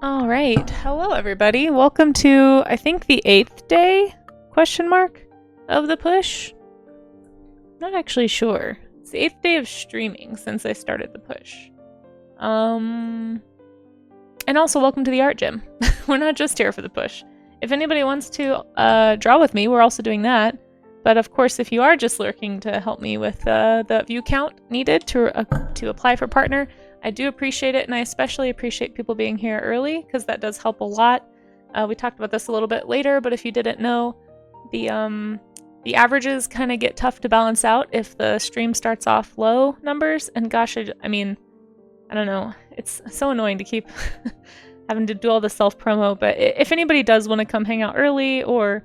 All right. Hello, everybody. Welcome to, I think, the 8th day, question mark, of the push. Not actually sure. It's the 8th day of streaming since I started the push. And also, welcome to the art gym. We're not just here for the push. If anybody wants to draw with me, we're also doing that. But of course, if you are just lurking to help me with the view count needed to apply for partner, I do appreciate it, and I especially appreciate people being here early, because that does help a lot. We talked about this a little bit later, but if you didn't know, the averages kind of get tough to balance out if the stream starts off low numbers, and gosh, I mean, I don't know, it's so annoying to keep having to do all the self-promo, but if anybody does want to come hang out early, or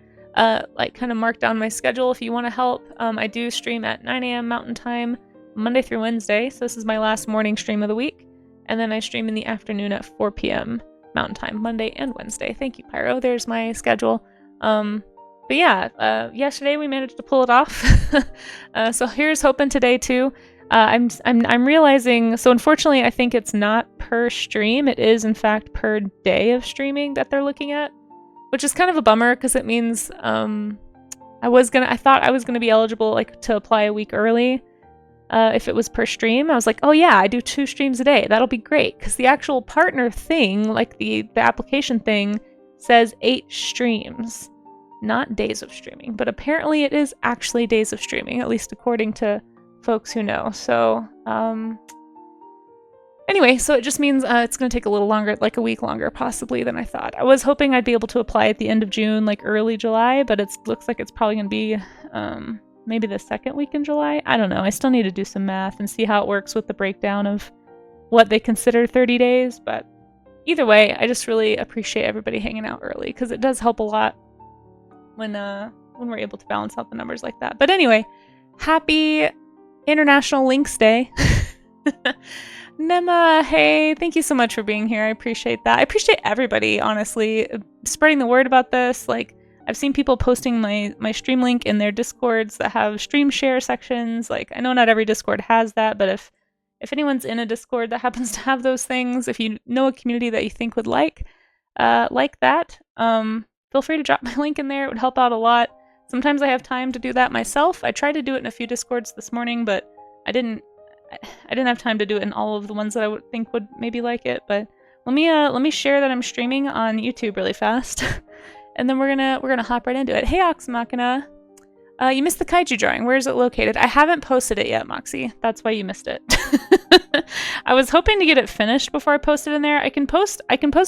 like kind of mark down my schedule if you want to help, I do stream at 9 a.m. Mountain Time, Monday through Wednesday, so this is my last morning stream of the week, and then I stream in the afternoon at 4 p.m. Mountain Time, Monday and Wednesday. Thank you, Pyro. There's my schedule. But yeah, yesterday we managed to pull it off. So here's hoping today too. I'm realizing, so unfortunately I think it's not per stream, it is in fact per day of streaming that they're looking at, which is kind of a bummer because it means I thought I was gonna be eligible like to apply a week early. If it was per stream, I was like, oh yeah, I do 2 streams a day. That'll be great. Because the actual partner thing, like the application thing, says 8 streams, not days of streaming. But apparently it is actually days of streaming, at least according to folks who know. So, anyway, so it just means it's going to take a little longer, like a week longer possibly than I thought. I was hoping I'd be able to apply at the end of June, like early July, but it looks like it's probably going to be maybe the second week in July? I don't know. I still need to do some math and see how it works with the breakdown of what they consider 30 days. But either way, I just really appreciate everybody hanging out early because it does help a lot when we're able to balance out the numbers like that. But anyway, happy International Lynx Day. Nema, hey, thank you so much for being here. I appreciate that. I appreciate everybody, honestly, spreading the word about this. Like, I've seen people posting my stream link in their Discords that have stream share sections. Like, I know not every Discord has that, but if anyone's in a Discord that happens to have those things, if you know a community that you think would like that, feel free to drop my link in there. It would help out a lot. Sometimes I have time to do that myself. I tried to do it in a few Discords this morning, but I didn't have time to do it in all of the ones that I would think would maybe like it. But let me share that I'm streaming on YouTube really fast. And then we're gonna hop right into it. Hey, Ox Machina. You missed the kaiju drawing. Where is it located? I haven't posted it yet, Moxie. That's why you missed it. I was hoping to get it finished before I post it in there. I can post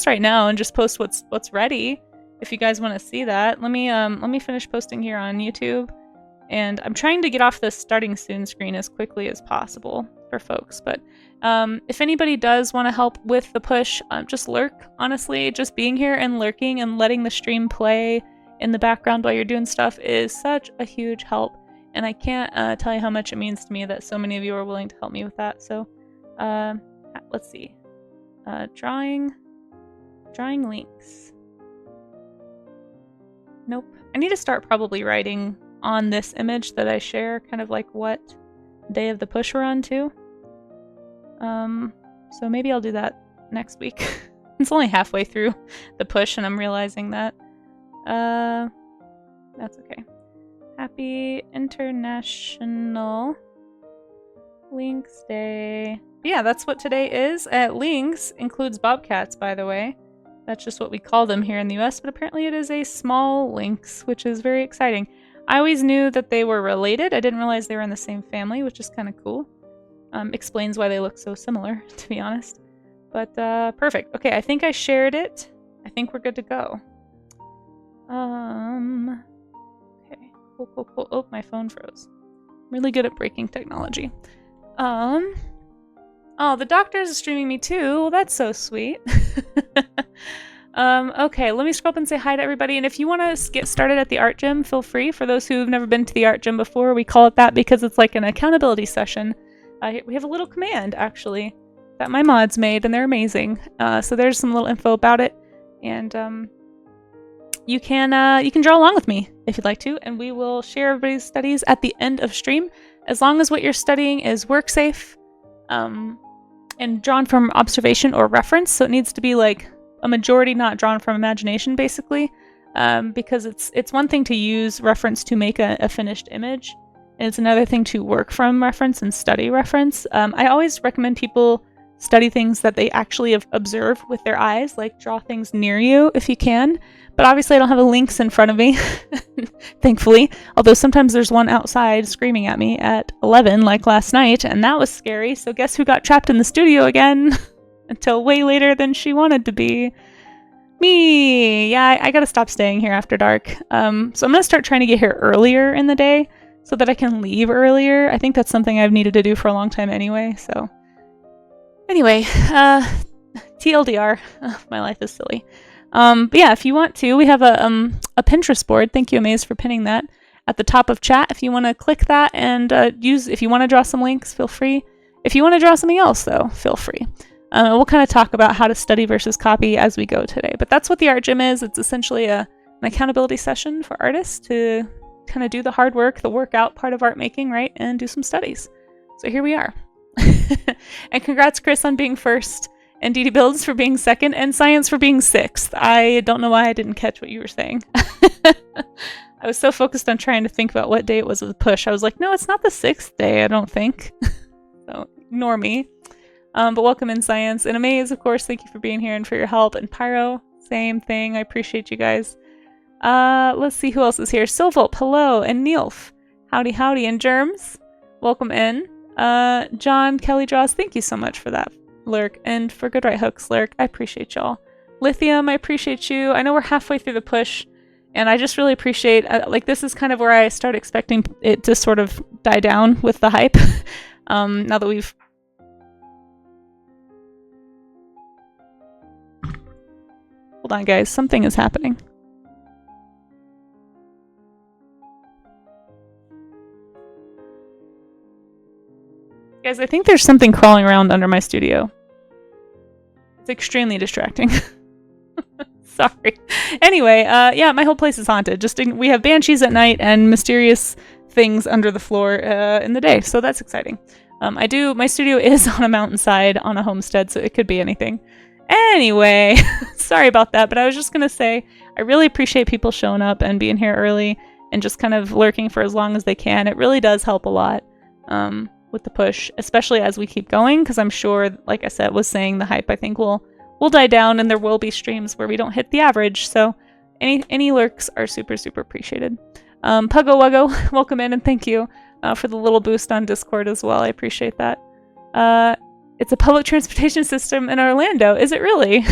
right now and just post what's ready. If you guys want to see that, let me finish posting here on YouTube. And I'm trying to get off this starting soon screen as quickly as possible for folks. But if anybody does want to help with the push, just lurk, honestly. Just being here and lurking and letting the stream play in the background while you're doing stuff is such a huge help. And I can't tell you how much it means to me that so many of you are willing to help me with that. So let's see. Drawing links. Nope. I need to start probably writing on this image that I share kind of like what day of the push we're on too. So maybe I'll do that next week. It's only halfway through the push and I'm realizing that. That's okay. Happy International Lynx Day. Yeah, that's what today is. Lynx includes bobcats, by the way. That's just what we call them here in the US, but apparently it is a small lynx, which is very exciting. I always knew that they were related. I didn't realize they were in the same family, which is kind of cool. Explains why they look so similar, to be honest. But perfect. Okay, I think I shared it. I think we're good to go. Okay, cool. Oh, my phone froze. I'm really good at breaking technology. Oh, the doctor's streaming me too. Well, that's so sweet. Okay, let me scroll up and say hi to everybody. And if you want to get started at the art gym, feel free. For those who've never been to the art gym before, we call it that because it's like an accountability session. We have a little command, actually, that my mods made, and they're amazing. So there's some little info about it. And you can draw along with me if you'd like to, and we will share everybody's studies at the end of stream, as long as what you're studying is work safe, and drawn from observation or reference. So it needs to be like a majority not drawn from imagination, basically, because it's one thing to use reference to make a finished image, and it's another thing to work from reference and study reference. I always recommend people study things that they actually observe with their eyes, like draw things near you if you can. But obviously I don't have a Lynx in front of me, thankfully. Although sometimes there's one outside screaming at me at 11, like last night, and that was scary. So guess who got trapped in the studio again? Until way later than she wanted to be. Me! Yeah, I gotta stop staying here after dark. So I'm gonna start trying to get here earlier in the day so that I can leave earlier. I think that's something I've needed to do for a long time anyway, so... Anyway, TLDR. My life is silly. But yeah, if you want to, we have a Pinterest board. Thank you, Amaze, for pinning that at the top of chat. If you want to click that and if you want to draw some links, feel free. If you want to draw something else, though, feel free. We'll kind of talk about how to study versus copy as we go today. But that's what the art gym is. It's essentially an accountability session for artists to kind of do the hard work, the workout part of art making, right, and do some studies. So here we are. And congrats, Chris, on being first, and DD Builds for being second, and Science for being sixth. I don't know why I didn't catch what you were saying. I was so focused on trying to think about what day it was with the push. I was like, no, it's not the 6th day, I don't think. So ignore me. But welcome in, Science. And Amaze, of course, thank you for being here and for your help. And Pyro, same thing. I appreciate you guys. Let's see who else is here. Silvolp, hello. And Neilf, howdy howdy. And Germs, welcome in. John, Kelly Draws, thank you so much for that lurk, and for Good Right Hooks lurk. I appreciate y'all. Lithium, I appreciate you. I know we're halfway through the push, and I just really appreciate, like, this is kind of where I start expecting it to sort of die down with the hype. Now that we've... Hold on, guys. Something is happening. Guys, I think there's something crawling around under my studio. It's extremely distracting. Sorry. Anyway, yeah, my whole place is haunted. We have banshees at night and mysterious things under the floor in the day, so that's exciting. My studio is on a mountainside on a homestead, so it could be anything. Anyway, sorry about that, but I was just gonna say, I really appreciate people showing up and being here early and just kind of lurking for as long as they can. It really does help a lot. With the push, especially as we keep going, because I'm sure, like I said, was saying, the hype I think will die down, and there will be streams where we don't hit the average. So any lurks are super appreciated. Puggo Wuggo, welcome in, and thank you for the little boost on Discord as well. I appreciate that. It's a public transportation system in Orlando. Is it really?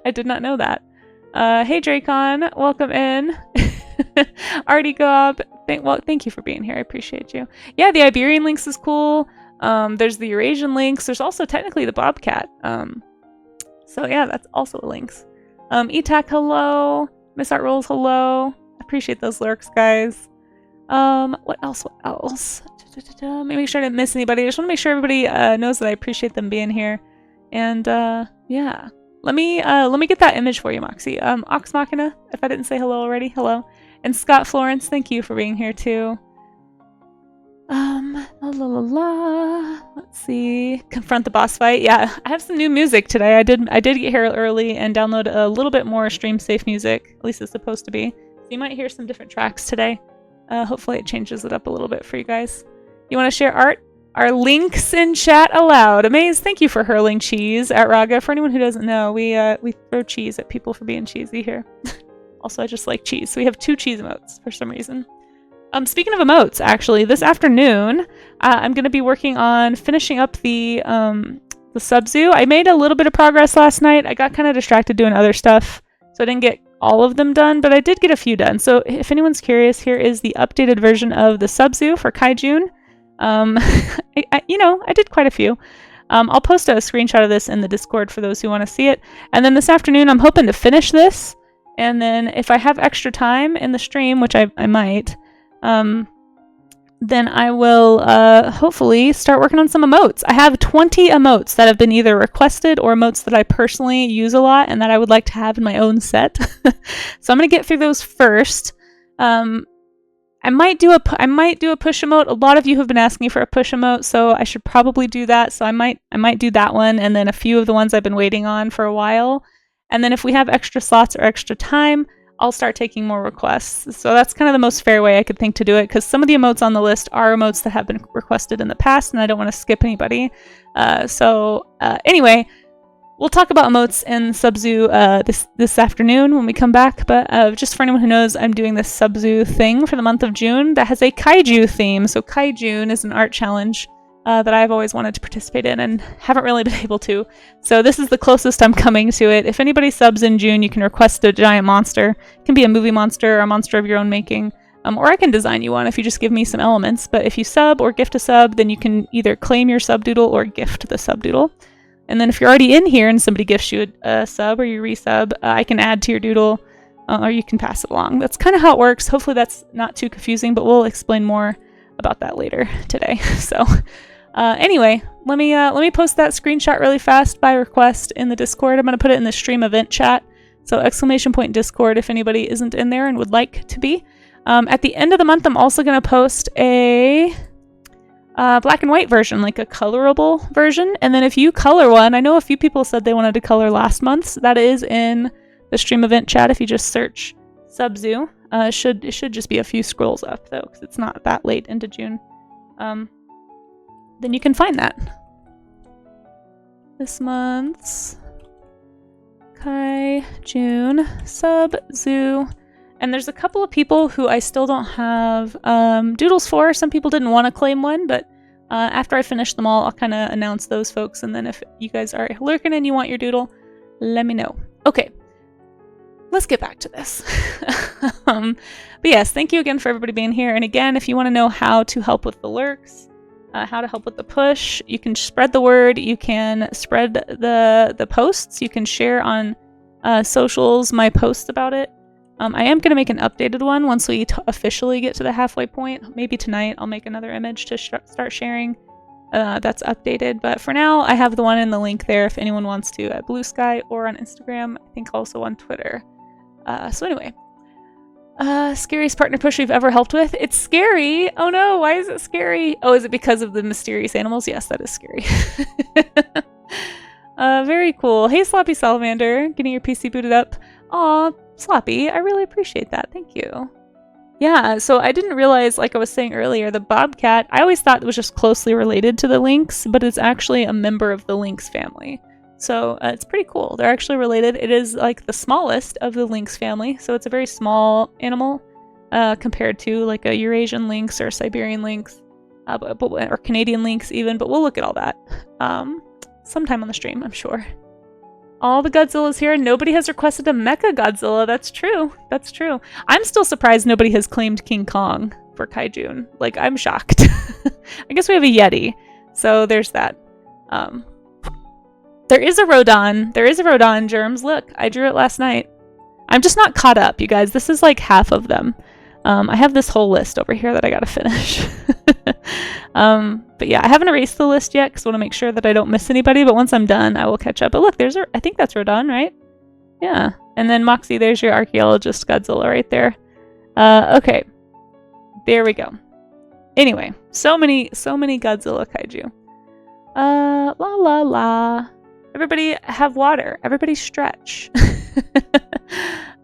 I did not know that. Hey Dracon, welcome in. Artie Gob, thank you for being here. I appreciate you. Yeah, the Iberian Lynx is cool. There's the Eurasian Lynx. There's also technically the Bobcat. So yeah, that's also a Lynx. Etak, hello. Miss Art Rolls, hello. Appreciate those lurks, guys. What else? Make sure I didn't miss anybody. I just want to make sure everybody knows that I appreciate them being here. And yeah. Let me get that image for you, Moxie. Ox Machina, if I didn't say hello already, hello. And Scott Florence, thank you for being here too. Let's see. Confront the boss fight. Yeah, I have some new music today. I did get here early and download a little bit more stream safe music. At least it's supposed to be. So you might hear some different tracks today. Hopefully it changes it up a little bit for you guys. You want to share art? Our links in chat allowed. Amaze, thank you for hurling cheese at Raga. For anyone who doesn't know, we throw cheese at people for being cheesy here. Also, I just like cheese. So we have 2 cheese emotes for some reason. Speaking of emotes, actually, this afternoon, I'm going to be working on finishing up the sub-zoo. I made a little bit of progress last night. I got kind of distracted doing other stuff, so I didn't get all of them done, but I did get a few done. So if anyone's curious, here is the updated version of the sub-zoo for Kaijun. I did quite a few. I'll post a screenshot of this in the Discord for those who want to see it. And then this afternoon, I'm hoping to finish this. And then if I have extra time in the stream, which I might, then I will hopefully start working on some emotes. I have 20 emotes that have been either requested or emotes that I personally use a lot and that I would like to have in my own set. So I'm going to get through those first. I might do a push emote. A lot of you have been asking me for a push emote, so I should probably do that. So I might do that one, and then a few of the ones I've been waiting on for a while. And then if we have extra slots or extra time, I'll start taking more requests. So that's kind of the most fair way I could think to do it, because some of the emotes on the list are emotes that have been requested in the past, and I don't want to skip anybody. Anyway, we'll talk about emotes in Subzoo this afternoon when we come back, but just for anyone who knows, I'm doing this Subzoo thing for the month of June that has a kaiju theme. So Kaijun is an art challenge that I've always wanted to participate in and haven't really been able to. So this is the closest I'm coming to it. If anybody subs in June, you can request a giant monster. It can be a movie monster or a monster of your own making. Or I can design you one if you just give me some elements. But if you sub or gift a sub, then you can either claim your subdoodle or gift the subdoodle. And then if you're already in here and somebody gifts you a sub or you resub, I can add to your doodle or you can pass it along. That's kind of how it works. Hopefully that's not too confusing, but we'll explain more about that later today. So anyway, let me post that screenshot really fast by request in the Discord. I'm going to put it in the stream event chat. So ! Discord if anybody isn't in there and would like to be. At the end of the month, I'm also going to post a black and white version, like a colorable version. And then if you color one, I know a few people said they wanted to color last month's. That is in the stream event chat. If you just search Subzoo, it should just be a few scrolls up though, because it's not that late into June. Then you can find that. This month's June Subzoo. And there's a couple of people who I still don't have doodles for. Some people didn't want to claim one, but after I finish them all, I'll kind of announce those folks. And then if you guys are lurking and you want your doodle, let me know. Okay, let's get back to this. But yes, thank you again for everybody being here. And again, if you want to know how to help with the lurks, how to help with the push, you can spread the word. You can spread the posts. You can share on socials my posts about it. I am going to make an updated one once we officially get to the halfway point. Maybe tonight I'll make another image to start sharing that's updated. But for now, I have the one in the link there if anyone wants to at Blue Sky or on Instagram. I think also on Twitter. So anyway, scariest partner push we've ever helped with. It's scary. Oh no, why is it scary? Oh, is it because of the mysterious animals? Yes, that is scary. Very cool. Hey, Sloppy Salamander, getting your PC booted up. Aw, Sloppy, I really appreciate that. Thank you. Yeah, so I didn't realize, like I was saying earlier, the bobcat, I always thought it was just closely related to the lynx, but it's actually a member of the lynx family. So it's pretty cool. They're actually related. It is like the smallest of the lynx family, so it's a very small animal compared to like a Eurasian lynx or a Siberian lynx, or Canadian lynx even, but we'll look at all that sometime on the stream, I'm sure. All the Godzillas here. Nobody has requested a Mecha Godzilla. That's true. That's true. I'm still surprised nobody has claimed King Kong for Kaijun. Like, I'm shocked. I guess we have a Yeti. So there's that. There is a Rodon. There is a Rodon, Germs. Look, I drew it last night. I'm just not caught up, you guys. This is like half of them. I have this whole list over here that I gotta finish. But yeah, I haven't erased the list yet because I want to make sure that I don't miss anybody, but once I'm done, I will catch up. But look, I think that's Rodon, right? Yeah. And then Moxie, there's your archaeologist Godzilla right there. Okay. There we go. Anyway, so many Godzilla kaiju. La la la. Everybody have water. Everybody stretch.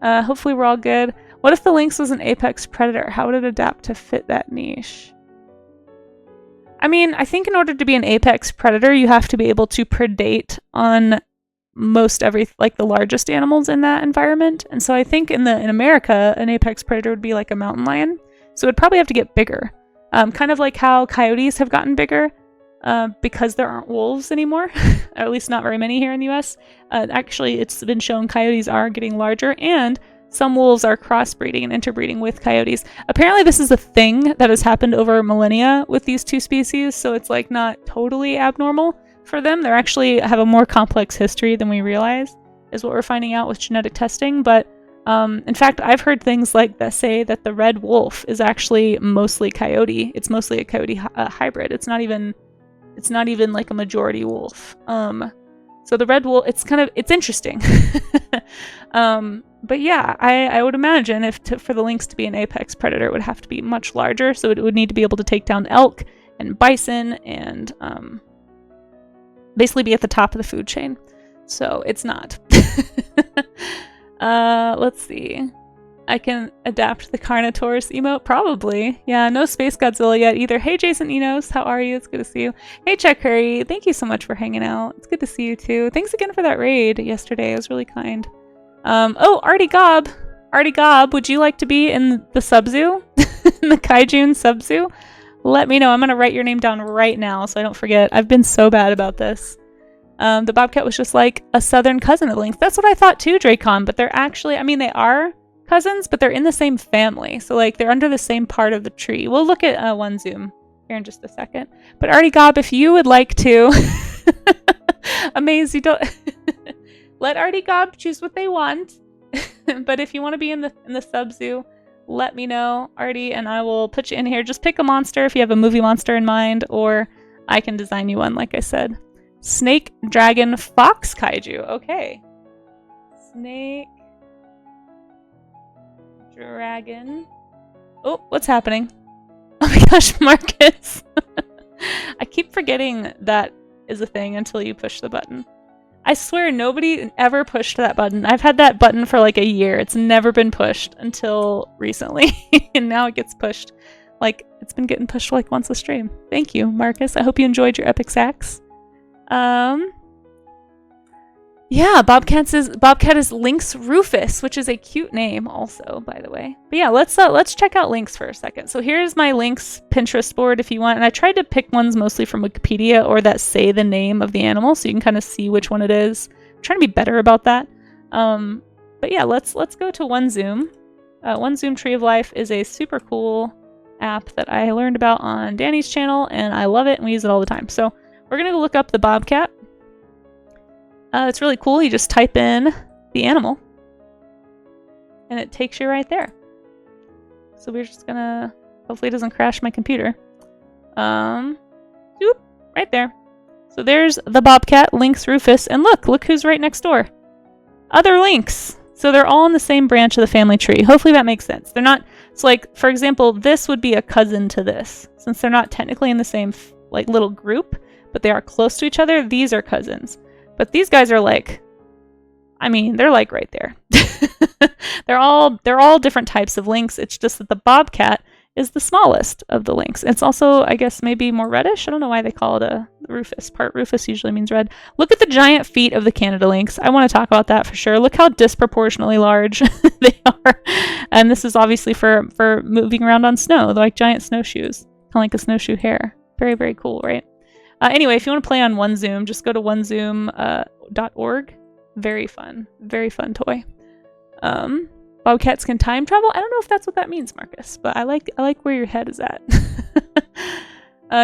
Hopefully we're all good. What if the lynx was an apex predator? How would it adapt to fit that niche? I mean, I think in order to be an apex predator, you have to be able to predate on most like the largest animals in that environment. And so I think in America, an apex predator would be like a mountain lion. So it would probably have to get bigger. Kind of like how coyotes have gotten bigger because there aren't wolves anymore, or at least not very many here in the US. Actually, it's been shown coyotes are getting larger, and some wolves are crossbreeding and interbreeding with coyotes. Apparently this is a thing that has happened over millennia with these two species, so it's like not totally abnormal for them. They actually have a more complex history than we realize, is what we're finding out with genetic testing. But in fact, I've heard things like that say that the red wolf is actually mostly coyote. It's mostly a coyote hybrid. It's not even like a majority wolf. So the red wolf, it's interesting. But yeah, I would imagine for the lynx to be an apex predator, it would have to be much larger. So it would need to be able to take down elk and bison and basically be at the top of the food chain. So it's not. Let's see. I can adapt the Carnotaurus emote? Probably. Yeah, no Space Godzilla yet either. Hey, Jason Enos, how are you? It's good to see you. Hey, Chuck Curry, thank you so much for hanging out. It's good to see you too. Thanks again for that raid yesterday. It was really kind. Oh, Artie Gob. Artie Gob, would you like to be in the sub-zoo? In the Kaijun sub-zoo? Let me know. I'm going to write your name down right now so I don't forget. I've been so bad about this. The Bobcat was just like a southern cousin of Lynx. That's what I thought too, Dracon, but they're actually, I mean, they are cousins, but they're in the same family. So like they're under the same part of the tree. We'll look at one zoom here in just a second. But Artie Gob, if you would like to, Amaze, you don't let Artie Gob choose what they want. But if you want to be in the sub zoo, let me know, Artie, and I will put you in here. Just pick a monster if you have a movie monster in mind, or I can design you one, like I said. Snake, dragon, fox kaiju. Okay. Snake, dragon. Oh, what's happening? Oh my gosh, Marcus. I keep forgetting that is a thing until you push the button. I swear nobody ever pushed that button. I've had that button for like a year. It's never been pushed until recently. And now it gets pushed. Like, it's been getting pushed like once a stream. Thank you, Marcus. I hope you enjoyed your epic sax. Yeah, Bobcat is Lynx Rufus, which is a cute name also, by the way. But yeah, let's check out Lynx for a second. So here's my Lynx Pinterest board if you want. And I tried to pick ones mostly from Wikipedia or that say the name of the animal so you can kind of see which one it is. I'm trying to be better about that. But yeah, let's go to OneZoom. OneZoom Tree of Life is a super cool app that I learned about on Danny's channel, and I love it, and we use it all the time. So we're going to look up the Bobcat. It's really cool. You just type in the animal and it takes you right there. So we're just gonna, hopefully it doesn't crash my computer. Right there. So there's the Bobcat, Lynx Rufus, and look who's right next door. Other Lynx. So they're all in the same branch of the family tree. Hopefully that makes sense. They're not, so like, for example, this would be a cousin to this. Since they're not technically in the same like little group, but they are close to each other, these are cousins. But these guys are like, I mean, they're like right there. They're all different types of lynx. It's just that the Bobcat is the smallest of the lynx. It's also, I guess, maybe more reddish. I don't know why they call it a rufus. Part rufus usually means red. Look at the giant feet of the Canada lynx. I want to talk about that for sure. Look how disproportionately large they are. And this is obviously for moving around on snow. They're like giant snowshoes. Kind of like a snowshoe hare. Very, very cool, right? Anyway, if you want to play on OneZoom, just go to onezoom.org. Very fun toy. Bobcats can time travel. I don't know if that's what that means, Marcus, but I like where your head is at.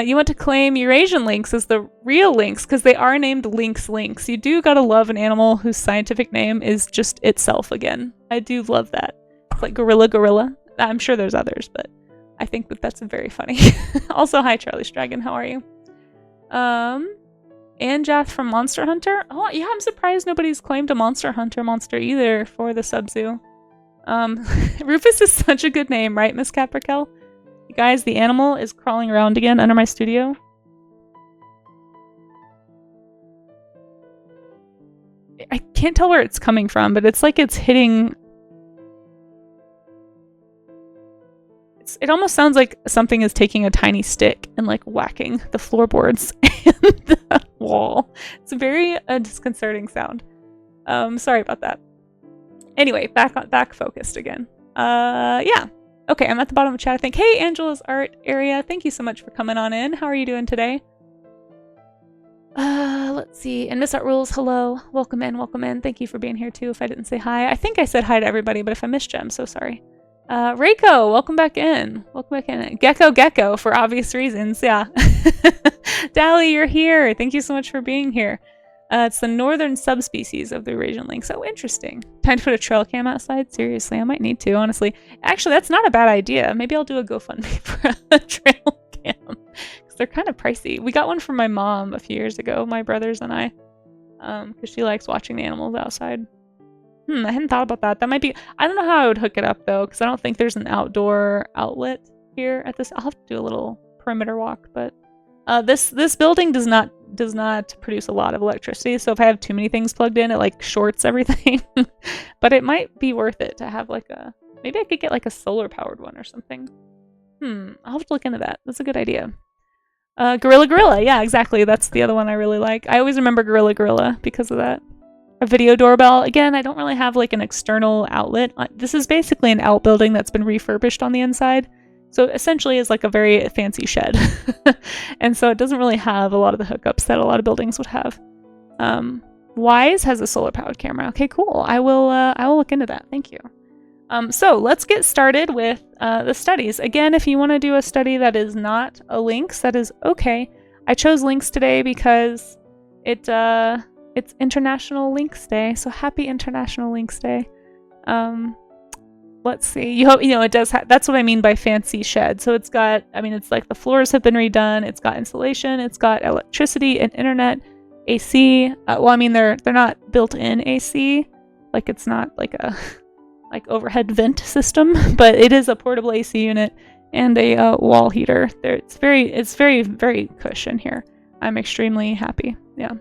You want to claim Eurasian lynx as the real lynx because they are named Lynx. You do gotta love an animal whose scientific name is just itself again. I do love that. It's like gorilla. I'm sure there's others, but I think that's very funny. Also, hi Charlie's Dragon. How are you? Anjath from Monster Hunter. Oh, yeah, I'm surprised nobody's claimed a Monster Hunter monster either for the sub-zoo. Rufus is such a good name, right, Miss Caprikel? You guys, the animal is crawling around again under my studio. I can't tell where it's coming from, but it's like it's hitting... It almost sounds like something is taking a tiny stick and like whacking the floorboards and the wall. It's a very disconcerting sound. Sorry about that. Anyway, back focused again. Yeah. Okay, I'm at the bottom of the chat, I think. Hey, Angela's art area. Thank you so much for coming on in. How are you doing today? Let's see. And Miss Art Rules, hello. Welcome in. Thank you for being here too if I didn't say hi. I think I said hi to everybody, but if I missed you, I'm so sorry. Reiko, welcome back in. Gecko, for obvious reasons, yeah. Dally, you're here. Thank you so much for being here. It's the northern subspecies of the Eurasian lynx. Oh, interesting. Time to put a trail cam outside? Seriously, I might need to, honestly. Actually, that's not a bad idea. Maybe I'll do a GoFundMe for a trail cam. Because they're kind of pricey. We got one from my mom a few years ago, my brothers and I. Because she likes watching the animals outside. I hadn't thought about that. That might be... I don't know how I would hook it up, though, because I don't think there's an outdoor outlet here at this... I'll have to do a little perimeter walk, but... This building does not does not produce a lot of electricity. So if I have too many things plugged in, it like shorts everything. But it might be worth it to have like a, maybe I could get like a solar powered one or something. I'll have to look into that. That's a good idea. Gorilla. Yeah, exactly. That's the other one I really like. I always remember Gorilla because of that. A video doorbell. Again, I don't really have like an external outlet. This is basically an outbuilding that's been refurbished on the inside. So essentially is like a very fancy shed. And so it doesn't really have a lot of the hookups that a lot of buildings would have. Wise has a solar powered camera. Okay, cool. I will look into that. Thank you. So let's get started with the studies. Again, if you want to do a study that is not a Lynx, that is okay. I chose Lynx today because it's International Lynx Day. So happy International Lynx Day. Let's see. You hope, it does. That's what I mean by fancy shed. So it's got, it's like the floors have been redone. It's got insulation. It's got electricity and internet, AC. They're not built-in AC. Like it's not like a overhead vent system, but it is a portable AC unit and a wall heater. It's very, very cush in here. I'm extremely happy. Yeah.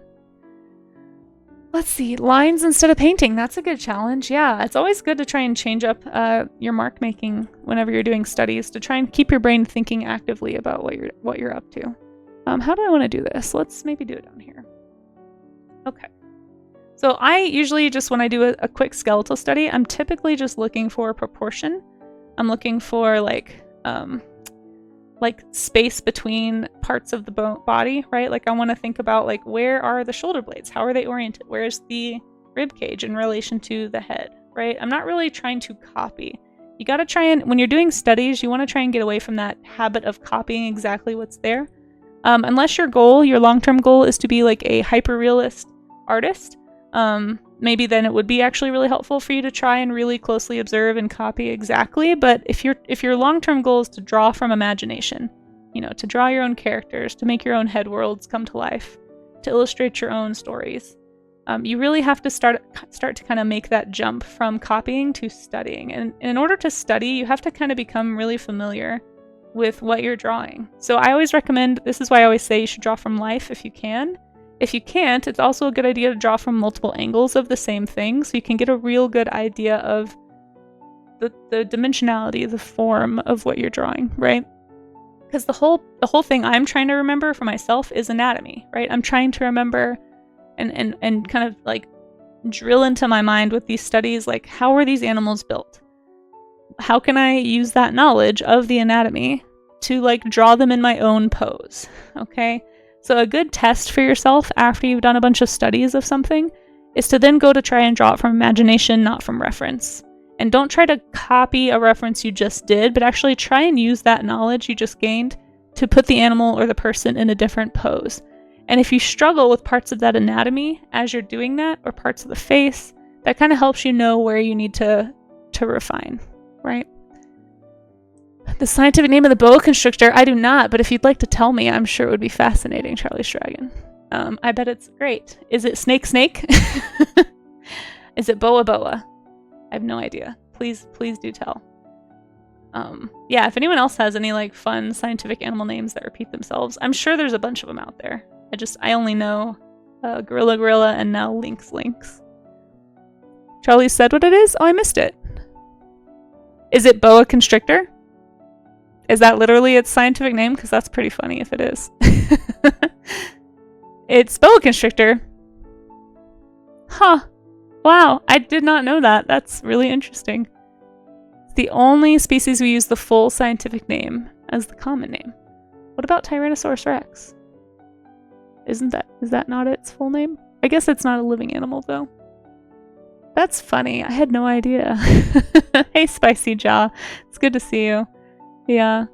Let's see, lines instead of painting. That's a good challenge. Yeah, it's always good to try and change up your mark making whenever you're doing studies to try and keep your brain thinking actively about what you're up to. How do I want to do this? Let's maybe do it down here. Okay. So I usually just, when I do a quick skeletal study, I'm typically just looking for proportion. I'm looking for like space between parts of the body, right? Like I want to think about like, where are the shoulder blades? How are they oriented? Where's the rib cage in relation to the head, right? I'm not really trying to copy. You got to try and, when you're doing studies, you want to try and get away from that habit of copying exactly what's there. Unless your long-term goal is to be like a hyper-realist artist, maybe then it would be actually really helpful for you to try and really closely observe and copy exactly. But if your long-term goal is to draw from imagination, to draw your own characters, to make your own head worlds come to life, to illustrate your own stories, you really have to start to kind of make that jump from copying to studying. And in order to study, you have to kind of become really familiar with what you're drawing. So I always recommend, this is why I always say you should draw from life if you can. If you can't, it's also a good idea to draw from multiple angles of the same thing, so you can get a real good idea of the dimensionality, the form of what you're drawing, right? Because the whole thing I'm trying to remember for myself is anatomy, right? I'm trying to remember and kind of like drill into my mind with these studies, like how are these animals built? How can I use that knowledge of the anatomy to like draw them in my own pose, okay? So a good test for yourself after you've done a bunch of studies of something is to then go to try and draw it from imagination, not from reference. And don't try to copy a reference you just did, but actually try and use that knowledge you just gained to put the animal or the person in a different pose. And if you struggle with parts of that anatomy as you're doing that, or parts of the face, that kind of helps you know where you need to refine, right? The scientific name of the boa constrictor, I do not, but if you'd like to tell me, I'm sure it would be fascinating, Charlie Stragan. I bet it's great. Is it snake? Is it boa? I have no idea. Please do tell. Yeah, if anyone else has any like fun scientific animal names that repeat themselves, I'm sure there's a bunch of them out there. I only know gorilla and now Lynx. Charlie said what it is? Oh, I missed it. Is it boa constrictor? Is that literally its scientific name? Because that's pretty funny if it is. It's boa constrictor. Huh. Wow, I did not know that. That's really interesting. It's the only species we use the full scientific name as the common name. What about Tyrannosaurus rex? Is that not its full name? I guess it's not a living animal though. That's funny. I had no idea. Hey, Spicy Jaw. It's good to see you. Yeah.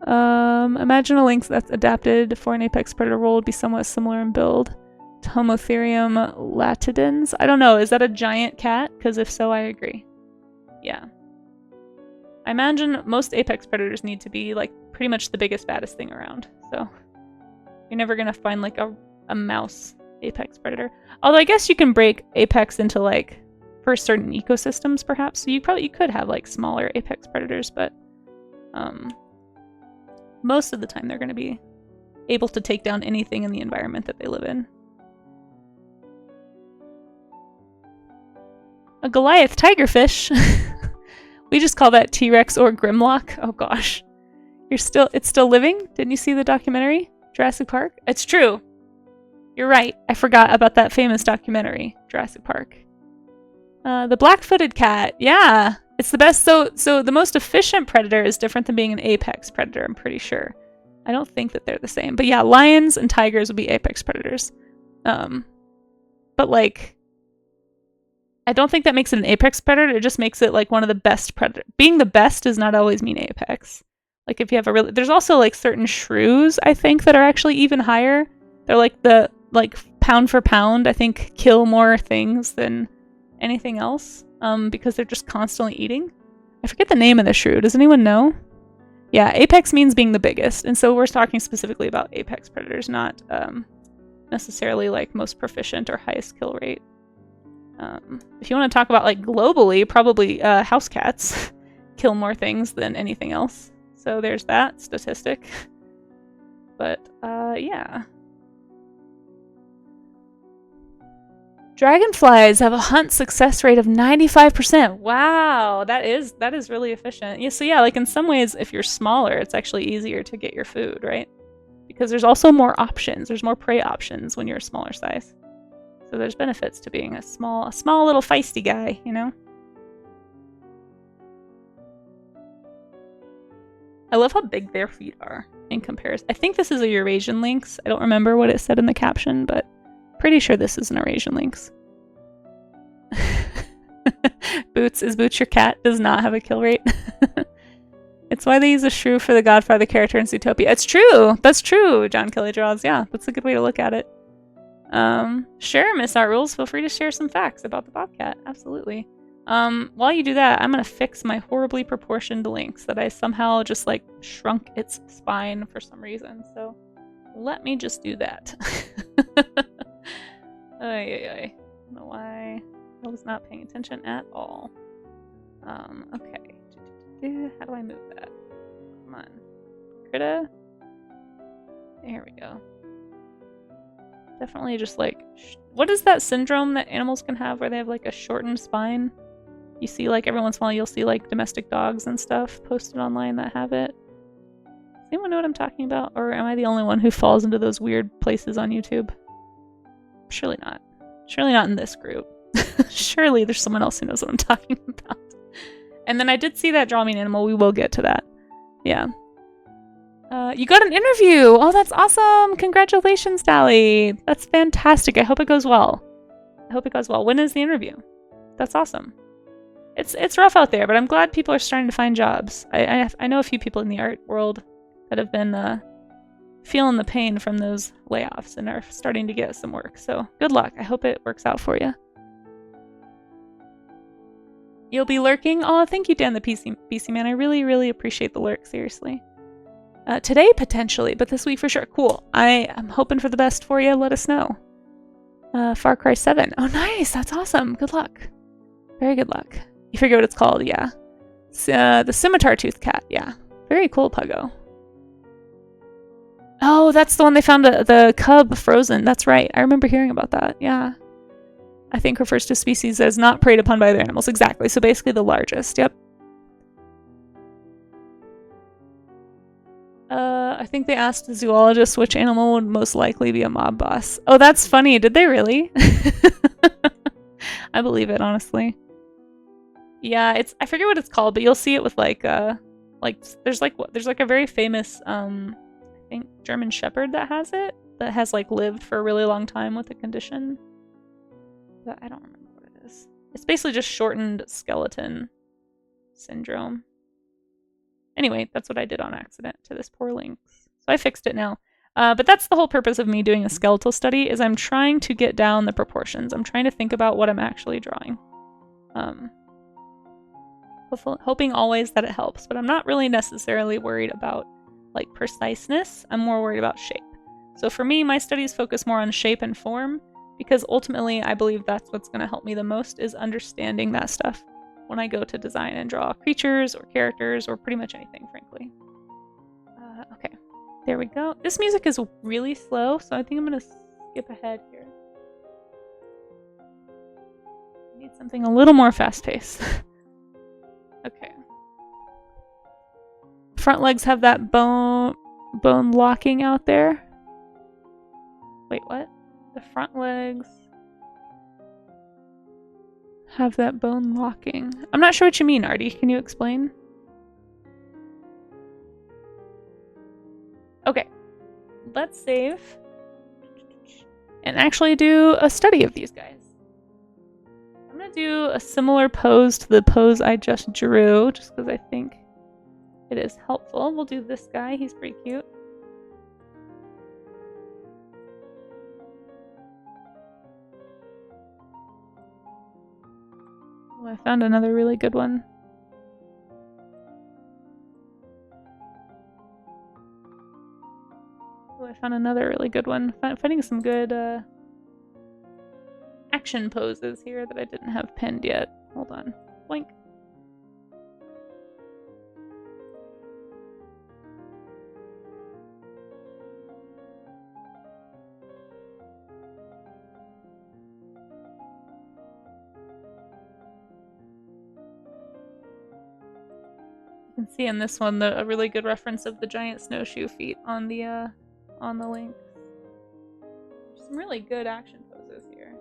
Imagine a lynx that's adapted for an apex predator role would be somewhat similar in build to Homotherium latidens. I don't know. Is that a giant cat? Because if so, I agree. Yeah. I imagine most apex predators need to be like pretty much the biggest, baddest thing around. So you're never gonna find like a mouse apex predator. Although I guess you can break apex into like for certain ecosystems perhaps. So you could have like smaller apex predators, but most of the time they're gonna be able to take down anything in the environment that they live in. A Goliath tigerfish. We just call that T-Rex or Grimlock. Oh gosh. It's still living? Didn't you see the documentary? Jurassic Park? It's true. You're right. I forgot about that famous documentary, Jurassic Park. The black-footed cat. Yeah. It's the best. So the most efficient predator is different than being an apex predator, I'm pretty sure. I don't think that they're the same. But yeah, lions and tigers would be apex predators. But like, I don't think that makes it an apex predator. It just makes it like one of the best predators. Being the best does not always mean apex. Like if you have a really, there's also like certain shrews, I think, that are actually even higher. They're like the, like pound for pound, I think, kill more things than anything else. Because they're just constantly eating. I forget the name of the shrew. Does anyone know? Yeah, apex means being the biggest. And so we're talking specifically about apex predators, not necessarily like most proficient or highest kill rate. If you want to talk about like globally, probably house cats kill more things than anything else. So there's that statistic. But yeah. Dragonflies have a hunt success rate of 95%. Wow, that is really efficient. Yeah, so yeah, like in some ways, if you're smaller, it's actually easier to get your food, right? Because there's also more options. There's more prey options when you're a smaller size. So there's benefits to being a small little feisty guy, you know? I love how big their feet are in comparison. I think this is a Eurasian lynx. I don't remember what it said in the caption, but pretty sure this is an Eurasian lynx. Boots, is Boots your cat? Does not have a kill rate. It's why they use a shrew for the Godfather character in Zootopia. It's true! That's true, John Kelly Draws. Yeah, that's a good way to look at it. Sure, Miss Art Rules, feel free to share some facts about the bobcat. Absolutely. While you do that, I'm gonna fix my horribly proportioned lynx that I somehow just like shrunk its spine for some reason. So let me just do that. I don't know why I was not paying attention at all. Okay. How do I move that? Come on. Critta. There we go. Definitely just like, what is that syndrome that animals can have where they have like a shortened spine? You see like every once in a while you'll see like domestic dogs and stuff posted online that have it. Does anyone know what I'm talking about? Or am I the only one who falls into those weird places on YouTube? Surely not. Surely not in this group. Surely there's someone else who knows what I'm talking about. And then I did see that Draw Me an Animal. We will get to that. Yeah. You got an interview! Oh, that's awesome! Congratulations, Dally! That's fantastic. I hope it goes well. I hope it goes well. When is the interview? That's awesome. It's rough out there, but I'm glad people are starting to find jobs. I know a few people in the art world that have been feeling the pain from those layoffs and are starting to get some work. So good luck. I hope it works out for you. You'll be lurking? Oh, thank you, Dan the PC man. I really, really appreciate the lurk, seriously. Today, potentially, but this week for sure. Cool. I am hoping for the best for you. Let us know. Far Cry 7. Oh, nice. That's awesome. Good luck. Very good luck. You figure what it's called, yeah. The Scimitar Tooth Cat, yeah. Very cool, Puggo. Oh, that's the one they found the cub frozen. That's right. I remember hearing about that, yeah. I think refers to species as not preyed upon by other animals. Exactly. So basically the largest, yep. I think they asked the zoologist which animal would most likely be a mob boss. Oh, that's funny. Did they really? I believe it, honestly. Yeah, I forget what it's called, but you'll see it with like there's like a very famous I think German Shepherd that has it, that has like lived for a really long time with the condition. But I don't remember what it is. It's basically just shortened skeleton syndrome. Anyway, that's what I did on accident to this poor lynx. So I fixed it now. But that's the whole purpose of me doing a skeletal study, is I'm trying to get down the proportions. I'm trying to think about what I'm actually drawing. Hoping always that it helps, but I'm not really necessarily worried about like preciseness. I'm more worried about shape. So for me, my studies focus more on shape and form, because ultimately I believe that's what's going to help me the most, is understanding that stuff when I go to design and draw creatures or characters or pretty much anything, frankly. Okay. There we go. This music is really slow, so I think I'm gonna skip ahead here. I need something a little more fast-paced. Okay. Front legs have that bone locking out there. Wait, what? The front legs have that bone locking. I'm not sure what you mean, Artie. Can you explain? Okay. Let's save and actually do a study of these guys. I'm gonna do a similar pose to the pose I just drew, just because I think it is helpful. We'll do this guy. He's pretty cute. Oh, I found another really good one. Oh, I found another really good one. Finding some good action poses here that I didn't have pinned yet. Hold on. Blink. You can see in this one a really good reference of the giant snowshoe feet on the Lynx. Some really good action poses here.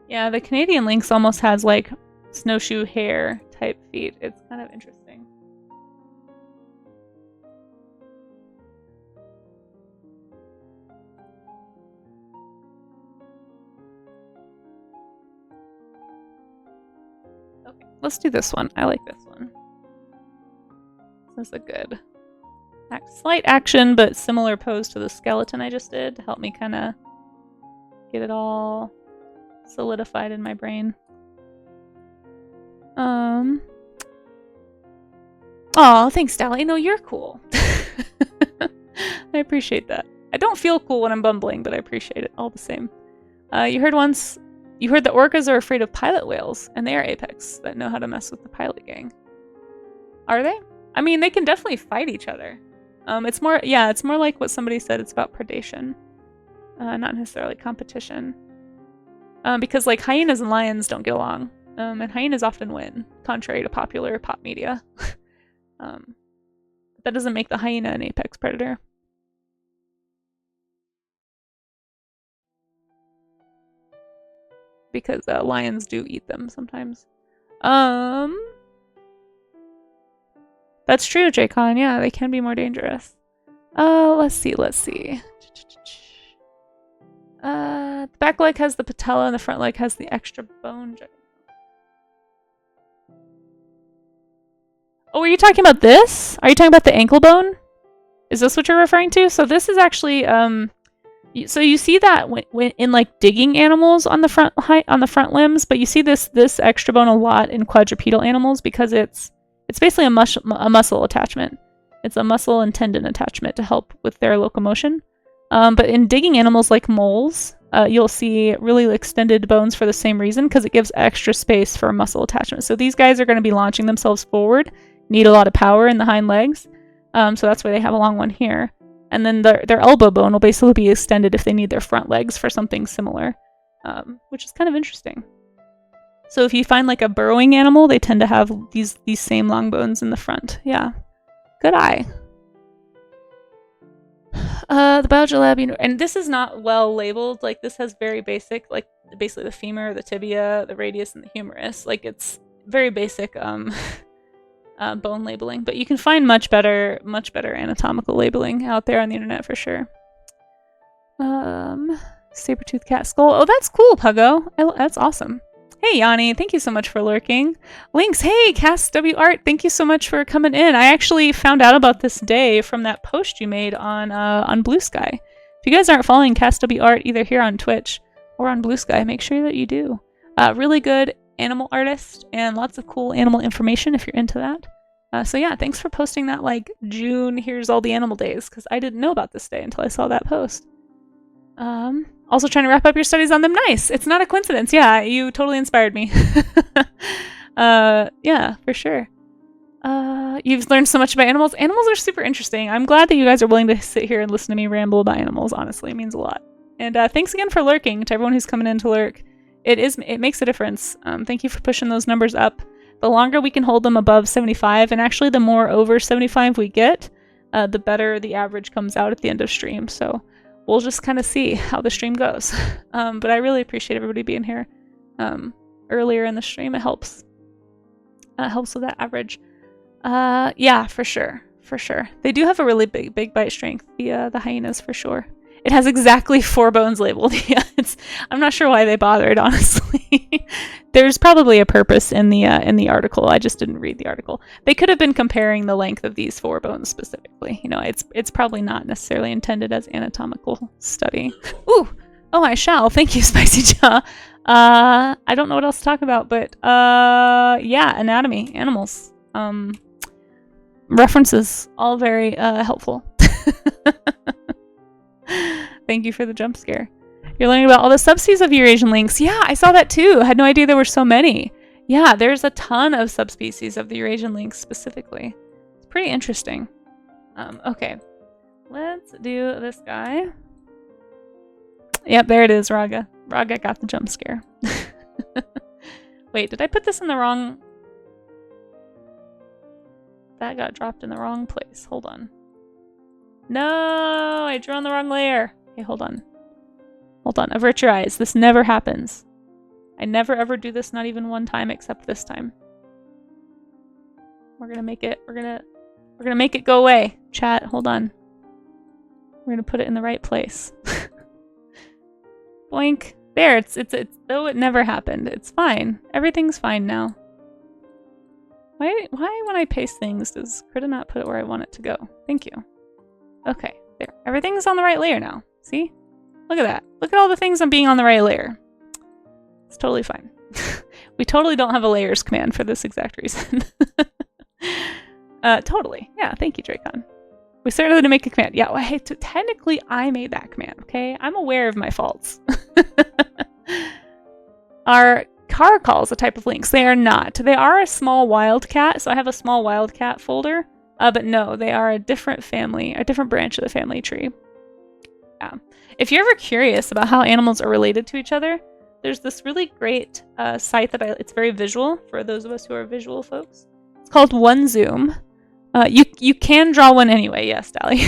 Yeah, the Canadian lynx almost has like snowshoe hare type feet. It's kind of interesting. Okay, let's do this one. I like this one. This is a good slight action, but similar pose to the skeleton I just did to help me kind of get it all solidified in my brain. Oh, thanks, Dally. No, you're cool. I appreciate that. I don't feel cool when I'm bumbling, but I appreciate it all the same. You heard the orcas are afraid of pilot whales, and they are apex that know how to mess with the pilot gang. Are they? I mean, they can definitely fight each other. It's more like what somebody said. It's about predation, not necessarily competition. Because like hyenas and lions don't get along, and hyenas often win, contrary to popular pop media. That doesn't make the hyena an apex predator. Because lions do eat them sometimes. That's true, J-Con. Yeah, they can be more dangerous. Let's see. The back leg has the patella and the front leg has the extra bone. Oh, are you talking about this? Are you talking about the ankle bone? Is this what you're referring to? So this is actually so you see that when in like digging animals on the front limbs, but you see this extra bone a lot in quadrupedal animals because it's basically a muscle attachment. It's a muscle and tendon attachment to help with their locomotion. But in digging animals like moles, you'll see really extended bones for the same reason, because it gives extra space for muscle attachment. So these guys are going to be launching themselves forward, need a lot of power in the hind legs. So that's why they have a long one here. And then their elbow bone will basically be extended if they need their front legs for something similar, which is kind of interesting. So if you find like a burrowing animal, they tend to have these same long bones in the front. Yeah, good eye. The biology lab, and this is not well labeled. Like this has very basic, like basically the femur, the tibia, the radius, and the humerus. Like it's very basic bone labeling, but you can find much better anatomical labeling out there on the internet for sure. Saber-toothed cat skull. Oh, that's cool, Puggo. That's awesome. Hey, Yanni, thank you so much for lurking. Lynx, hey, Cast W Art, thank you so much for coming in. I actually found out about this day from that post you made on Blue Sky. If you guys aren't following Cast W Art either here on Twitch or on Blue Sky, make sure that you do. Really good animal artist and lots of cool animal information if you're into that. So yeah, thanks for posting that like June, here's all the animal days, because I didn't know about this day until I saw that post. Also trying to wrap up your studies on them. Nice. It's not a coincidence. Yeah, you totally inspired me. Yeah, for sure. You've learned so much about animals. Animals are super interesting. I'm glad that you guys are willing to sit here and listen to me ramble about animals. Honestly, it means a lot. And thanks again for lurking to everyone who's coming in to lurk. It makes a difference. Thank you for pushing those numbers up. The longer we can hold them above 75, and actually the more over 75 we get, the better the average comes out at the end of stream. So we'll just kind of see how the stream goes. But I really appreciate everybody being here earlier in the stream. It helps. Helps with that average. Yeah, for sure. For sure. They do have a really big bite strength, the hyenas, for sure. It has exactly 4 bones labeled. Yeah, I'm not sure why they bothered, honestly. There's probably a purpose in the article. I just didn't read the article. They could have been comparing the length of these 4 bones specifically. You know, it's probably not necessarily intended as anatomical study. Ooh! Oh, I shall. Thank you, Spicy Jaw. I don't know what else to talk about, but yeah, anatomy, animals, references, all very helpful. Thank you for the jump scare. You're learning about all the subspecies of Eurasian lynx. Yeah, I saw that too. I had no idea there were so many. Yeah, there's a ton of subspecies of the Eurasian lynx specifically. It's pretty interesting. Okay, let's do this guy. Yep, there it is, Raga. Raga got the jump scare. Wait, did I put this in the wrong... That got dropped in the wrong place. Hold on. No, I drew on the wrong layer. Okay, hold on. Hold on, avert your eyes. This never happens. I never ever do this, not even one time except this time. We're gonna make it, we're gonna make it go away. Chat, hold on. We're gonna put it in the right place. Boink. There, it's though it never happened. It's fine. Everything's fine now. Why when I paste things does Krita not put it where I want it to go? Thank you. Okay, there. Everything's on the right layer now. See? Look at that. Look at all the things I'm being on the right layer. It's totally fine. We totally don't have a layers command for this exact reason. Totally. Yeah, thank you, Dracon. We certainly didn't make a command. Yeah, well, technically I made that command, okay? I'm aware of my faults. Are caracals a type of lynx? They are not. They are a small wildcat, so I have a small wildcat folder. But no, they are a different family, a different branch of the family tree. Yeah. If you're ever curious about how animals are related to each other, there's this really great site that it's very visual for those of us who are visual folks. It's called OneZoom. You can draw one anyway, yes, Dally.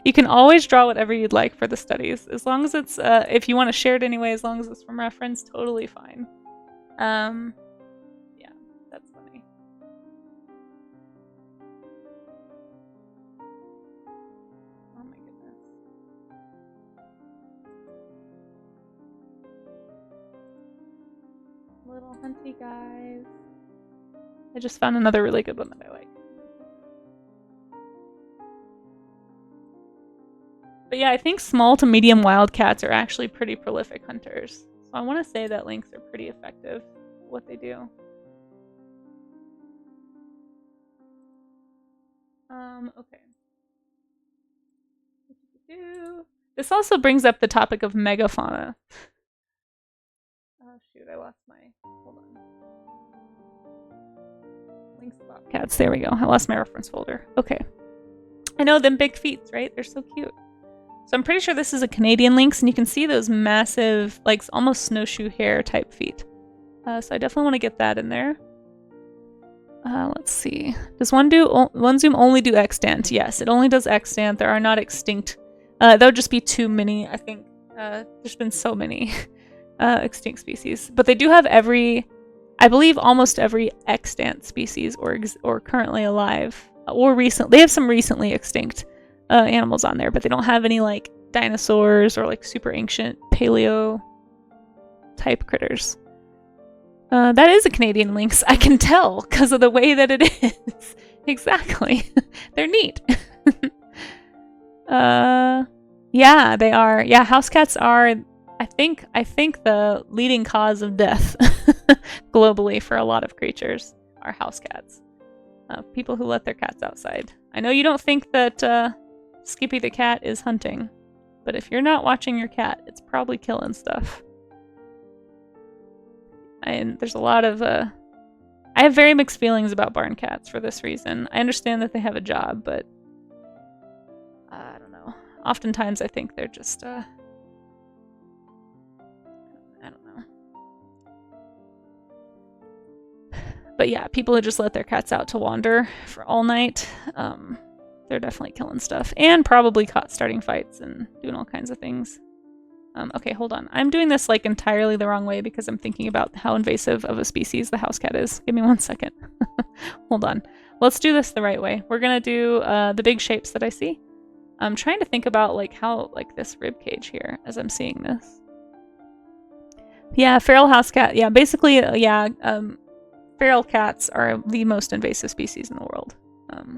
You can always draw whatever you'd like for the studies, as long as it's if you want to share it anyway, as long as it's from reference, totally fine. Yeah, that's funny. Oh my goodness. Little hunty guys. I just found another really good one that I like. But yeah, I think small to medium wildcats are actually pretty prolific hunters. So I want to say that lynx are pretty effective at what they do. Okay. This also brings up the topic of megafauna. Oh shoot, I lost my... Hold on. Lynx bobcats, there we go. I lost my reference folder. Okay. I know them big feet, right? They're so cute. So I'm pretty sure this is a Canadian lynx, and you can see those massive, like almost snowshoe hare type feet. So I definitely want to get that in there. Let's see. Does OneZoom only do extant? Yes, it only does extant. There are not extinct. That would just be too many, I think. There's been so many extinct species. But they do have I believe almost every extant species or currently alive. Or recent. They have some recently extinct animals on there, but they don't have any like dinosaurs or like super ancient paleo type critters. That is a Canadian lynx. I can tell because of the way that it is. Exactly. They're neat. Yeah, they are. Yeah, house cats are, I think the leading cause of death globally for a lot of creatures are house cats. People who let their cats outside. I know you don't think that Skippy the cat is hunting, but if you're not watching your cat, it's probably killing stuff. And there's a lot of I have very mixed feelings about barn cats for this reason. I understand that they have a job, but I don't know. Oftentimes I think they're just I don't know. But yeah, people who just let their cats out to wander for all night, they're definitely killing stuff. And probably caught starting fights and doing all kinds of things. Okay, hold on. I'm doing this like entirely the wrong way because I'm thinking about how invasive of a species the house cat is. Give me 1 second. Hold on. Let's do this the right way. We're gonna do the big shapes that I see. I'm trying to think about like how like this rib cage here as I'm seeing this. Yeah, feral house cat. Yeah, basically, yeah. Feral cats are the most invasive species in the world.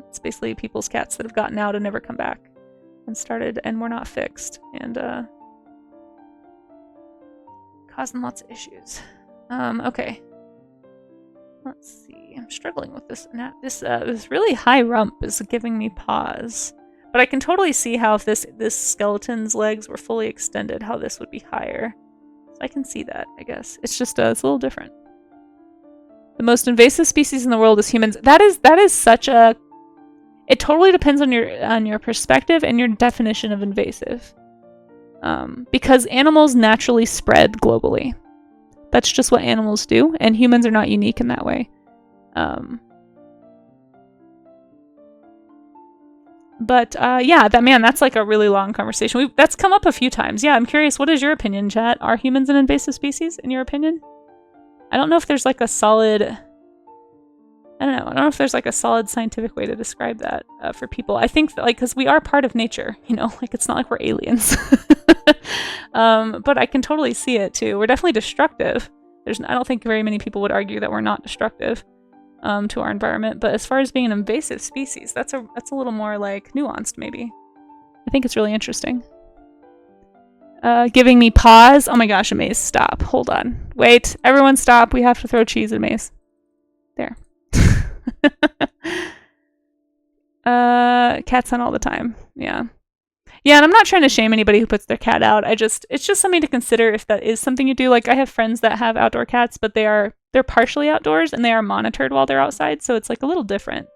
It's basically people's cats that have gotten out and never come back and were not fixed and causing lots of issues. Okay. Let's see. I'm struggling with this. This really high rump is giving me pause. But I can totally see how if this skeleton's legs were fully extended, how this would be higher. So I can see that, I guess. It's just it's a little different. The most invasive species in the world is humans. That is such a. It totally depends on your perspective and your definition of invasive. Because animals naturally spread globally. That's just what animals do, and humans are not unique in that way. Yeah, that's like a really long conversation. That's come up a few times. Yeah, I'm curious, what is your opinion, chat? Are humans an invasive species, in your opinion? I don't know if there's like a solid... I don't know if there's like a solid scientific way to describe that for people. I think that, like, because we are part of nature, you know? Like, it's not like we're aliens. But I can totally see it, too. We're definitely destructive. I don't think very many people would argue that we're not destructive to our environment. But as far as being an invasive species, that's a little more, like, nuanced, maybe. I think it's really interesting. Giving me pause. Oh my gosh, Amaze, stop. Hold on. Wait, everyone stop. We have to throw cheese at Amaze. There. Cats hunt all the time. Yeah. Yeah, and I'm not trying to shame anybody who puts their cat out. It's just something to consider if that is something you do. Like, I have friends that have outdoor cats, but they're partially outdoors and they are monitored while they're outside, so it's like a little different.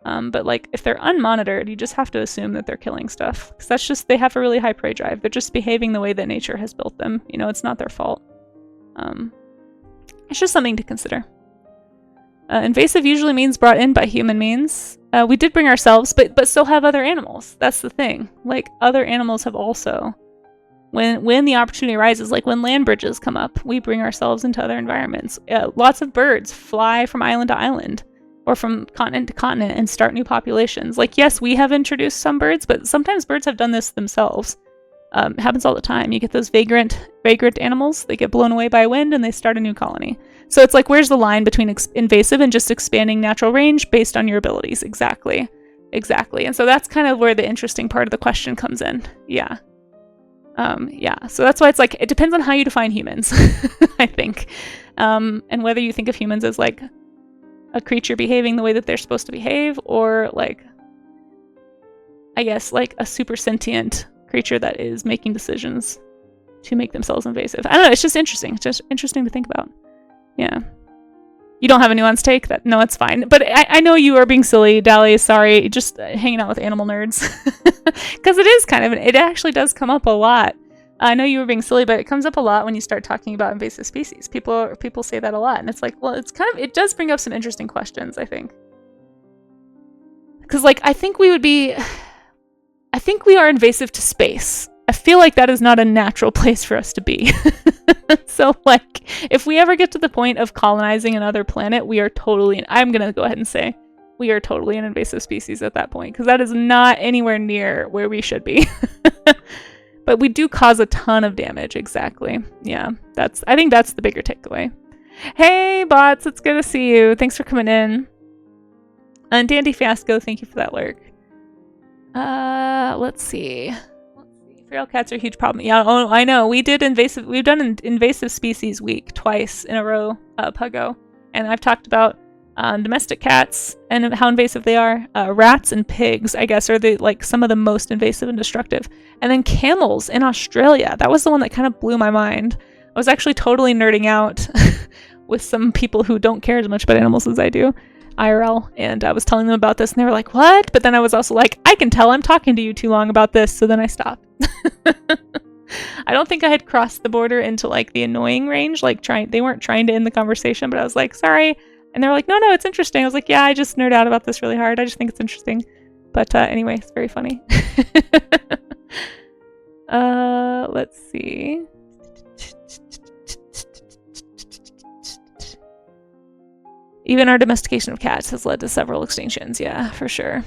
But like, if they're unmonitored, you just have to assume that they're killing stuff. Because that's just, they have a really high prey drive. They're just behaving the way that nature has built them. You know, it's not their fault. It's just something to consider. Invasive usually means brought in by human means. We did bring ourselves, but so have other animals. That's the thing. Like, other animals have also. When the opportunity arises, like when land bridges come up, we bring ourselves into other environments. Lots of birds fly from island to island. Or from continent to continent and start new populations. Like, yes, we have introduced some birds, but sometimes birds have done this themselves. It happens all the time. You get those vagrant animals. They get blown away by wind and they start a new colony. So it's like, where's the line between invasive and just expanding natural range based on your abilities? Exactly. And so that's kind of where the interesting part of the question comes in. Yeah. Yeah. So that's why it's like, it depends on how you define humans, I think. And whether you think of humans as like a creature behaving the way that they're supposed to behave, or like, I guess, like a super sentient creature that is making decisions to make themselves invasive. I don't know, it's just interesting. It's just interesting to think about. Yeah. You don't have a nuanced take? No, it's fine. But I know you are being silly, Dally, sorry, just hanging out with animal nerds. Because it is kind of, it actually does come up a lot. I know you were being silly, but it comes up a lot when you start talking about invasive species. People say that a lot, and it's like, well, it does bring up some interesting questions, I think. Because, like, I think we are invasive to space. I feel like that is not a natural place for us to be. So, like, if we ever get to the point of colonizing another planet, we are totally, I'm going to go ahead and say, we are totally an invasive species at that point, because that is not anywhere near where we should be. But we do cause a ton of damage, exactly. Yeah, I think that's the bigger takeaway. Hey, bots, it's good to see you. Thanks for coming in. And Dandy Fiasco, thank you for that lurk. Let's see. Feral cats are a huge problem. Yeah, oh, I know. We've done an invasive species week twice in a row, Puggo. And I've talked about domestic cats and how invasive they are. Rats and pigs, I guess, are some of the most invasive and destructive. And then camels in Australia. That was the one that kind of blew my mind. I was actually totally nerding out with some people who don't care as much about animals as I do, IRL, and I was telling them about this and they were like, what? But then I was also like, I can tell I'm talking to you too long about this, so then I stopped. I don't think I had crossed the border into like the annoying range, like they weren't trying to end the conversation, but I was like, sorry. And they were like, no, it's interesting. I was like, yeah, I just nerd out about this really hard. I just think it's interesting. But anyway, it's very funny. Let's see. Even our domestication of cats has led to several extinctions. Yeah, for sure.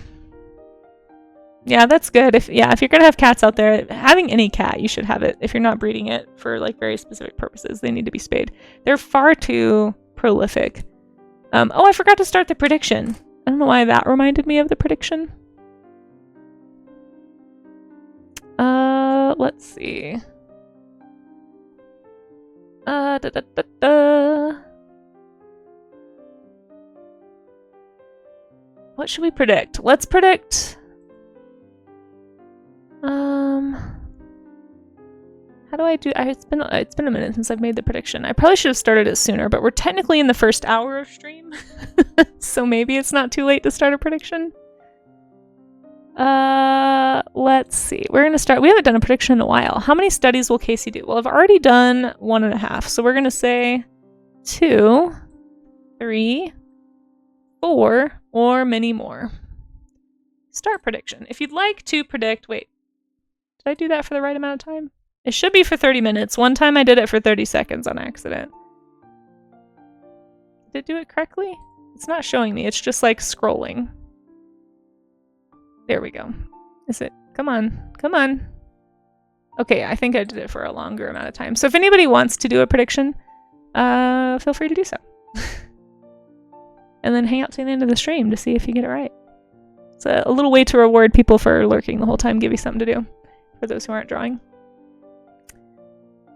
Yeah, that's good. If you're gonna have cats out there, having any cat, you should have it. If you're not breeding it for like very specific purposes, they need to be spayed. They're far too prolific. Oh, I forgot to start the prediction. I don't know why that reminded me of the prediction. Let's see. What should we predict? Let's predict. How do I do? It's been a minute since I've made the prediction. I probably should have started it sooner, but we're technically in the first hour of stream, so maybe it's not too late to start a prediction. Let's see. We're gonna start. We haven't done a prediction in a while. How many studies will Casey do? Well, I've already done 1.5, so we're gonna say 2, 3, 4, or many more. Start prediction. If you'd like to predict, wait, did I do that for the right amount of time? It should be for 30 minutes. One time I did it for 30 seconds on accident. Did it do it correctly? It's not showing me. It's just like scrolling. There we go. Is it? Come on. Come on. Okay, I think I did it for a longer amount of time. So if anybody wants to do a prediction, feel free to do so. And then hang out to the end of the stream to see if you get it right. It's a little way to reward people for lurking the whole time, give you something to do, for those who aren't drawing.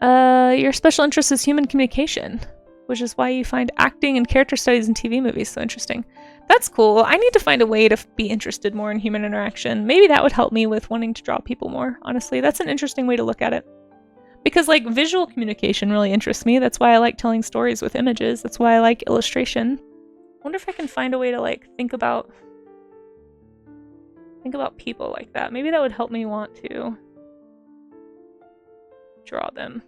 Your special interest is human communication, which is why you find acting and character studies in TV movies so interesting. That's cool. I need to find a way to be interested more in human interaction. Maybe that would help me with wanting to draw people more, honestly. That's an interesting way to look at it. Because, like, visual communication really interests me. That's why I like telling stories with images. That's why I like illustration. I wonder if I can find a way to, like, think about people like that. Maybe that would help me want to draw them.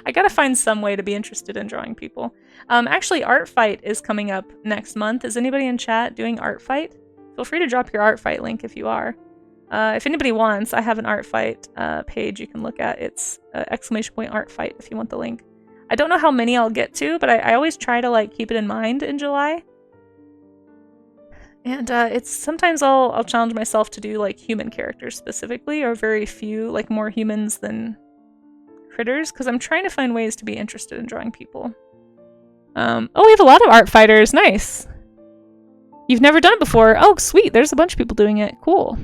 I gotta find some way to be interested in drawing people. Actually, Art Fight is coming up next month. Is anybody in chat doing Art Fight? Feel free to drop your Art Fight link if you are. If anybody wants, I have an Art Fight page you can look at. It's !Art Fight if you want the link. I don't know how many I'll get to, but I always try to like keep it in mind in July. And it's sometimes I'll challenge myself to do like human characters specifically, or very few, like more humans than critters, because I'm trying to find ways to be interested in drawing people. Oh, we have a lot of art fighters. Nice. You've never done it before. Oh, sweet. There's a bunch of people doing it. Cool.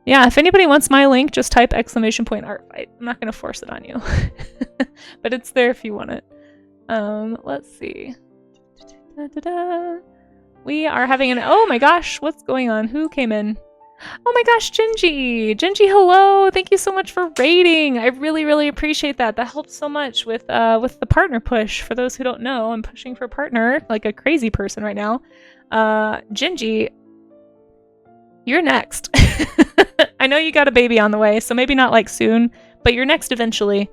Yeah, if anybody wants my link, just type !Art Fight. I'm not going to force it on you. But it's there if you want it. Let's see. We are having an... Oh my gosh, what's going on? Who came in? Oh my gosh, Gingy! Gingy, hello! Thank you so much for raiding! I really, really appreciate that. That helps so much with the partner push. For those who don't know, I'm pushing for a partner like a crazy person right now. Gingy, you're next. I know you got a baby on the way, so maybe not like soon, but you're next eventually.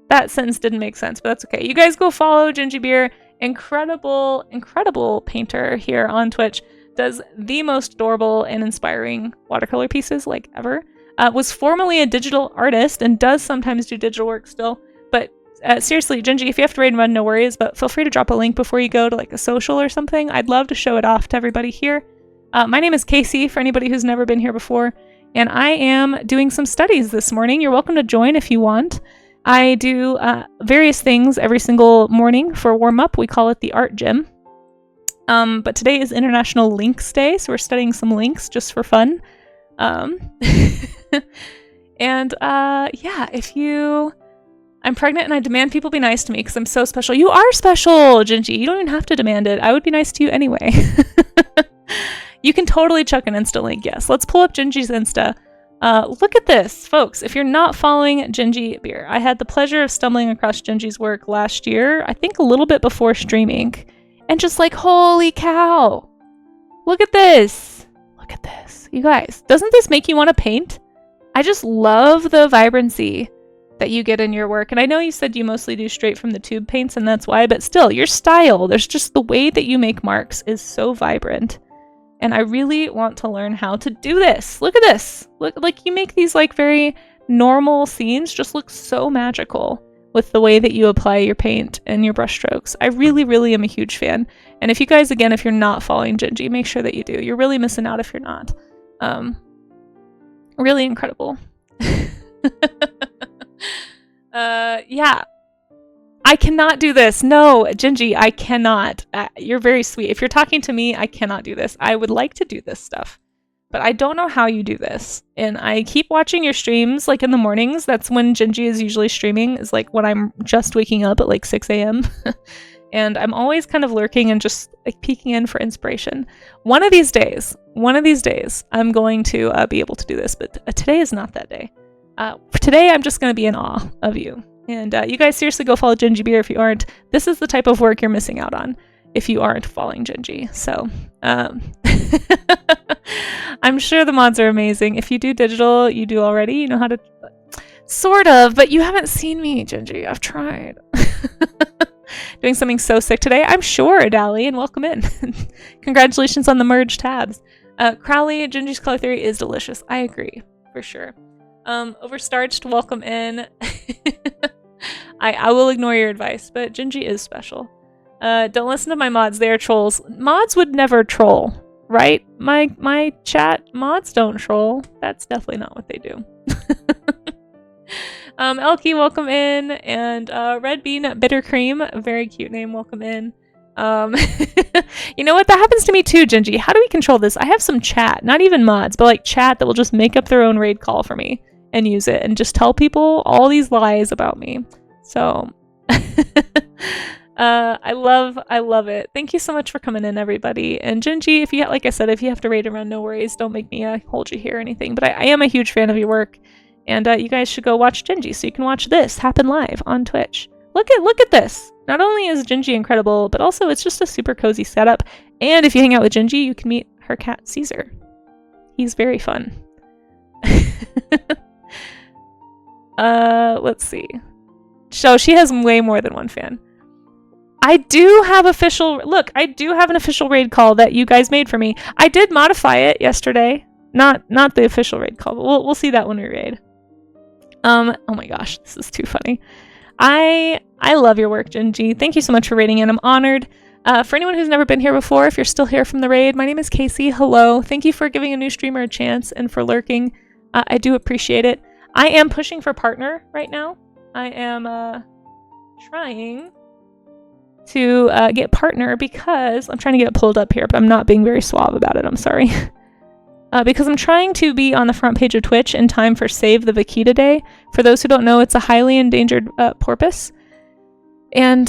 That sentence didn't make sense, but that's okay. You guys go follow Gingy Beer. Incredible, incredible painter here on Twitch. Does the most adorable and inspiring watercolor pieces like ever. Was formerly a digital artist and does sometimes do digital work still. But seriously, Gingy, if you have to raid and run, no worries, but feel free to drop a link before you go to like a social or something. I'd love to show it off to everybody here. My name is Casey, for anybody who's never been here before, and I am doing some studies this morning. You're welcome to join if you want. I do various things every single morning for warm-up. We call it the Art Gym. But today is International Lynx Day, so we're studying some lynx just for fun. And yeah, I'm pregnant and I demand people be nice to me because I'm so special. You are special, Gingy. You don't even have to demand it. I would be nice to you anyway. You can totally chuck an Insta link, yes. Let's pull up Gingy's Insta. Look at this, folks. If you're not following Gingy Beer, I had the pleasure of stumbling across Gingy's work last year, I think a little bit before streaming, and just like, holy cow. Look at this. Look at this. You guys, doesn't this make you want to paint? I just love the vibrancy that you get in your work. And I know you said you mostly do straight from the tube paints and that's why, but still, your style, there's just the way that you make marks is so vibrant. And I really want to learn how to do this. Look at this. Look, like you make these like very normal scenes just look so magical with the way that you apply your paint and your brush strokes. I really, really am a huge fan. And if you guys, again, if you're not following Gingy, make sure that you do. You're really missing out if you're not. Really incredible. Yeah. I cannot do this. No, Gingy, I cannot. You're very sweet. If you're talking to me, I cannot do this. I would like to do this stuff, but I don't know how you do this. And I keep watching your streams, like in the mornings. That's when Gingy is usually streaming, is like when I'm just waking up at like 6 a.m. And I'm always kind of lurking and just like peeking in for inspiration. One of these days, I'm going to be able to do this, but today is not that day. Today, I'm just going to be in awe of you. And you guys seriously go follow Gingy Beer if you aren't. This is the type of work you're missing out on if you aren't following Gingy. So I'm sure the mods are amazing. If you do digital, you do already. You know how to... Sort of, but you haven't seen me, Gingy. I've tried. Doing something so sick today. I'm sure, Dally, and welcome in. Congratulations on the merge tabs. Crowley, Gingy's color theory is delicious. I agree, for sure. Overstarched, welcome in. I will ignore your advice, but Gingy is special. Don't listen to my mods, they are trolls. Mods would never troll, right? My chat, mods don't troll. That's definitely not what they do. Elkie, welcome in, and Red Bean Bitter Cream, a very cute name, welcome in. You know what, that happens to me too, Gingy. How do we control this? I have some chat, not even mods, but like chat that will just make up their own raid call for me and use it and just tell people all these lies about me. So I love it. Thank you so much for coming in, everybody. And Gingy, if you, like I said, if you have to raid around, no worries, don't make me hold you here or anything, but I am a huge fan of your work, and you guys should go watch Gingy so you can watch this happen live on Twitch. Look at this. Not only is Gingy incredible, but also it's just a super cozy setup. And if you hang out with Gingy, you can meet her cat, Caesar. He's very fun. Let's see. So she has way more than one fan. I do have I do have an official raid call that you guys made for me. I did modify it yesterday. Not the official raid call, but we'll see that when we raid. Oh my gosh, this is too funny. I love your work, Gingy. Thank you so much for raiding in. I'm honored. For anyone who's never been here before, if you're still here from the raid, my name is Casey. Hello. Thank you for giving a new streamer a chance and for lurking. I do appreciate it. I am pushing for partner right now. I am trying to get partner because I'm trying to get it pulled up here, but I'm not being very suave about it. I'm sorry. Because I'm trying to be on the front page of Twitch in time for Save the Vaquita Day. For those who don't know, it's a highly endangered porpoise. And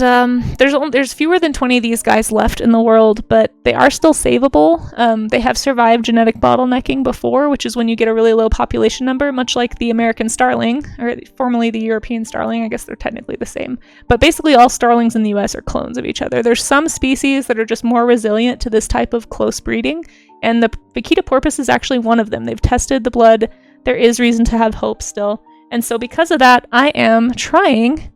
there's fewer than 20 of these guys left in the world, but they are still savable. They have survived genetic bottlenecking before, which is when you get a really low population number, much like the American starling, or formerly the European starling. I guess they're technically the same. But basically all starlings in the US are clones of each other. There's some species that are just more resilient to this type of close breeding, and the vaquita porpoise is actually one of them. They've tested the blood. There is reason to have hope still. And so because of that, I am trying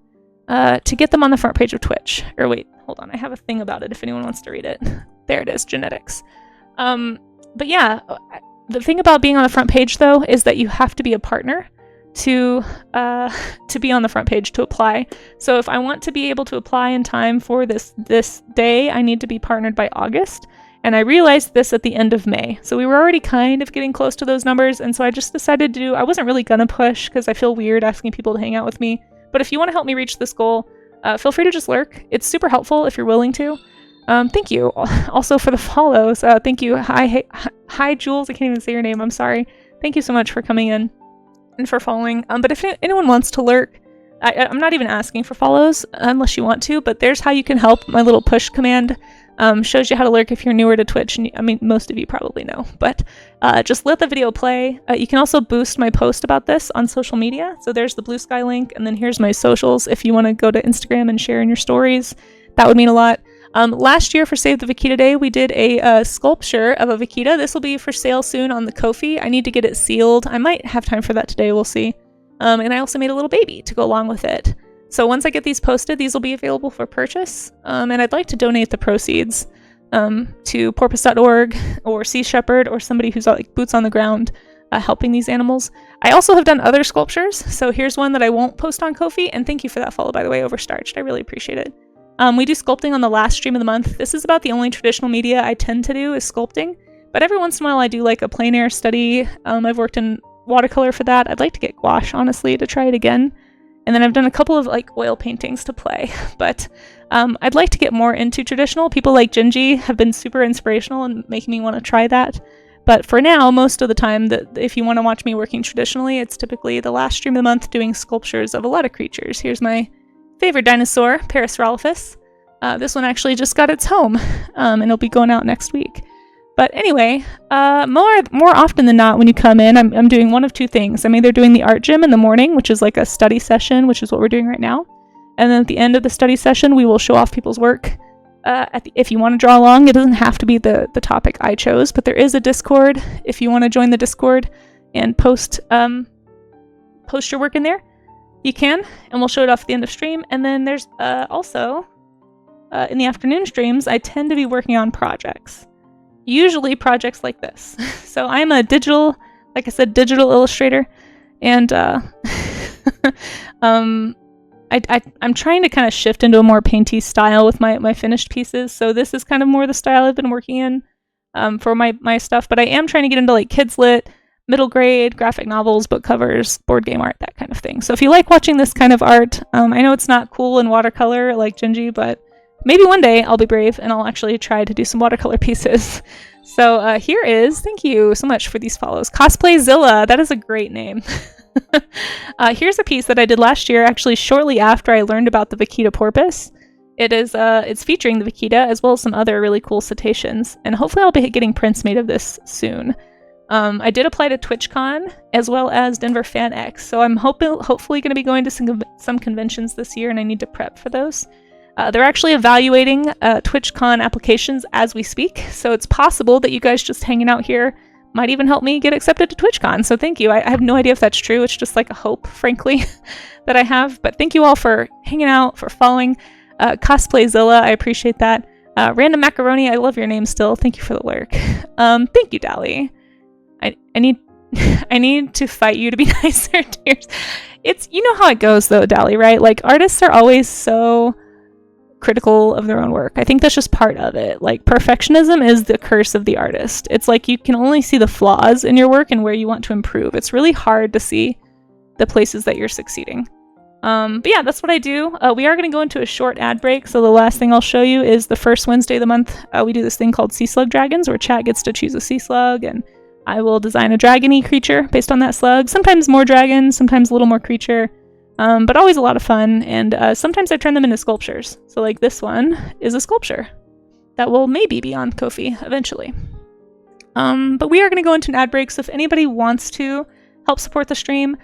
to get them on the front page of Twitch. Or wait, hold on. I have a thing about it if anyone wants to read it. There it is, genetics. But yeah, the thing about being on the front page, though, is that you have to be a partner to be on the front page to apply. So if I want to be able to apply in time for this day, I need to be partnered by August. And I realized this at the end of May. So we were already kind of getting close to those numbers. And so I just decided to I wasn't really going to push because I feel weird asking people to hang out with me. But if you want to help me reach this goal, feel free to just lurk. It's super helpful if you're willing to. Thank you. Also for the follows. Thank you. Hi, Jules. I can't even say your name. I'm sorry. Thank you so much for coming in. and for following. But if anyone wants to lurk, I'm not even asking for follows unless you want to, but there's how you can help. My little push command shows you how to lurk if you're newer to Twitch. And I mean, most of you probably know, but just let the video play. You can also boost my post about this on social media. So there's the Blue Sky link, and then here's my socials. If you want to go to Instagram and share in your stories, that would mean a lot. Last year for Save the Vaquita Day, we did a sculpture of a vaquita. This will be for sale soon on the Ko-fi. I need to get it sealed. I might have time for that today. We'll see. And I also made a little baby to go along with it. So once I get these posted, these will be available for purchase. And I'd like to donate the proceeds to porpoise.org or Sea Shepherd or somebody who's like boots on the ground helping these animals. I also have done other sculptures. So here's one that I won't post on Ko-fi. And thank you for that follow, by the way, Overstarched. I really appreciate it. We do sculpting on the last stream of the month. This is about the only traditional media I tend to do is sculpting. But every once in a while I do like a plein air study. I've worked in watercolor for that. I'd like to get gouache, honestly, to try it again. And then I've done a couple of like oil paintings to play. But I'd like to get more into traditional. People like Gingy have been super inspirational and making me want to try that. But for now, most of the time, if you want to watch me working traditionally, it's typically the last stream of the month doing sculptures of a lot of creatures. Here's my favorite dinosaur, Parasaurolophus. This one actually just got its home, and it'll be going out next week. But anyway, more often than not, when you come in, I'm doing one of two things. I'm either doing the art gym in the morning, which is like a study session, which is what we're doing right now. And then at the end of the study session, we will show off people's work. If you want to draw along, it doesn't have to be the topic I chose, but there is a Discord if you want to join the Discord and post your work in there. You can, and we'll show it off at the end of stream. And then there's also, in the afternoon streams, I tend to be working on projects. Usually projects like this. So I'm a digital illustrator, and I'm trying to kind of shift into a more painty style with my finished pieces. So this is kind of more the style I've been working in for my stuff. But I am trying to get into like kids lit, middle grade, graphic novels, book covers, board game art, that kind of thing. So if you like watching this kind of art, I know it's not cool in watercolor like Gingy, but maybe one day I'll be brave and I'll actually try to do some watercolor pieces. So here is, thank you so much for these follows. Cosplayzilla, that is a great name. Here's a piece that I did last year, actually shortly after I learned about the vaquita porpoise. It's featuring the vaquita as well as some other really cool cetaceans, and hopefully I'll be getting prints made of this soon. I did apply to TwitchCon as well as Denver Fan X, so I'm hopefully going to be going to some conventions this year, and I need to prep for those. They're actually evaluating TwitchCon applications as we speak, so it's possible that you guys just hanging out here might even help me get accepted to TwitchCon, so thank you. I have no idea if that's true. It's just like a hope, frankly, that I have, but thank you all for hanging out, for following Cosplayzilla. I appreciate that. Random Macaroni, I love your name still. Thank you for the lurk. Thank you, Dally. I need to fight you to be nicer. It's, you know how it goes though, Dally, right? Like, artists are always so critical of their own work. I think that's just part of it. Like, perfectionism is the curse of the artist. It's like you can only see the flaws in your work and where you want to improve. It's really hard to see the places that you're succeeding. But yeah, that's what I do. We are going to go into a short ad break, so the last thing I'll show you is the first Wednesday of the month. We do this thing called Sea Slug Dragons, where chat gets to choose a sea slug, and I will design a dragon-y creature based on that slug. Sometimes more dragon, sometimes a little more creature. But always a lot of fun, and sometimes I turn them into sculptures. So like this one is a sculpture that will maybe be on Ko-fi eventually. But we are going to go into an ad break, so if anybody wants to help support the stream,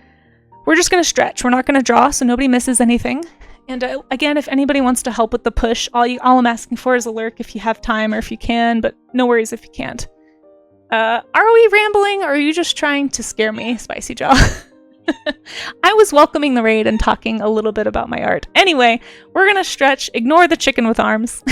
we're just going to stretch. We're not going to draw, so nobody misses anything. And again, if anybody wants to help with the push, all I'm asking for is a lurk if you have time or if you can, but no worries if you can't. Are we rambling, or are you just trying to scare me, Spicy Jaw? I was welcoming the raid and talking a little bit about my art. Anyway, we're gonna stretch, ignore the chicken with arms,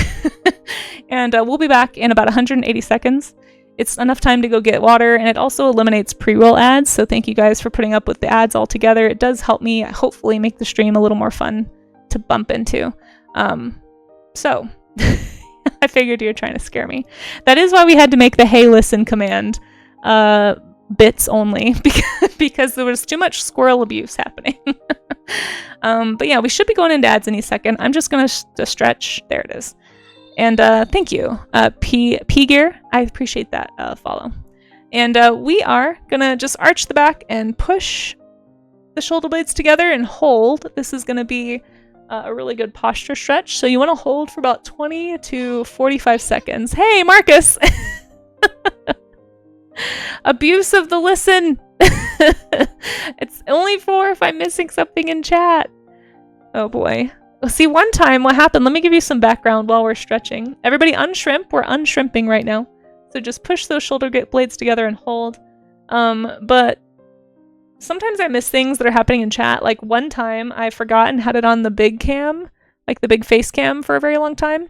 and we'll be back in about 180 seconds. It's enough time to go get water, and it also eliminates pre-roll ads, so thank you guys for putting up with the ads altogether. It does help me, hopefully, make the stream a little more fun to bump into. So, I figured you were trying to scare me. That is why we had to make the hey listen command bits only, because there was too much squirrel abuse happening. But yeah, we should be going into ads any second. I'm just going to stretch. There it is. And thank you, P-Gear. I appreciate that follow. And we are going to just arch the back and push the shoulder blades together and hold. This is going to be a really good posture stretch. So you want to hold for about 20 to 45 seconds. Hey, Marcus! Abuse of the listen! It's only 4 if I'm missing something in chat. Oh boy. See, one time what happened, let me give you some background while we're stretching. Everybody unshrimp. We're unshrimping right now. So just push those shoulder blades together and hold. But sometimes I miss things that are happening in chat. Like one time I forgot and had it on the big cam, like the big face cam for a very long time.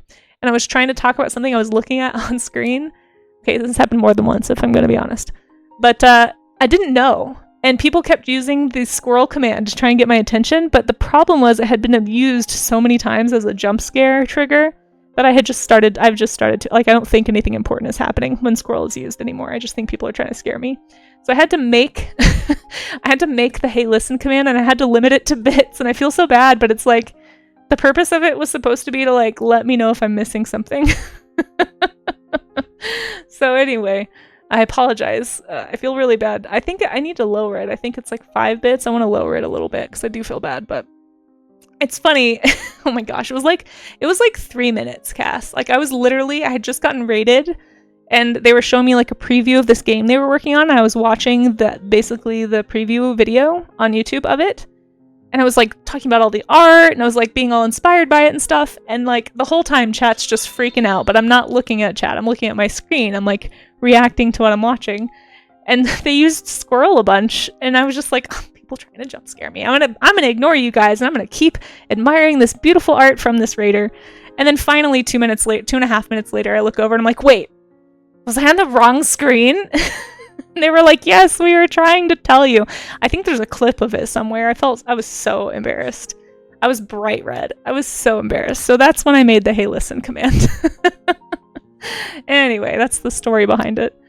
And I was trying to talk about something I was looking at on screen. Okay, this has happened more than once if I'm going to be honest. But I didn't know. And people kept using the squirrel command to try and get my attention. But the problem was it had been abused so many times as a jump scare trigger that I've just started to, like, I don't think anything important is happening when squirrel is used anymore. I just think people are trying to scare me. So I had to make the hey listen command, and I had to limit it to bits, and I feel so bad, but it's like the purpose of it was supposed to be to like let me know if I'm missing something. So anyway, I apologize. I feel really bad. I think I need to lower it. I think it's like 5 bits. I want to lower it a little bit because I do feel bad, but it's funny. Oh my gosh, it was like 3 minutes, Cass. Like I had just gotten rated. And they were showing me like a preview of this game they were working on. And I was watching basically the preview video on YouTube of it. And I was like talking about all the art and I was like being all inspired by it and stuff. And like the whole time chat's just freaking out, but I'm not looking at chat. I'm looking at my screen. I'm like reacting to what I'm watching. And they used squirrel a bunch. And I was just like, oh, people trying to jump scare me. I'm gonna ignore you guys and I'm gonna keep admiring this beautiful art from this raider. And then finally 2.5 minutes later, I look over and I'm like, wait. Was I on the wrong screen? They were like, yes, we were trying to tell you. I think there's a clip of it somewhere. I was so embarrassed. I was bright red. I was so embarrassed. So that's when I made the hey listen command. Anyway, that's the story behind it.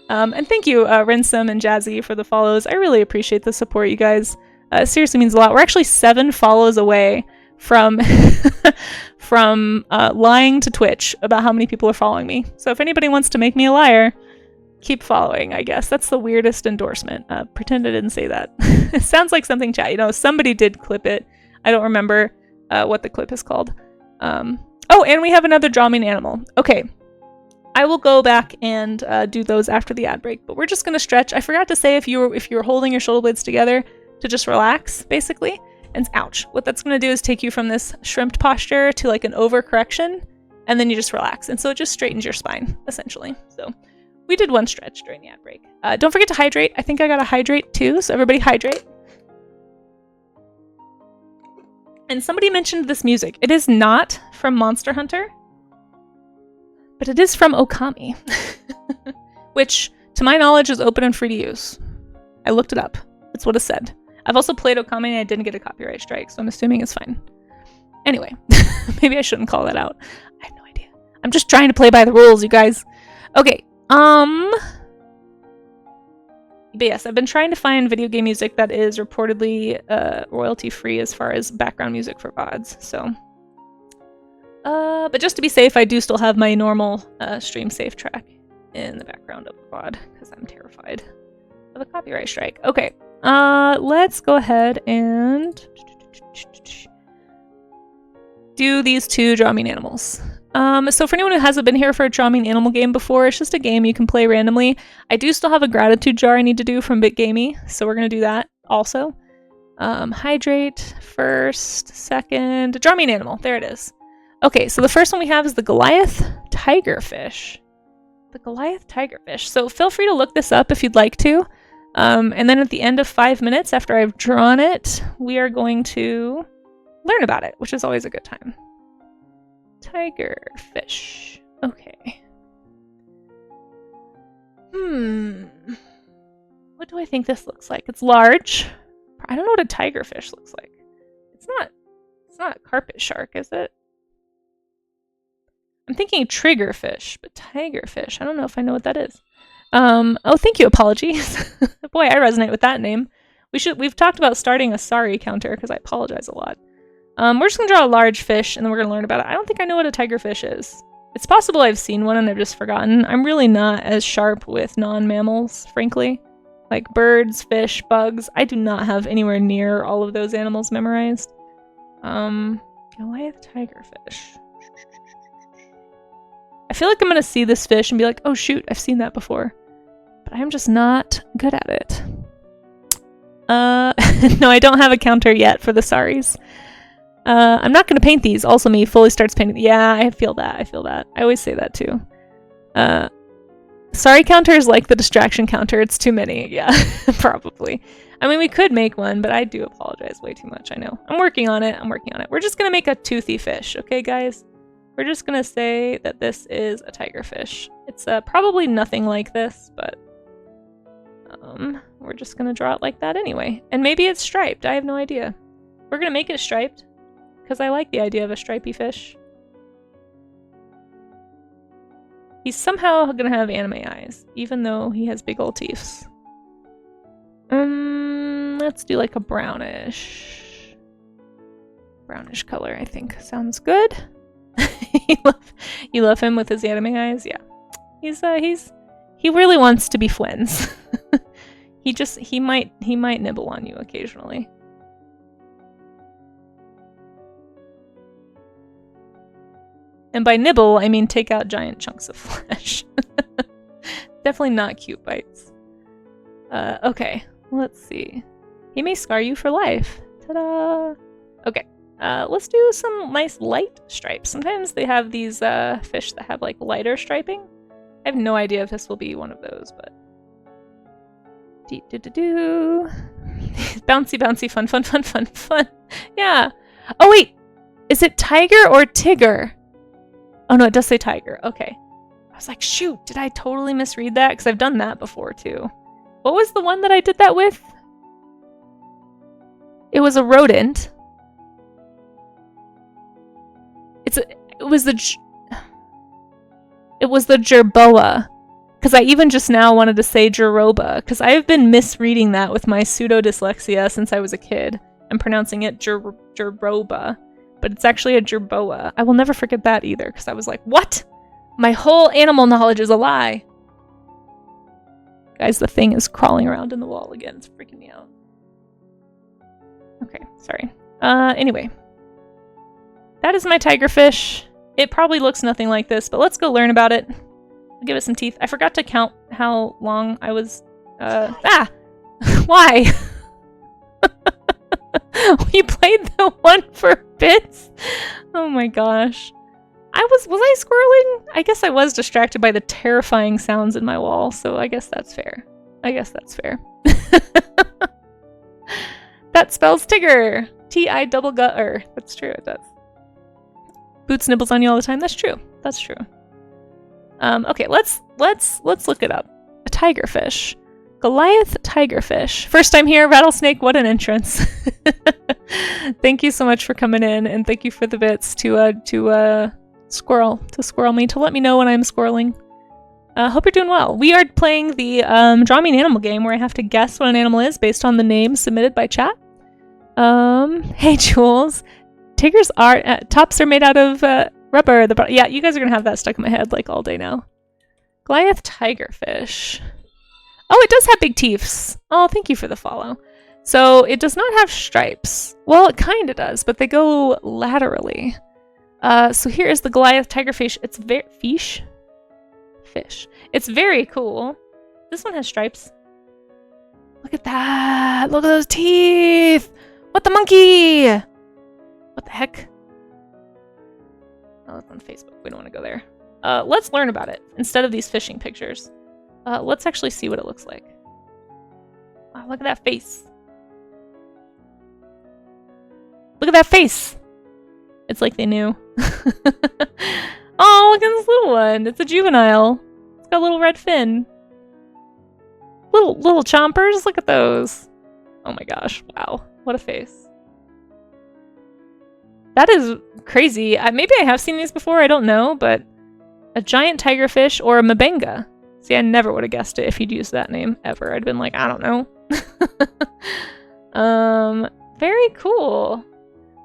And thank you, Rinsum and Jazzy, for the follows. I really appreciate the support, you guys. It seriously means a lot. We're actually 7 follows away from lying to Twitch about how many people are following me. So if anybody wants to make me a liar, keep following, I guess. That's the weirdest endorsement. Pretend I didn't say that. It sounds like something chat. You know, somebody did clip it. I don't remember what the clip is called. Oh, and we have another Draw Me an Animal. Okay. I will go back and do those after the ad break, but we're just going to stretch. I forgot to say if you're holding your shoulder blades together to just relax, basically. And ouch. What that's going to do is take you from this shrimped posture to like an overcorrection, and then you just relax. And so it just straightens your spine, essentially. So we did one stretch during the ad break. Don't forget to hydrate. I think I got to hydrate too, so everybody hydrate. And somebody mentioned this music. It is not from Monster Hunter, but it is from Okami, which, to my knowledge, is open and free to use. I looked it up. That's what it said. I've also played Okami and I didn't get a copyright strike, so I'm assuming it's fine. Anyway, maybe I shouldn't call that out. I have no idea. I'm just trying to play by the rules, you guys. Okay, but yes, I've been trying to find video game music that is reportedly royalty-free as far as background music for VODs, so. But just to be safe, I do still have my normal stream safe track in the background of the VOD, because I'm terrified of a copyright strike. Okay. Let's go ahead and do these 2 Draw Me an Animals. So for anyone who hasn't been here for a Draw Me an Animal game before, it's just a game you can play randomly. I do still have a gratitude jar I need to do from BitGamey, so we're gonna do that also. Hydrate first, second, Draw Me an Animal. There it is. Okay, so the first one we have is the Goliath Tigerfish. The Goliath Tigerfish. So feel free to look this up if you'd like to. And then at the end of 5 minutes after I've drawn it, we are going to learn about it, which is always a good time. Tigerfish. Okay. What do I think this looks like? It's large. I don't know what a tigerfish looks like. It's not a carpet shark, is it? I'm thinking triggerfish, but tigerfish. I don't know if I know what that is. Oh, thank you, Apologies. Boy, I resonate with that name. We've talked about starting a sorry counter, because I apologize a lot. We're just gonna draw a large fish, and then we're gonna learn about it. I don't think I know what a tigerfish is. It's possible I've seen one and I've just forgotten. I'm really not as sharp with non-mammals, frankly. Like birds, fish, bugs. I do not have anywhere near all of those animals memorized. Goliath tigerfish. I feel like I'm gonna see this fish and be like, oh shoot, I've seen that before. But I'm just not good at it. No, I don't have a counter yet for the saris. I'm not gonna paint these. Also me fully starts painting. Yeah, I feel that. I always say that too. Sari counter is like the distraction counter. It's too many. Yeah, probably. I mean, we could make one, but I do apologize way too much. I know. I'm working on it. We're just gonna make a toothy fish, okay, guys? We're just gonna say that this is a tigerfish. It's probably nothing like this, but we're just gonna draw it like that anyway. And maybe it's striped. I have no idea. We're gonna make it striped because I like the idea of a stripy fish. He's somehow gonna have anime eyes, even though he has big old teeth. Let's do like a brownish color, I think. Sounds good. You love him with his anime eyes? Yeah. He really wants to be friends. he might nibble on you occasionally. And by nibble, I mean take out giant chunks of flesh. Definitely not cute bites. Okay, let's see. He may scar you for life. Ta-da! Okay, let's do some nice light stripes. Sometimes they have these fish that have like lighter striping. I have no idea if this will be one of those, but... Bouncy, bouncy, fun. Yeah. Oh wait! Is it tiger or tigger? Oh no, it does say tiger. Okay. I was like, shoot, did I totally misread that? Because I've done that before too. What was the one that I did that with? It was a rodent. It was the jerboa. Because I even just now wanted to say jeroba. Because I have been misreading that with my pseudo-dyslexia since I was a kid. I'm pronouncing it jeroba. But it's actually a jerboa. I will never forget that either. Because I was like, what? My whole animal knowledge is a lie. Guys, the thing is crawling around in the wall again. It's freaking me out. Okay, sorry. Anyway. That is my tigerfish. It probably looks nothing like this, but let's go learn about it. I'll give it some teeth. I forgot to count how long I was... Why? We played the one for bits? Oh my gosh. Was I squirreling? I guess I was distracted by the terrifying sounds in my wall, so I guess that's fair. That spells Tigger. T-I-double-gut-er. That's true, it does. Boots nibbles on you all the time. That's true. Okay, let's look it up. A tigerfish. Goliath tigerfish. First time here, rattlesnake, what an entrance. Thank you so much for coming in, and thank you for the bits to squirrel me, to let me know when I'm squirreling. Hope you're doing well. We are playing the Draw Me an Animal game where I have to guess what an animal is based on the name submitted by chat. Hey Jules. Tigers tops are made out of rubber. Yeah, you guys are gonna have that stuck in my head like all day now. Goliath tigerfish. Oh, it does have big teeth. Oh, thank you for the follow. So it does not have stripes. Well, it kind of does, but they go laterally. So here is the Goliath tigerfish. It's fish. It's very cool. This one has stripes. Look at that. Look at those teeth. What the monkey? What the heck? Oh, it's on Facebook. We don't want to go there. Let's learn about it instead of these fishing pictures. Let's actually see what it looks like. Wow, look at that face. Look at that face. It's like they knew. Oh, look at this little one. It's a juvenile. It's got a little red fin. Little chompers. Look at those. Oh my gosh. Wow. What a face. That is crazy. Maybe I have seen these before. I don't know. But a giant tigerfish or a mabenga. See, I never would have guessed it if you'd used that name ever. I'd been like, I don't know. Very cool.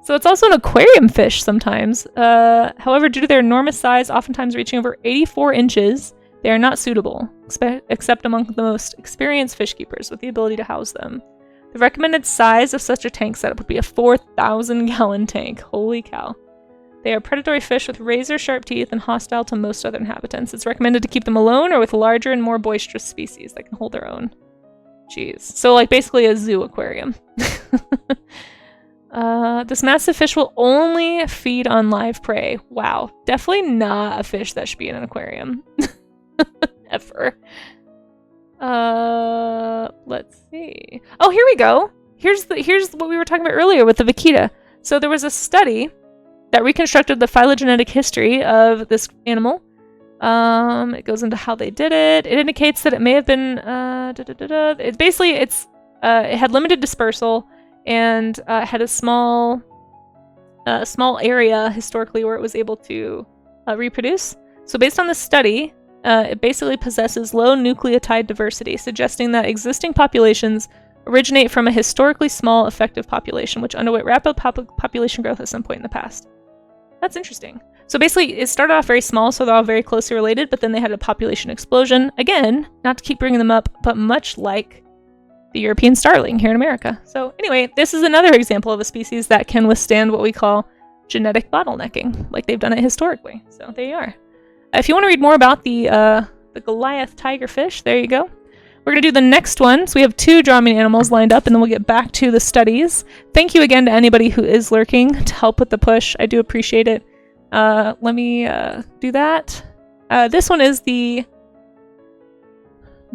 So it's also an aquarium fish sometimes. However, due to their enormous size, oftentimes reaching over 84 inches, They are not suitable, except among the most experienced fish keepers with the ability to house them. The recommended size of such a tank setup would be a 4,000-gallon tank. Holy cow. They are predatory fish with razor-sharp teeth and hostile to most other inhabitants. It's recommended to keep them alone or with larger and more boisterous species that can hold their own. Jeez. So, like, basically a zoo aquarium. This massive fish will only feed on live prey. Wow. Definitely not a fish that should be in an aquarium. Ever. Let's see. Oh, here we go. Here's what we were talking about earlier with the vaquita. So there was a study that reconstructed the phylogenetic history of this animal. It goes into how they did it. It indicates that it may have been It's basically it had limited dispersal and had a small area historically where it was able to reproduce. So based on this study, it basically possesses low nucleotide diversity, suggesting that existing populations originate from a historically small effective population, which underwent rapid population growth at some point in the past. That's interesting. So basically, it started off very small, so they're all very closely related, but then they had a population explosion. Again, not to keep bringing them up, but much like the European starling here in America. So anyway, this is another example of a species that can withstand what we call genetic bottlenecking, like they've done it historically. So there you are. If you want to read more about the Goliath tigerfish, there you go. We're going to do the next one. So we have 2 Draw Me animals lined up, and then we'll get back to the studies. Thank you again to anybody who is lurking to help with the push. I do appreciate it. Let me do that. This one is the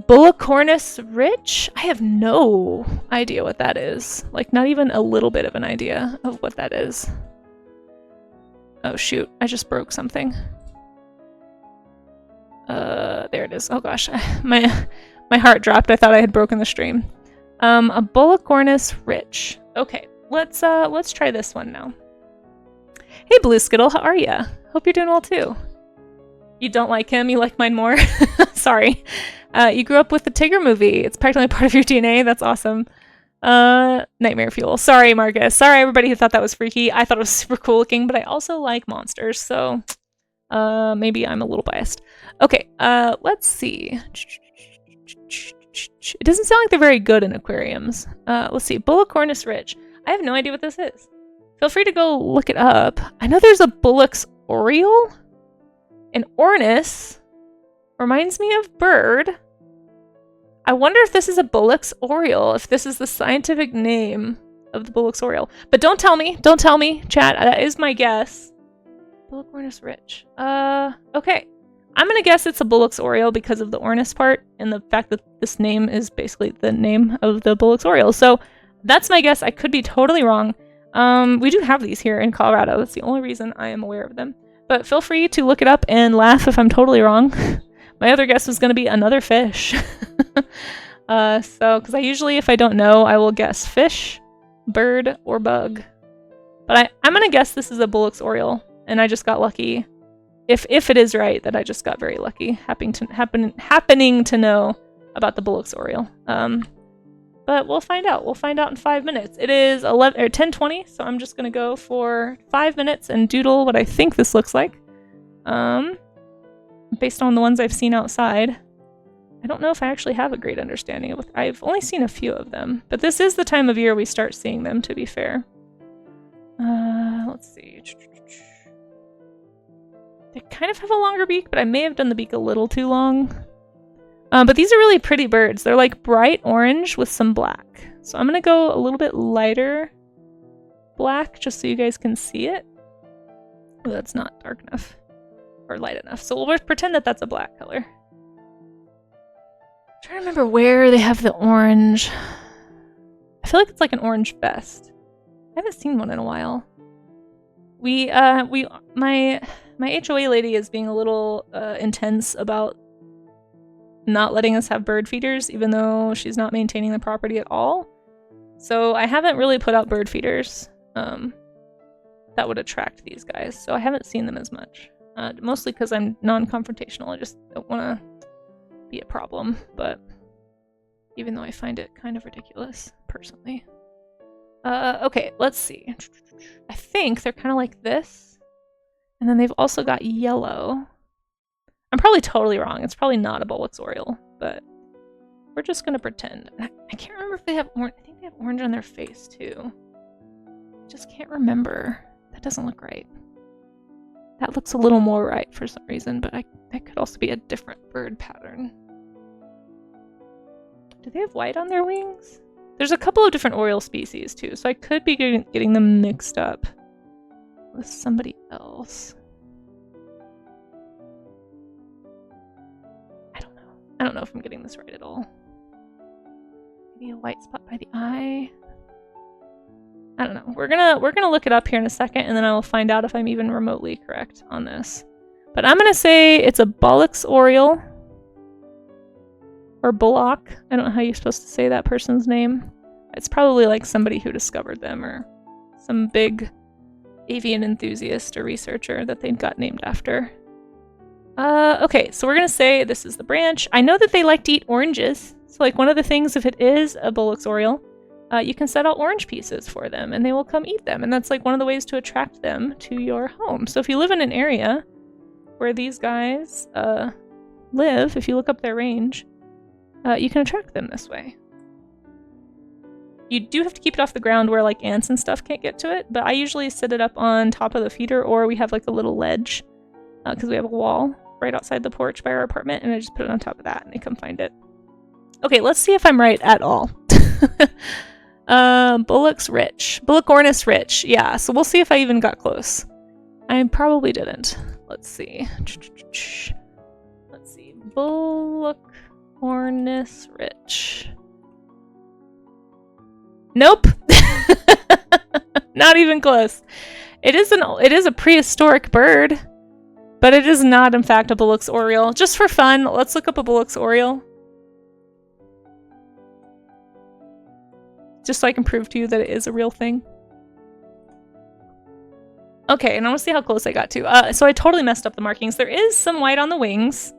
Bullicornis Rich. I have no idea what that is. Like, not even a little bit of an idea of what that is. Oh shoot, I just broke something. There it is. Oh gosh, my heart dropped. I thought I had broken the stream. A Bullicornis Rich. Okay, let's try this one now. Hey Blue Skittle, how are ya? Hope you're doing well too. You don't like him, you like mine more? Sorry. You grew up with the Tigger movie. It's practically part of your DNA. That's awesome. Nightmare Fuel. Sorry, Marcus. Sorry, everybody who thought that was freaky. I thought it was super cool looking, but I also like monsters, so maybe I'm a little biased. Okay, let's see. It doesn't sound like they're very good in aquariums. Let's see. Bullicornis Rich. I have no idea what this is. Feel free to go look it up. I know there's a Bullock's Oriole. An Ornis reminds me of bird. I wonder if this is a Bullock's Oriole, if this is the scientific name of the Bullock's Oriole. But don't tell me, chat. That is my guess. Bullicornis Rich. Okay. I'm gonna guess it's a Bullock's Oriole because of the Ornis part and the fact that this name is basically the name of the Bullock's Oriole. So that's my guess. I could be totally wrong. We do have these here in Colorado. That's the only reason I am aware of them. But feel free to look it up and laugh if I'm totally wrong. My other guess was going to be another fish. Because I usually, if I don't know, I will guess fish, bird, or bug. But I'm going to guess this is a Bullock's Oriole, and I just got lucky. If it is right, that I just got very lucky happening to know about the Bullock's Oriole. But we'll find out. We'll find out in 5 minutes. It is 10:20, so I'm just going to go for 5 minutes and doodle what I think this looks like. Based on the ones I've seen outside. I don't know if I actually have a great understanding of it. I've only seen a few of them, but this is the time of year we start seeing them, to be fair. Let's see. They kind of have a longer beak, but I may have done the beak a little too long. But these are really pretty birds. They're like bright orange with some black. So I'm going to go a little bit lighter black just so you guys can see it. Oh, that's not dark enough or light enough. So we'll pretend that that's a black color. I'm trying to remember where they have the orange. I feel like it's like an orange vest. I haven't seen one in a while. My HOA lady is being a little intense about not letting us have bird feeders, even though she's not maintaining the property at all. So I haven't really put out bird feeders that would attract these guys. So I haven't seen them as much. Mostly because I'm non-confrontational. I just don't want to be a problem. But even though I find it kind of ridiculous, personally. Okay, let's see. I think they're kind of like this. And then they've also got yellow. I'm probably totally wrong. It's probably not a Bullocks Oriole, but we're just gonna pretend. I can't remember if they have orange. I think they have orange on their face too. I just can't remember. That doesn't look right. That looks a little more right for some reason, but that could also be a different bird pattern. Do they have white on their wings? There's a couple of different Oriole species too, so I could be getting them mixed up with somebody else. I don't know if I'm getting this right at all. Maybe a white spot by the eye. I don't know. We're gonna look it up here in a second, and then I will find out if I'm even remotely correct on this. But I'm gonna say it's a Bullocks Oriole. Or Bullock. I don't know how you're supposed to say that person's name. It's probably like somebody who discovered them or some big avian enthusiast or researcher that they got named after. Okay, so we're gonna say this is the branch. I know that they like to eat oranges. So like one of the things, if it is a Bullocks Oriole, you can set out orange pieces for them and they will come eat them. And that's like one of the ways to attract them to your home. So if you live in an area where these guys live, if you look up their range, you can attract them this way. You do have to keep it off the ground where like ants and stuff can't get to it, but I usually set it up on top of the feeder, or we have like a little ledge because we have a wall right outside the porch by our apartment, and I just put it on top of that and they come find it. Okay, let's see if I'm right at all. Bullock's Rich. Bullock-ornis Rich. Yeah, so we'll see if I even got close. I probably didn't. Let's see. Let's see. Bullock-ornis Rich. Nope. Not even close. It is a prehistoric bird, but it is not in fact a Bullock's Oriole. Just for fun, let's look up a Bullock's Oriole. Just so I can prove to you that it is a real thing. Okay, and I want to see how close I got to. So I totally messed up the markings. There is some white on the wings,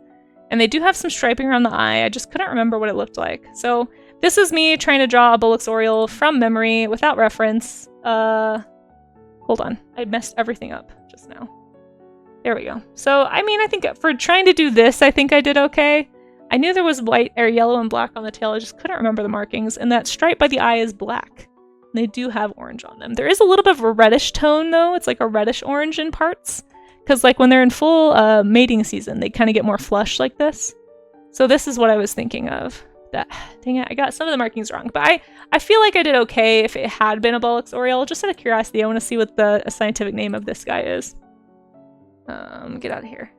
and they do have some striping around the eye. I just couldn't remember what it looked like. So this is me trying to draw a Bullock's Oriole from memory without reference. Hold on. I messed everything up just now. There we go. So, I mean, I think for trying to do this, I think I did okay. I knew there was white or yellow and black on the tail. I just couldn't remember the markings. And that stripe by the eye is black. They do have orange on them. There is a little bit of a reddish tone, though. It's like a reddish orange in parts. Because, like, when they're in full mating season, they kind of get more flush like this. So this is what I was thinking of. Dang it, I got some of the markings wrong. But I feel like I did okay if it had been a Bullock's Oriole. Just out of curiosity, I want to see what the scientific name of this guy is. Get out of here.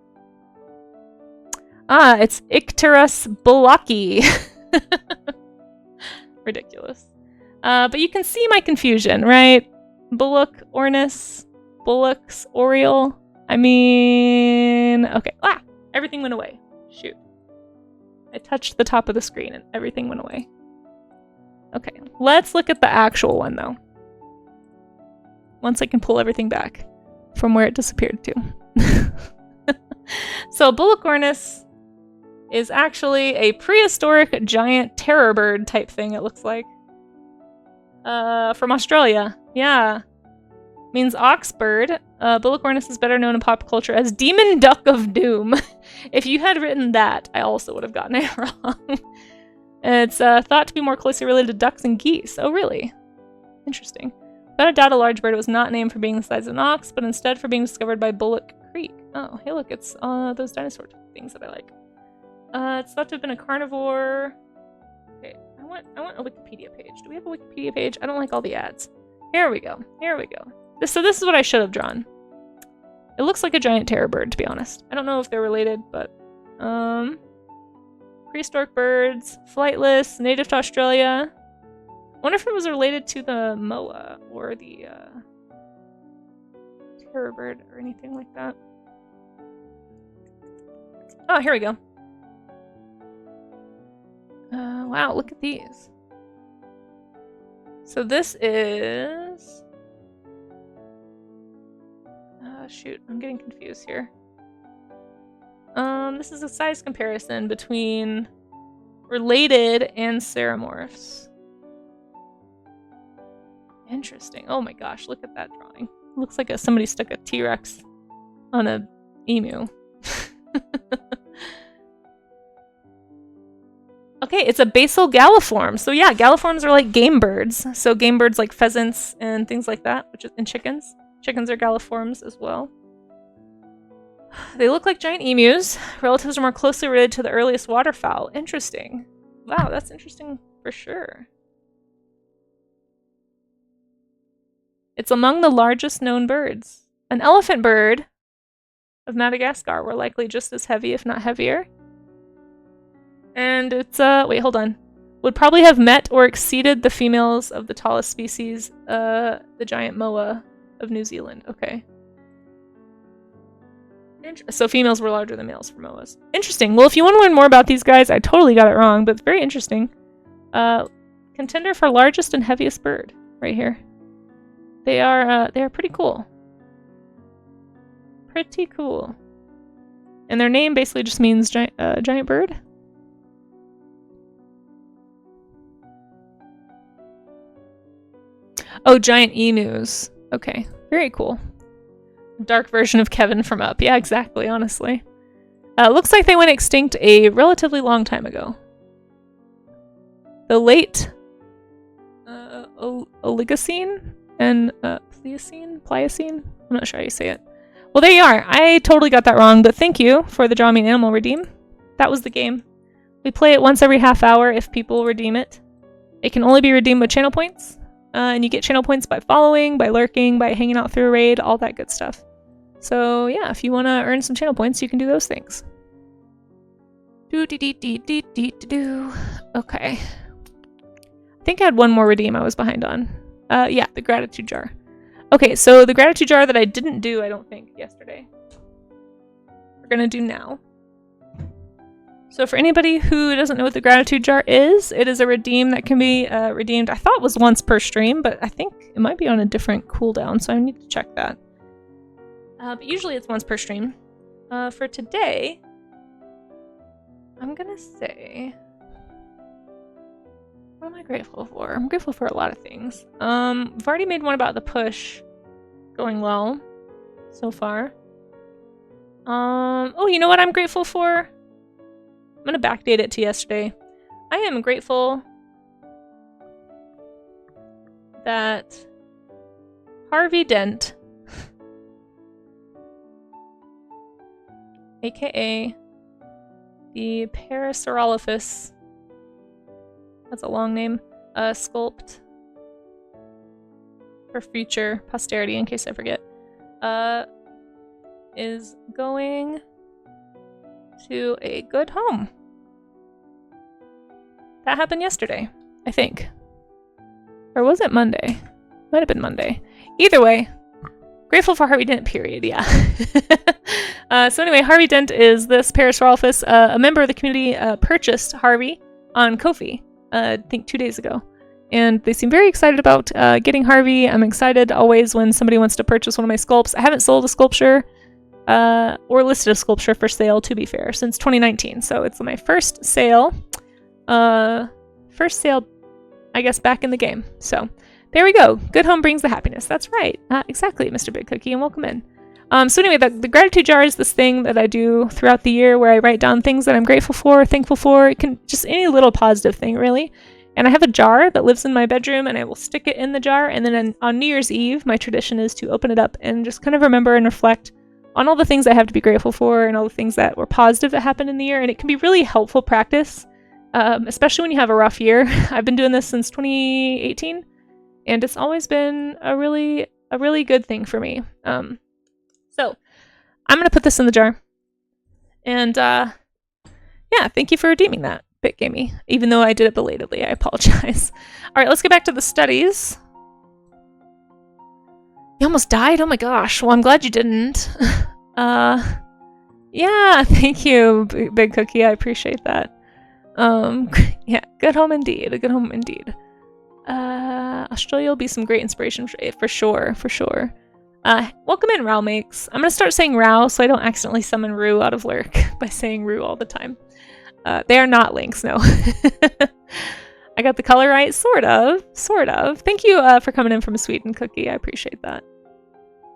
Ah, it's Icterus bullocki. Ridiculous. But you can see my confusion, right? Bullock-ornis, Bullock's Oriole. I mean, okay. Ah, everything went away. Shoot. I touched the top of the screen and everything went away. Okay, let's look at the actual one though. Once I can pull everything back from where it disappeared to. So Bullock-ornis is actually a prehistoric giant terror bird type thing, it looks like. From Australia. Yeah. Means ox bird. Bullock-ornis is better known in pop culture as Demon Duck of Doom. If you had written that, I also would have gotten it wrong. It's thought to be more closely related to ducks and geese. Oh, really? Interesting. Without a doubt, a large bird was not named for being the size of an ox, but instead for being discovered by Bullock Creek. Oh, hey look, it's those dinosaur things that I like. It's thought to have been a carnivore. Okay, I want a Wikipedia page. Do we have a Wikipedia page? I don't like all the ads. Here we go. Here we go. So this is what I should have drawn. It looks like a giant terror bird, to be honest. I don't know if they're related, but prehistoric birds, flightless, native to Australia. I wonder if it was related to the moa or the terror bird or anything like that. Oh, here we go. Wow, look at these. So this is... shoot, I'm getting confused here. This is a size comparison between related and ceremorphs. Interesting. Oh my gosh, look at that drawing. Looks like somebody stuck a T-Rex on a emu. Okay, it's a basal galliform. So yeah, galliforms are like game birds. So game birds like pheasants and things like that, and chickens. Chickens are galliforms as well. They look like giant emus. Relatives are more closely related to the earliest waterfowl. Interesting. Wow, that's interesting for sure. It's among the largest known birds. An elephant bird of Madagascar were likely just as heavy, if not heavier. And it's, wait, hold on. Would probably have met or exceeded the females of the tallest species, the giant moa of New Zealand. Okay. So females were larger than males for moas. Interesting. Well, if you want to learn more about these guys, I totally got it wrong, but it's very interesting. Contender for largest and heaviest bird, right here. They are pretty cool. Pretty cool. And their name basically just means giant bird. Oh, giant emus. Okay, very cool. Dark version of Kevin from Up. Yeah, exactly, honestly. Looks like they went extinct a relatively long time ago. The late Oligocene and Pliocene? I'm not sure how you say it. Well, there you are. I totally got that wrong, but thank you for the Draw Me an Animal redeem. That was the game. We play it once every half hour if people redeem it. It can only be redeemed with channel points. And you get channel points by following, by lurking, by hanging out through a raid, all that good stuff. So yeah, if you want to earn some channel points, you can do those things. Okay. I think I had one more redeem I was behind on. Yeah, the gratitude jar. Okay, so the gratitude jar that I didn't do, I don't think, yesterday. We're gonna do now. So for anybody who doesn't know what the gratitude jar is, it is a redeem that can be redeemed, I thought it was once per stream, but I think it might be on a different cooldown, so I need to check that. But usually it's once per stream. For today, I'm gonna say... What am I grateful for? I'm grateful for a lot of things. I've already made one about the push going well so far. Oh, you know what I'm grateful for? I'm gonna backdate it to yesterday. I am grateful that Harvey Dent, aka the Parasaurolophus, that's a long name, sculpt for future posterity in case I forget, is going to a good home. That happened yesterday, I think. Or was it Monday? Might have been Monday. Either way, grateful for Harvey Dent, period, yeah. So anyway, Harvey Dent is this Parasaurolophus. A member of the community purchased Harvey on Ko-fi, I think 2 days ago. And they seem very excited about getting Harvey. I'm excited always when somebody wants to purchase one of my sculpts. I haven't sold a sculpture or listed a sculpture for sale, to be fair, since 2019. So it's my first sale. First sale, I guess, back in the game. So there we go. Good home brings the happiness. That's right. Exactly, Mr. Big Cookie, and welcome in. So anyway, the gratitude jar is this thing that I do throughout the year where I write down things that I'm grateful for, thankful for. It can just any little positive thing, really. And I have a jar that lives in my bedroom, and I will stick it in the jar. And then on New Year's Eve, my tradition is to open it up and just kind of remember and reflect on all the things I have to be grateful for and all the things that were positive that happened in the year. And it can be really helpful practice, especially when you have a rough year. I've been doing this since 2018, and it's always been a really good thing for me. So I'm going to put this in the jar. And yeah, thank you for redeeming that, BitGamey. Even though I did it belatedly, I apologize. All right, let's get back to the studies. You almost died? Oh my gosh. Well, I'm glad you didn't. Yeah, thank you, Big Cookie. I appreciate that. Yeah, good home indeed. A good home indeed. Australia will be some great inspiration for sure, for sure. Welcome in, Rao Makes. I'm gonna start saying Rao so I don't accidentally summon Rue out of Lurk by saying Rue all the time. They are not Lynx, no. I got the color right, sort of. Thank you for coming in from Sweden, Cookie. I appreciate that.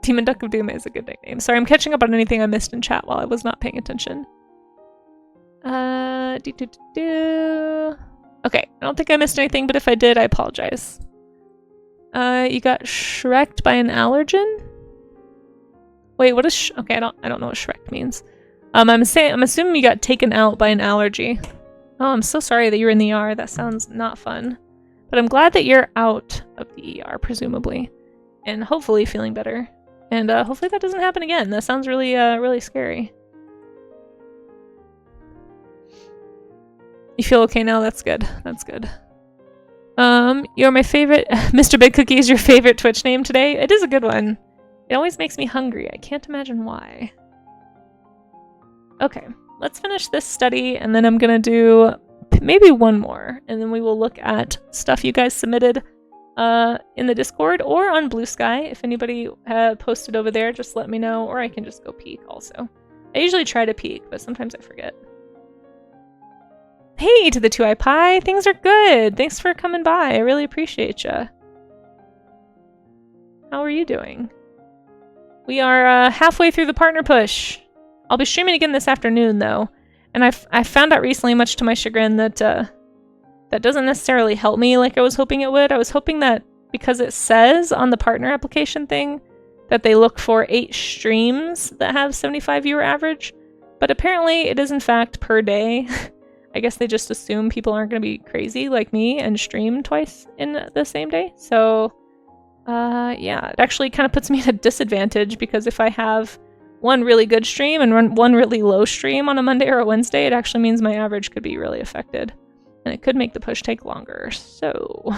Demon Duck of Doom is a good nickname. Sorry, I'm catching up on anything I missed in chat while I was not paying attention. Okay, I don't think I missed anything, but if I did, I apologize. You got shreked by an allergen? Wait, what is okay, I don't know what shrek means. I'm assuming you got taken out by an allergy. Oh, I'm so sorry that you're in the ER. That sounds not fun. But I'm glad that you're out of the ER, presumably. And hopefully feeling better. And hopefully that doesn't happen again. That sounds really, really scary. You feel okay now? That's good. That's good. You're my favorite. Mr. Big Cookie is your favorite Twitch name today? It is a good one. It always makes me hungry. I can't imagine why. Okay, let's finish this study, and then I'm gonna do maybe one more, and then we will look at stuff you guys submitted in the Discord or on Blue Sky. If anybody posted over there, just let me know, or I can just go peek also. I usually try to peek, but sometimes I forget. Hey to the 2i Pie! Things are good! Thanks for coming by. I really appreciate ya. How are you doing? We are halfway through the partner push. I'll be streaming again this afternoon, though. And I found out recently, much to my chagrin, that that doesn't necessarily help me like I was hoping it would. I was hoping that because it says on the partner application thing that they look for 8 streams that have 75 viewer average. But apparently it is in fact per day. I guess they just assume people aren't going to be crazy like me and stream twice in the same day. So, yeah, it actually kind of puts me at a disadvantage because if I have one really good stream and one really low stream on a Monday or a Wednesday, it actually means my average could be really affected. And it could make the push take longer. So,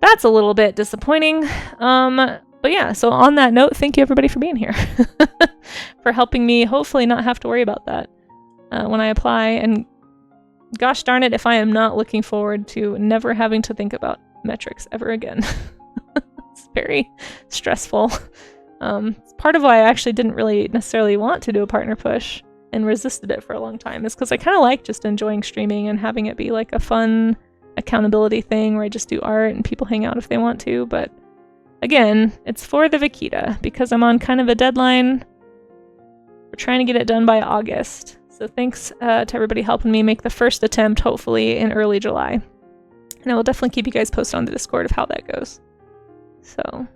that's a little bit disappointing. But yeah, so on that note, thank you everybody for being here. For helping me hopefully not have to worry about that when I apply. And gosh darn it if I am not looking forward to never having to think about metrics ever again. It's very stressful. It's part of why I actually didn't really necessarily want to do a partner push and resisted it for a long time, is because I kind of like just enjoying streaming and having it be like a fun accountability thing where I just do art and people hang out if they want to. But again, it's for the Vikita because I'm on kind of a deadline. We're trying to get it done by August. So thanks to everybody helping me make the first attempt, hopefully in early July. And I will definitely keep you guys posted on the Discord of how that goes. So.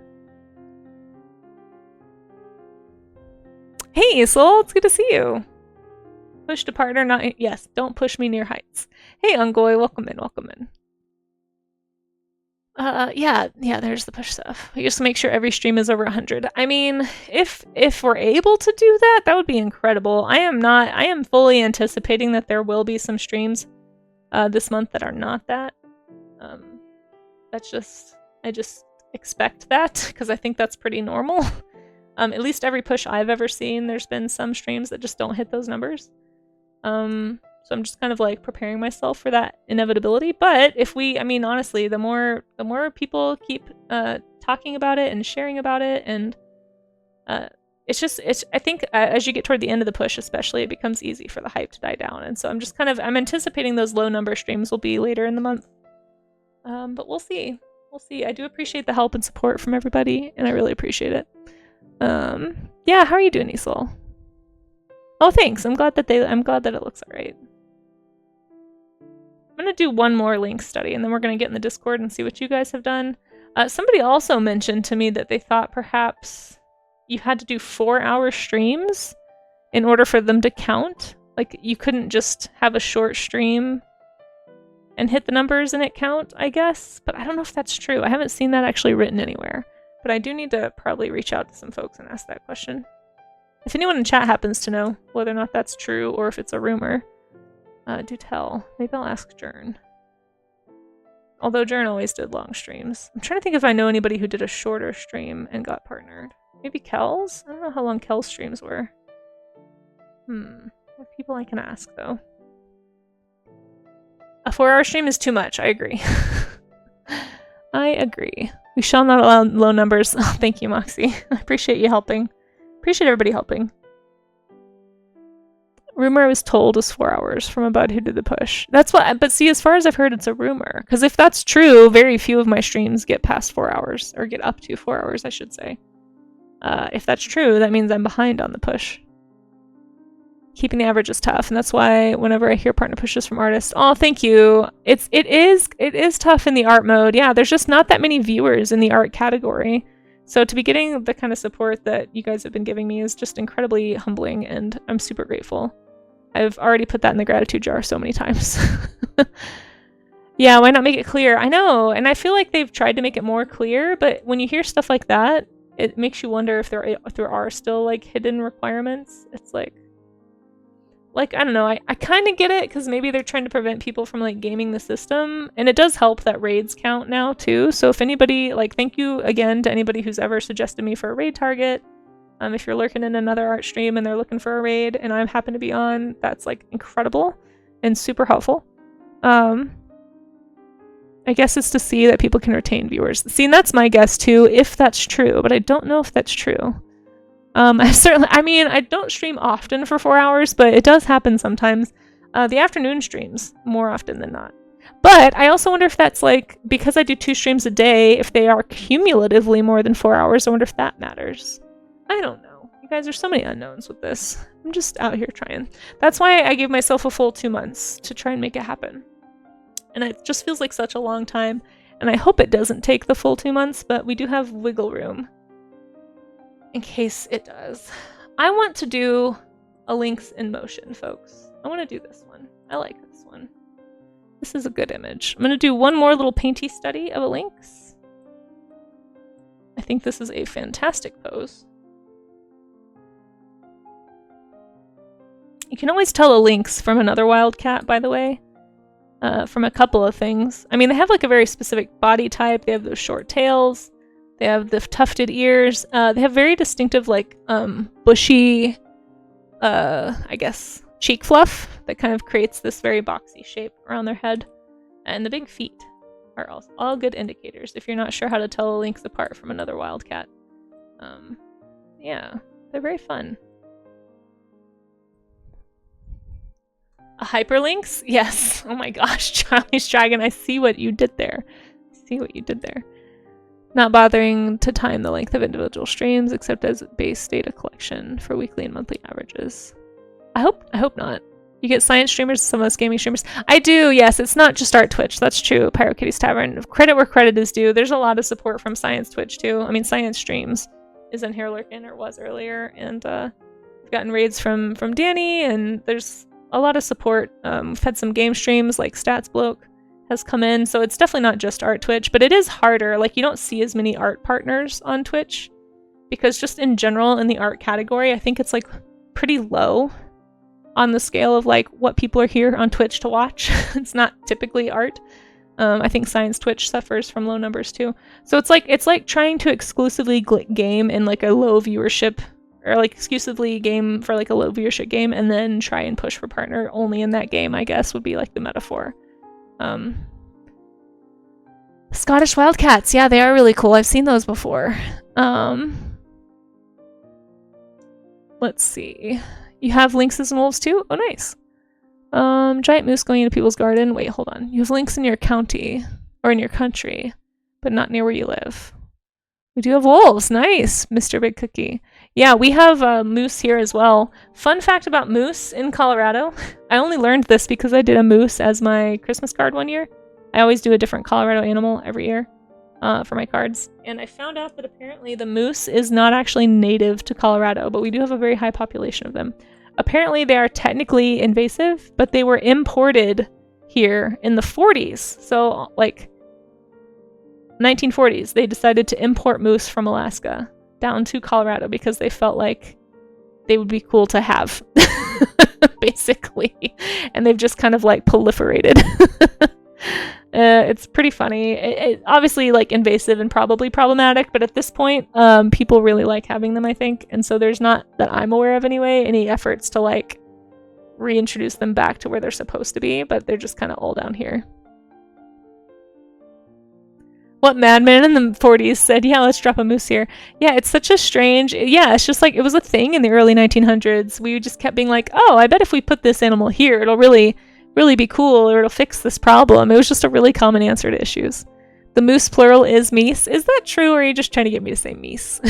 Hey, Soul, it's good to see you. Push to partner, not yes. Don't push me near heights. Hey, Ungoy, welcome in, welcome in. Yeah, there's the push stuff. We just make sure every stream is over 100. I mean, if we're able to do that, that would be incredible. I am fully anticipating that there will be some streams this month that are not that. I just expect that because I think that's pretty normal. At least every push I've ever seen, there's been some streams that just don't hit those numbers. So I'm just kind of like preparing myself for that inevitability. But if I mean, honestly, the more people keep talking about it and sharing about it, and I think as you get toward the end of the push, especially, it becomes easy for the hype to die down. And so I'm anticipating those low number streams will be later in the month. But we'll see. We'll see. I do appreciate the help and support from everybody, and I really appreciate it. Yeah, how are you doing, Isol? Oh, thanks. I'm glad that it looks alright. I'm gonna do one more Lynx study, and then we're gonna get in the Discord and see what you guys have done. Somebody also mentioned to me that they thought perhaps you had to do 4-hour streams in order for them to count. Like, you couldn't just have a short stream and hit the numbers and it count, I guess. But I don't know if that's true. I haven't seen that actually written anywhere. But I do need to probably reach out to some folks and ask that question. If anyone in chat happens to know whether or not that's true or if it's a rumor, do tell. Maybe I'll ask Jern. Although Jern always did long streams. I'm trying to think if I know anybody who did a shorter stream and got partnered. Maybe Kel's? I don't know how long Kel's streams were. There are people I can ask, though. A 4-hour stream is too much. I agree. I agree. We shall not allow low numbers. Oh, thank you, Moxie. I appreciate you helping. Appreciate everybody helping. Rumor I was told was 4 hours from a bud who did the push. That's what, but see, as far as I've heard, it's a rumor. Because if that's true, very few of my streams get past 4 hours. Or get up to 4 hours, I should say. If that's true, that means I'm behind on the push. keeping the average is tough, and that's why whenever I hear partner pushes from artists, oh, thank you. It is tough in the art mode. Yeah, there's just not that many viewers in the art category. So to be getting the kind of support that you guys have been giving me is just incredibly humbling, and I'm super grateful. I've already put that in the gratitude jar so many times. Yeah, why not make it clear? I know, and I feel like they've tried to make it more clear, but when you hear stuff like that, it makes you wonder if there are still like hidden requirements. It's like I don't know, I kind of get it, because maybe they're trying to prevent people from like gaming the system, and it does help that raids count now too. So if anybody, like, thank you again to anybody who's ever suggested me for a raid target. If you're lurking in another art stream and they're looking for a raid and I happen to be on, that's like incredible and super helpful. I guess it's to see that people can retain viewers. See, and that's my guess too, if that's true, but I don't know if that's true. I don't stream often for 4 hours, but it does happen sometimes. The afternoon streams more often than not. But I also wonder if that's like, because I do 2 streams a day, if they are cumulatively more than 4 hours, I wonder if that matters. I don't know. You guys, there's so many unknowns with this. I'm just out here trying. That's why I gave myself a full 2 months to try and make it happen. And it just feels like such a long time. And I hope it doesn't take the full 2 months, but we do have wiggle room in case it does. I want to do a Lynx in motion, folks. I want to do this one. I like this one. This is a good image. I'm going to do one more little painty study of a Lynx. I think this is a fantastic pose. You can always tell a Lynx from another wildcat, by the way, from a couple of things. I mean, they have like a very specific body type. They have those short tails. They have the tufted ears. They have very distinctive, like, bushy, I guess, cheek fluff that kind of creates this very boxy shape around their head. And the big feet are also all good indicators if you're not sure how to tell a Lynx apart from another wildcat. Yeah, they're very fun. A hyperlynx? Yes. Oh my gosh, Charlie's Dragon. I see what you did there. Not bothering to time the length of individual streams except as base data collection for weekly and monthly averages. I hope not. You get science streamers, some of us gaming streamers. I do, yes. It's not just Art Twitch. That's true. Pyrokitty's Tavern. Credit where credit is due. There's a lot of support from Science Twitch too. I mean, Science Streams is in here lurking, or was earlier, and we've gotten raids from Danny, and there's a lot of support. We've had some game streams, like Stats Bloke has come in, so it's definitely not just Art Twitch, but it is harder. Like, you don't see as many art partners on Twitch, because just in general in the art category, I think it's like pretty low on the scale of like what people are here on Twitch to watch. It's not typically art. I think Science Twitch suffers from low numbers too. So it's like trying to exclusively game in like a low viewership, or like exclusively game for like a low viewership game, and then try and push for partner only in that game, I guess would be like the metaphor. Scottish Wildcats, yeah, they are really cool. I've seen those before. Let's see. You have lynxes and wolves too? Oh, nice. Giant moose going into people's garden. Wait, hold on. You have lynx in your county, or in your country, but not near where you live. We do have wolves. Nice, Mr. Big Cookie. Yeah, we have moose here as well. Fun fact about moose in Colorado. I only learned this because I did a moose as my Christmas card one year. I always do a different Colorado animal every year for my cards. And I found out that apparently the moose is not actually native to Colorado, but we do have a very high population of them. Apparently they are technically invasive, but they were imported here in the 40s. So like 1940s, they decided to import moose from Alaska down to Colorado because they felt like they would be cool to have, basically. And they've just kind of like proliferated. It's pretty funny. It obviously like invasive and probably problematic, but at this point, people really like having them, I think. And so there's not, that I'm aware of anyway, any efforts to like reintroduce them back to where they're supposed to be, but they're just kind of all down here. What madman in the 40s said, yeah, let's drop a moose here. Yeah, it's such a strange, yeah, it's just like, it was a thing in the early 1900s. We just kept being like, oh, I bet if we put this animal here, it'll really be cool, or it'll fix this problem. It was just a really common answer to issues. The moose plural is meese. Is that true, or are you just trying to get me to say meese?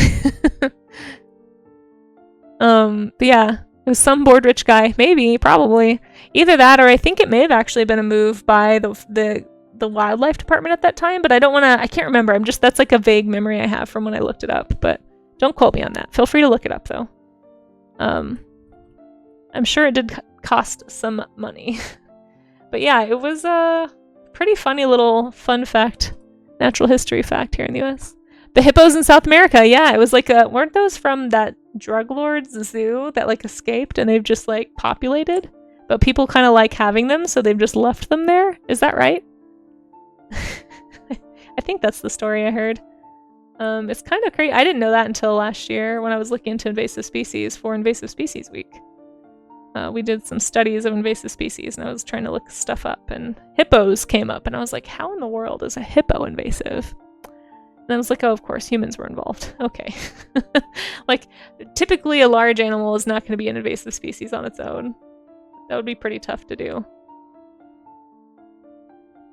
But yeah, It was some bored rich guy. Maybe, probably. Either that, or I think it may have actually been a move by the wildlife department at that time, but I can't remember. That's like a vague memory I have from when I looked it up, but don't quote me on that. Feel free to look it up, though. I'm sure it did cost some money. But yeah, it was a pretty funny little fun fact, natural history fact here in the US. The hippos in South America, yeah, it was like weren't those from that drug lord's zoo that like escaped and they've just like populated? But people kind of like having them, so they've just left them there? Is that right? I think that's the story I heard. It's kind of crazy. I didn't know that until last year when I was looking into invasive species for Invasive Species Week. We did some studies of invasive species, and I was trying to look stuff up, and hippos came up, and I was like, how in the world is a hippo invasive? And I was like, oh, of course, humans were involved. Okay. Like, typically a large animal is not going to be an invasive species on its own. That would be pretty tough to do.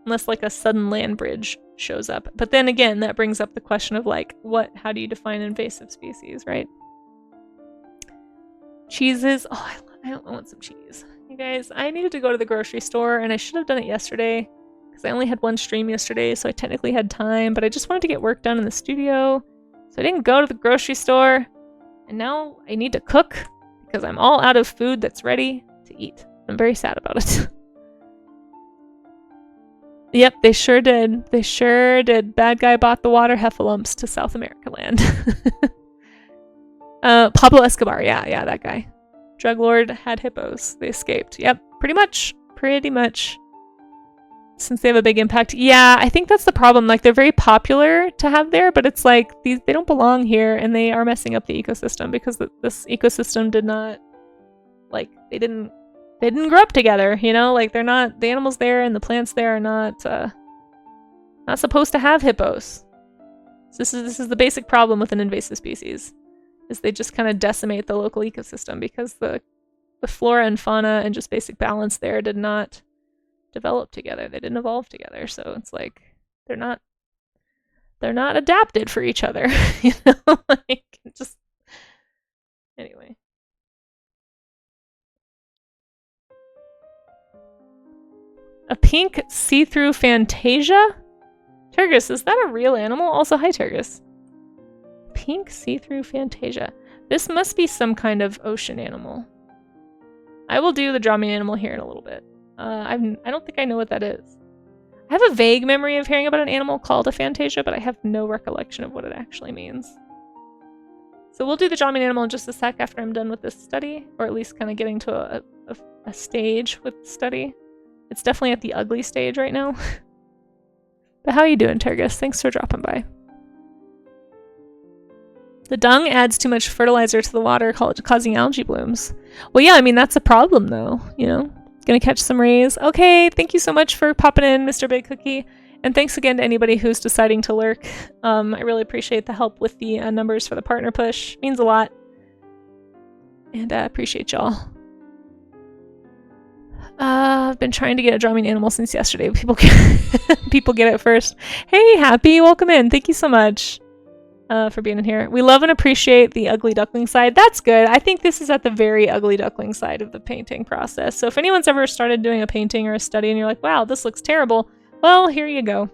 Unless, like, a sudden land bridge shows up. But then again, that brings up the question of, like, how do you define invasive species, right? Cheeses. Oh, I want some cheese. You guys, I needed to go to the grocery store, and I should have done it yesterday, because I only had one stream yesterday, so I technically had time, but I just wanted to get work done in the studio, so I didn't go to the grocery store, and now I need to cook, because I'm all out of food that's ready to eat. I'm very sad about it. Yep, they sure did. They sure did. Bad guy bought the water heffalumps to South America land. Pablo Escobar, yeah, that guy. Drug lord had hippos. They escaped. Yep, pretty much. Since they have a big impact. Yeah, I think that's the problem. Like, they're very popular to have there, but it's like, they don't belong here, and they are messing up the ecosystem, because this ecosystem did not, like, they didn't grow up together, you know? Like, they're not, the animals there and the plants there are not supposed to have hippos. So this is the basic problem with an invasive species, is they just kind of decimate the local ecosystem, because the flora and fauna and just basic balance there did not develop together. They didn't evolve together. So it's like they're not adapted for each other. You know, like, just anyway. A pink see-through Fantasia? Turgis, is that a real animal? Also, hi Turgis. Pink see-through Fantasia. This must be some kind of ocean animal. I will do the Draw Me Animal here in a little bit. I don't think I know what that is. I have a vague memory of hearing about an animal called a Fantasia, but I have no recollection of what it actually means. So we'll do the Draw Me Animal in just a sec after I'm done with this study, or at least kind of getting to a stage with the study. It's definitely at the ugly stage right now. But how are you doing, Turgis? Thanks for dropping by. The dung adds too much fertilizer to the water, causing algae blooms. Well, yeah, I mean, that's a problem, though, you know? Gonna catch some rays. Okay, thank you so much for popping in, Mr. Big Cookie. And thanks again to anybody who's deciding to lurk. I really appreciate the help with the numbers for the partner push. Means a lot. And I appreciate y'all. I've been trying to get a drumming animal since yesterday. People get it first. Hey, Happy, welcome in. Thank you so much for being in here. We love and appreciate the ugly duckling side. That's good. I think this is at the very ugly duckling side of the painting process. So if anyone's ever started doing a painting or a study and you're like, wow, this looks terrible, well, here you go.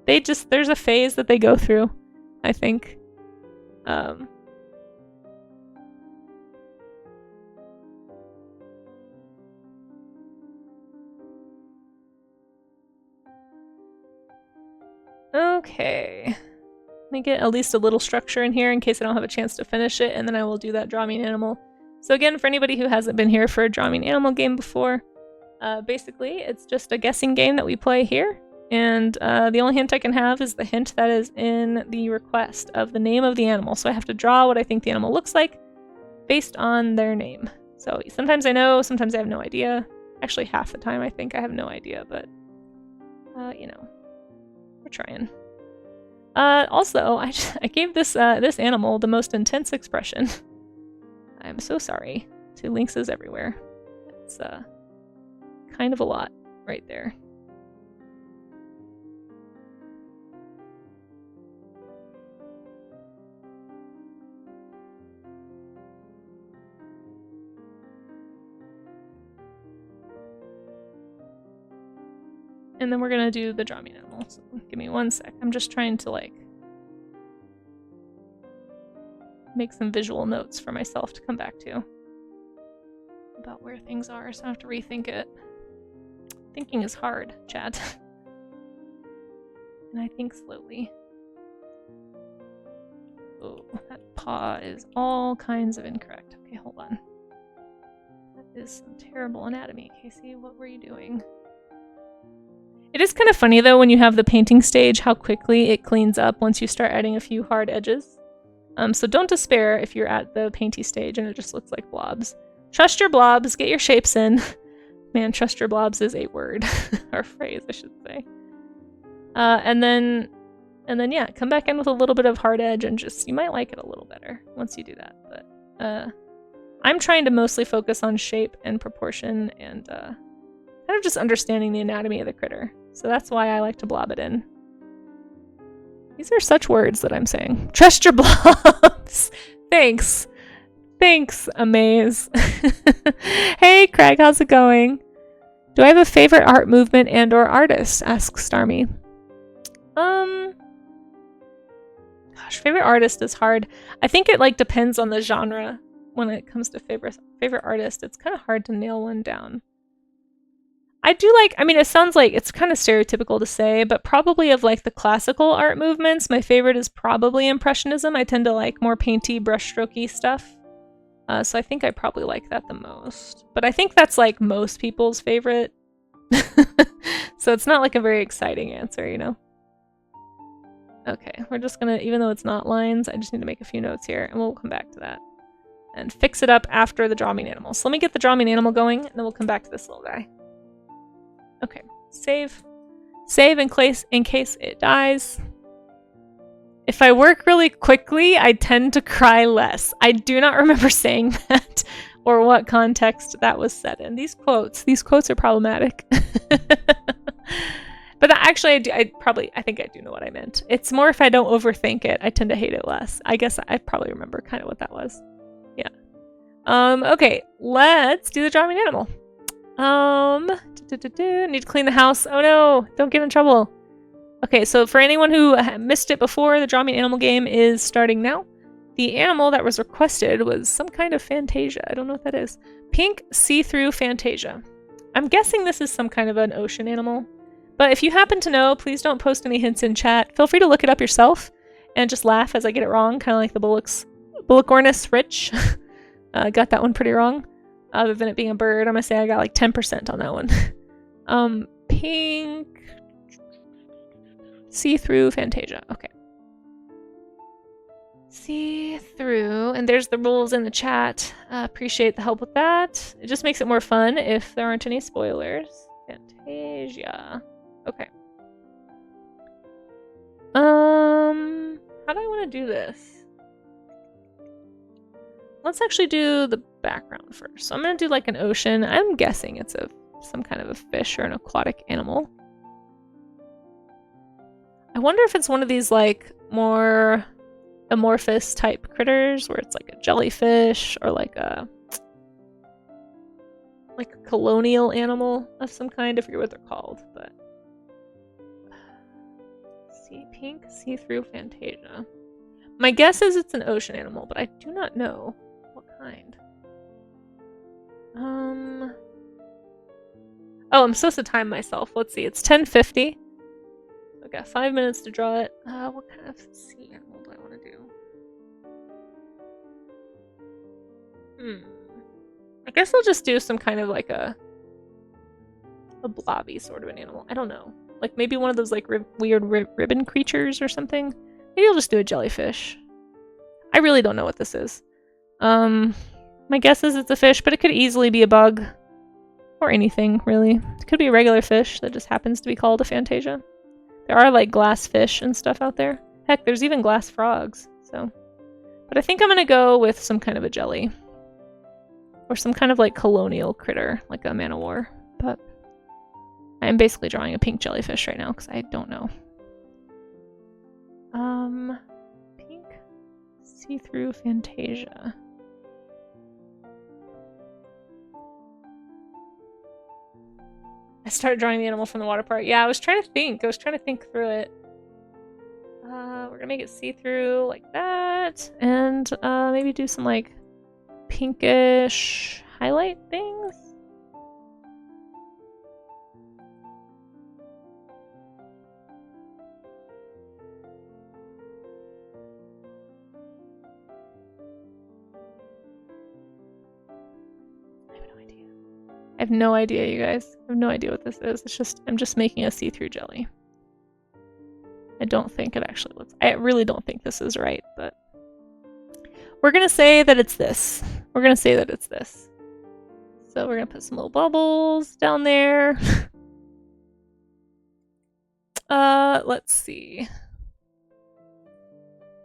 There's a phase that they go through, I think. Okay. Let me get at least a little structure in here in case I don't have a chance to finish it, and then I will do that Draw Me an Animal. So again, for anybody who hasn't been here for a Draw Me an Animal game before, basically it's just a guessing game that we play here, and the only hint I can have is the hint that is in the request of the name of the animal. So I have to draw what I think the animal looks like based on their name. So sometimes I know, sometimes I have no idea. Actually, half the time I think I have no idea, but you know, we're trying. Also, I gave this animal the most intense expression. I'm so sorry to Lynxes everywhere. It's kind of a lot right there. and then we're gonna do the draw me an animal. So give me 1 sec. I'm just trying to like make some visual notes for myself to come back to about where things are, so I have to rethink it. Thinking is hard, chat. And I think slowly. Oh, that paw is all kinds of incorrect. Okay, hold on. That is some terrible anatomy. Casey, what were you doing? It is kind of funny though when you have the painting stage how quickly it cleans up once you start adding a few hard edges. So don't despair if you're at the painty stage and it just looks like blobs. Trust your blobs, get your shapes in. Man, trust your blobs is a word. Or phrase, I should say. And then yeah, come back in with a little bit of hard edge and just, you might like it a little better once you do that. But I'm trying to mostly focus on shape and proportion and kind of just understanding the anatomy of the critter. So that's why I like to blob it in. These are such words that I'm saying. Trust your blobs! Thanks. Thanks, Amaze. Hey, Craig, how's it going? Do I have a favorite art movement and or artist? Asks Starmy. Gosh, favorite artist is hard. I think it like depends on the genre when it comes to favorite artist. It's kind of hard to nail one down. I do like, I mean, it sounds like it's kind of stereotypical to say, but probably of like the classical art movements, my favorite is probably Impressionism. I tend to like more painty, brushstrokey stuff. So I think I probably like that the most. But I think that's like most people's favorite. So it's not like a very exciting answer, you know? Okay, we're just gonna, even though it's not lines, I just need to make a few notes here and we'll come back to that. And fix it up after the draw me an animal. So let me get the draw me an animal going and then we'll come back to this little guy. Okay, save. Save in case it dies. If I work really quickly, I tend to cry less. I do not remember saying that or what context that was said in. These quotes are problematic. But actually, I think I do know what I meant. It's more if I don't overthink it, I tend to hate it less. I guess I probably remember kind of what that was. Yeah. Okay, let's do the draw me an animal. Need to clean the house. Oh no, don't get in trouble. Okay, so for anyone who missed it before, the Draw Me an Animal game is starting now. The animal that was requested was some kind of Fantasia. I don't know what that is. Pink see-through Fantasia. I'm guessing this is some kind of an ocean animal. But if you happen to know, please don't post any hints in chat. Feel free to look it up yourself and just laugh as I get it wrong, kind of like the Bullocornis Rich. Got that one pretty wrong. Other than it being a bird, I'm gonna say I got like 10% on that one. Pink see-through Fantasia. Okay. See-through, and there's the rules in the chat. Appreciate the help with that. It just makes it more fun if there aren't any spoilers. Fantasia. Okay. How do I want to do this? Let's actually do the background first. So I'm gonna do like an ocean. I'm guessing it's some kind of a fish or an aquatic animal. I wonder if it's one of these like more amorphous type critters where it's like a jellyfish or like a colonial animal of some kind. I forget what they're called, but pink see-through Fantasia. My guess is it's an ocean animal, but I do not know what kind. Oh, I'm supposed to time myself. Let's see. It's 10:50. I've got 5 minutes to draw it. What kind of sea animal do I want to do? I guess I'll just do some kind of like a blobby sort of an animal. I don't know. Like maybe one of those like weird ribbon creatures or something. Maybe I'll just do a jellyfish. I really don't know what this is. My guess is it's a fish, but it could easily be a bug. Or anything, really. It could be a regular fish that just happens to be called a Fantasia. There are like glass fish and stuff out there. Heck, there's even glass frogs, so. But I think I'm gonna go with some kind of a jelly. Or some kind of like colonial critter, like a man-o-war. But I am basically drawing a pink jellyfish right now because I don't know. Pink see-through Fantasia. I started drawing the animal from the water part. Yeah, I was trying to think. I was trying to think through it. We're gonna make it see-through like that. And maybe do some like pinkish highlight things. I have no idea, you guys. I have no idea what this is. It's just, I'm just making a see-through jelly. I don't think it actually looks, I really don't think this is right, but we're gonna say that it's this. We're gonna say that it's this. So we're gonna put some little bubbles down there. Let's see.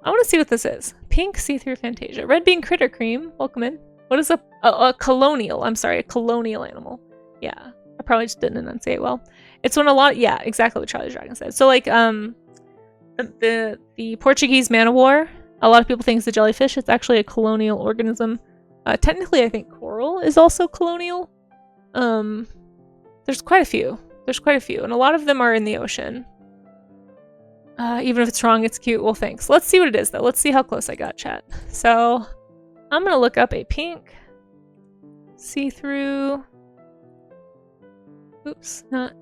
I want to see what this is. Pink see-through Fantasia. Red bean critter cream. Welcome in. What is a colonial? I'm sorry, a colonial animal. Yeah, I probably just didn't enunciate well. It's when a lot. Yeah, exactly what Charlie Dragon said. So like the Portuguese man of war. A lot of people think it's a jellyfish. It's actually a colonial organism. Technically, I think coral is also colonial. There's quite a few. There's quite a few, and a lot of them are in the ocean. Even if it's wrong, it's cute. Well, thanks. Let's see what it is, though. Let's see how close I got, chat. So, I'm gonna look up a pink see-through. Oops, not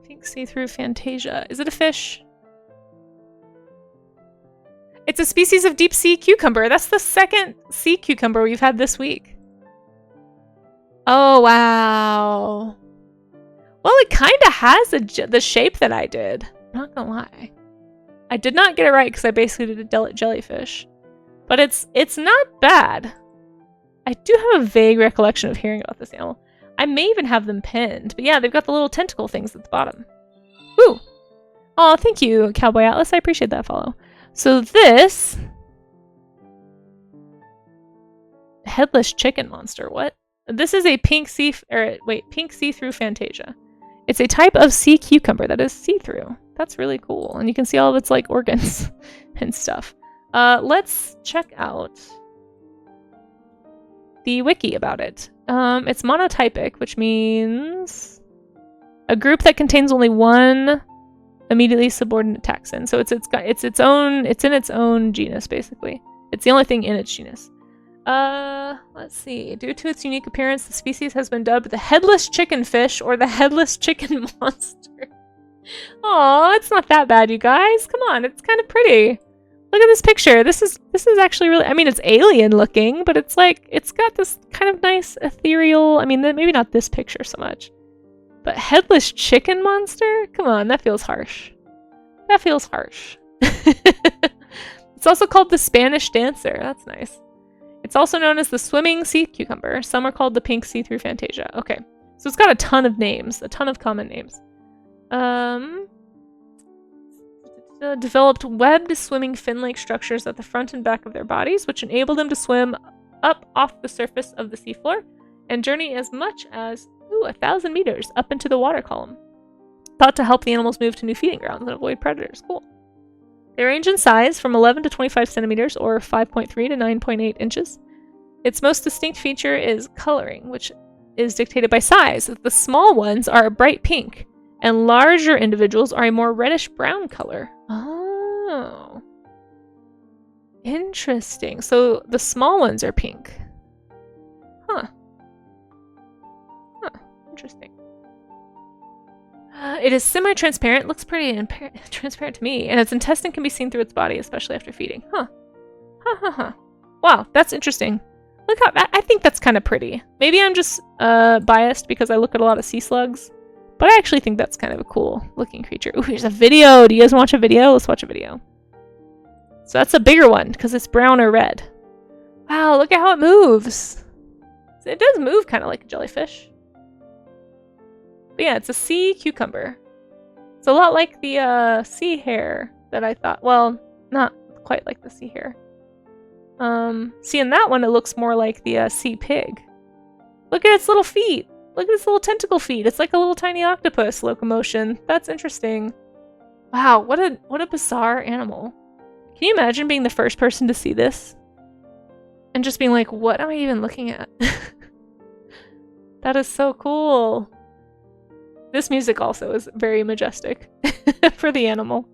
pink see-through Fantasia. Is it a fish? It's a species of deep sea cucumber. That's the second sea cucumber we've had this week. Oh, wow. Well, it kind of has the shape that I did. I'm not gonna lie. I did not get it right because I basically did a jellyfish. But it's not bad. I do have a vague recollection of hearing about this animal. I may even have them pinned. But yeah, they've got the little tentacle things at the bottom. Ooh! Oh, thank you, Cowboy Atlas. I appreciate that follow. So this... Headless chicken monster. What? This is a pink pink see-through Fantasia. It's a type of sea cucumber that is see-through. That's really cool. And you can see all of its like organs and stuff. Let's check out the wiki about it. It's monotypic, which means a group that contains only one immediately subordinate taxon. So it's in its own genus basically. It's the only thing in its genus. Let's see. Due to its unique appearance, the species has been dubbed the headless chicken fish or the headless chicken monster. Aw, it's not that bad, you guys. Come on, it's kind of pretty. Look at this picture. This is actually really, I mean, it's alien looking, but it's like, it's got this kind of nice ethereal, I mean, maybe not this picture so much, but headless chicken monster? Come on, that feels harsh. That feels harsh. It's also called the Spanish dancer. That's nice. It's also known as the swimming sea cucumber. Some are called the pink see-through Fantasia. Okay, so it's got a ton of names, a ton of common names. Developed webbed swimming fin-like structures at the front and back of their bodies, which enable them to swim up off the surface of the seafloor and journey as much as 1,000 meters up into the water column. Thought to help the animals move to new feeding grounds and avoid predators. Cool. They range in size from 11 to 25 centimeters, or 5.3 to 9.8 inches. Its most distinct feature is coloring, which is dictated by size. The small ones are a bright pink, and larger individuals are a more reddish-brown color. Oh. Interesting. So the small ones are pink. Huh. Huh. Interesting. It is semi-transparent, looks pretty transparent to me, and its intestine can be seen through its body, especially after feeding. Huh. Huh, huh, huh. Wow, that's interesting. Look how, I think that's kind of pretty. Maybe I'm just biased because I look at a lot of sea slugs, but I actually think that's kind of a cool looking creature. Ooh, here's a video. Do you guys want to watch a video? Let's watch a video. So that's a bigger one because it's brown or red. Wow, look at how it moves. It does move kind of like a jellyfish. But yeah, it's a sea cucumber. It's a lot like the sea hare that I thought. Well, not quite like the sea hare. See, in that one, it looks more like the sea pig. Look at its little feet. Look at its little tentacle feet. It's like a little tiny octopus locomotion. That's interesting. Wow, what a bizarre animal. Can you imagine being the first person to see this? And just being like, what am I even looking at? That is so cool. This music also is very majestic for the animal.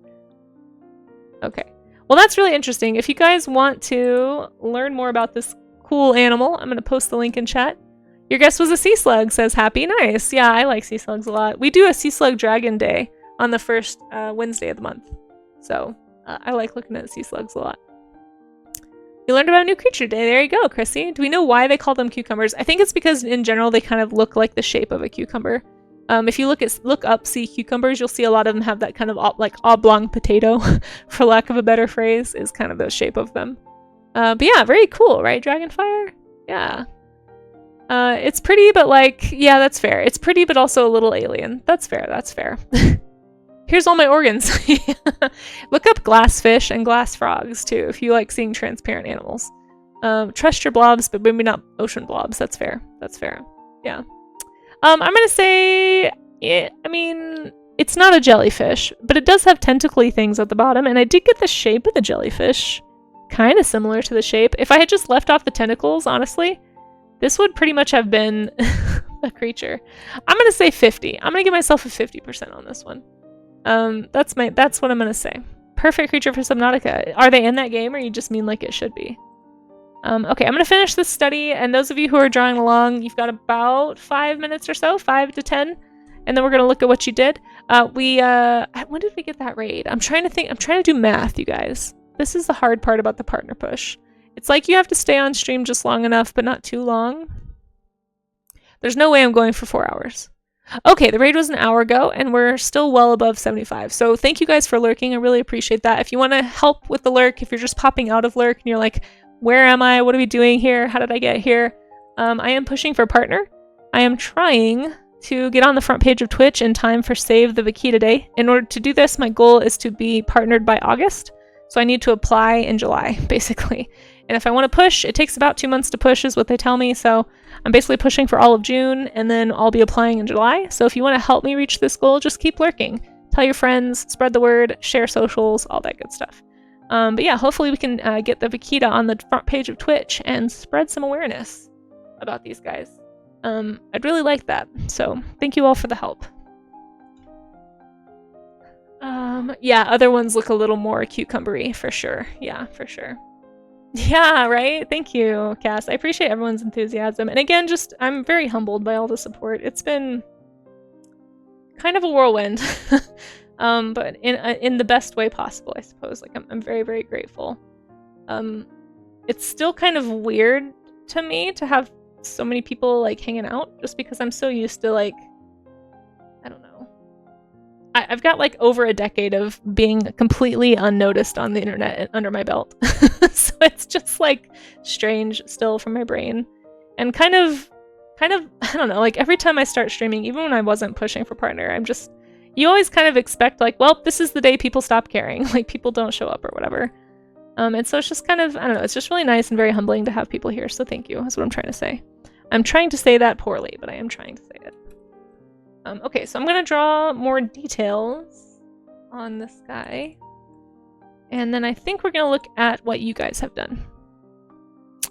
Okay. Well, that's really interesting. If you guys want to learn more about this cool animal, I'm going to post the link in chat. Your guess was a sea slug, says Happy. Nice. Yeah, I like sea slugs a lot. We do a sea slug dragon day on the first Wednesday of the month. So I like looking at sea slugs a lot. You learned about a new creature today. There you go, Chrissy. Do we know why they call them cucumbers? I think it's because in general they kind of look like the shape of a cucumber. If you look up sea cucumbers, you'll see a lot of them have that kind of like oblong potato, for lack of a better phrase, is kind of the shape of them. But yeah, very cool, right? Dragonfire? Yeah. It's pretty, but like, yeah, that's fair. It's pretty, but also a little alien. That's fair, that's fair. Here's all my organs. Look up glassfish and glass frogs, too, if you like seeing transparent animals. Trust your blobs, but maybe not ocean blobs. That's fair. That's fair. Yeah. I'm gonna say, yeah, I mean, it's not a jellyfish, but it does have tentacly things at the bottom, and I did get the shape of the jellyfish kind of similar to the shape. If I had just left off the tentacles, honestly, this would pretty much have been a creature. I'm gonna say 50. I'm gonna give myself a 50% on this one. That's what I'm gonna say. Perfect creature for Subnautica. Are they in that game, or you just mean like it should be? Okay, I'm gonna finish this study, and those of you who are drawing along, you've got about 5 minutes or so, 5 to 10, and then we're gonna look at what you did. When did we get that raid? I'm trying to think. I'm trying to do math, you guys. This is the hard part about the partner push. It's like you have to stay on stream just long enough, but not too long. There's no way I'm going for 4 hours. Okay, the raid was an hour ago, and we're still well above 75. So thank you guys for lurking. I really appreciate that. If you want to help with the lurk, if you're just popping out of lurk and you're like, where am I? What are we doing here? How did I get here? I am pushing for partner. I am trying to get on the front page of Twitch in time for Save the Vaquita Day. In order to do this, my goal is to be partnered by August. So I need to apply in July, basically. And if I want to push, it takes about 2 months to push is what they tell me. So I'm basically pushing for all of June, and then I'll be applying in July. So if you want to help me reach this goal, just keep lurking. Tell your friends, spread the word, share socials, all that good stuff. But yeah, hopefully we can get the Vaquita on the front page of Twitch and spread some awareness about these guys. I'd really like that. So thank you all for the help. Yeah, other ones look a little more cucumbery for sure. Yeah, for sure. Yeah, right? Thank you, Cass. I appreciate everyone's enthusiasm. And again, I'm very humbled by all the support. It's been kind of a whirlwind. But in the best way possible, I suppose. Like, I'm very, very grateful. It's still kind of weird to me to have so many people, like, hanging out, just because I'm so used to, like, I don't know. I've got, like, over a decade of being completely unnoticed on the internet under my belt. So it's just, like, strange still from my brain. And kind of, I don't know, like, every time I start streaming, even when I wasn't pushing for partner, you always kind of expect, like, well, this is the day people stop caring. Like, people don't show up or whatever. And so it's just kind of, I don't know, it's just really nice and very humbling to have people here. So thank you, is what I'm trying to say. I'm trying to say that poorly, but I am trying to say it. Okay, so I'm going to draw more details on this guy. And then I think we're going to look at what you guys have done.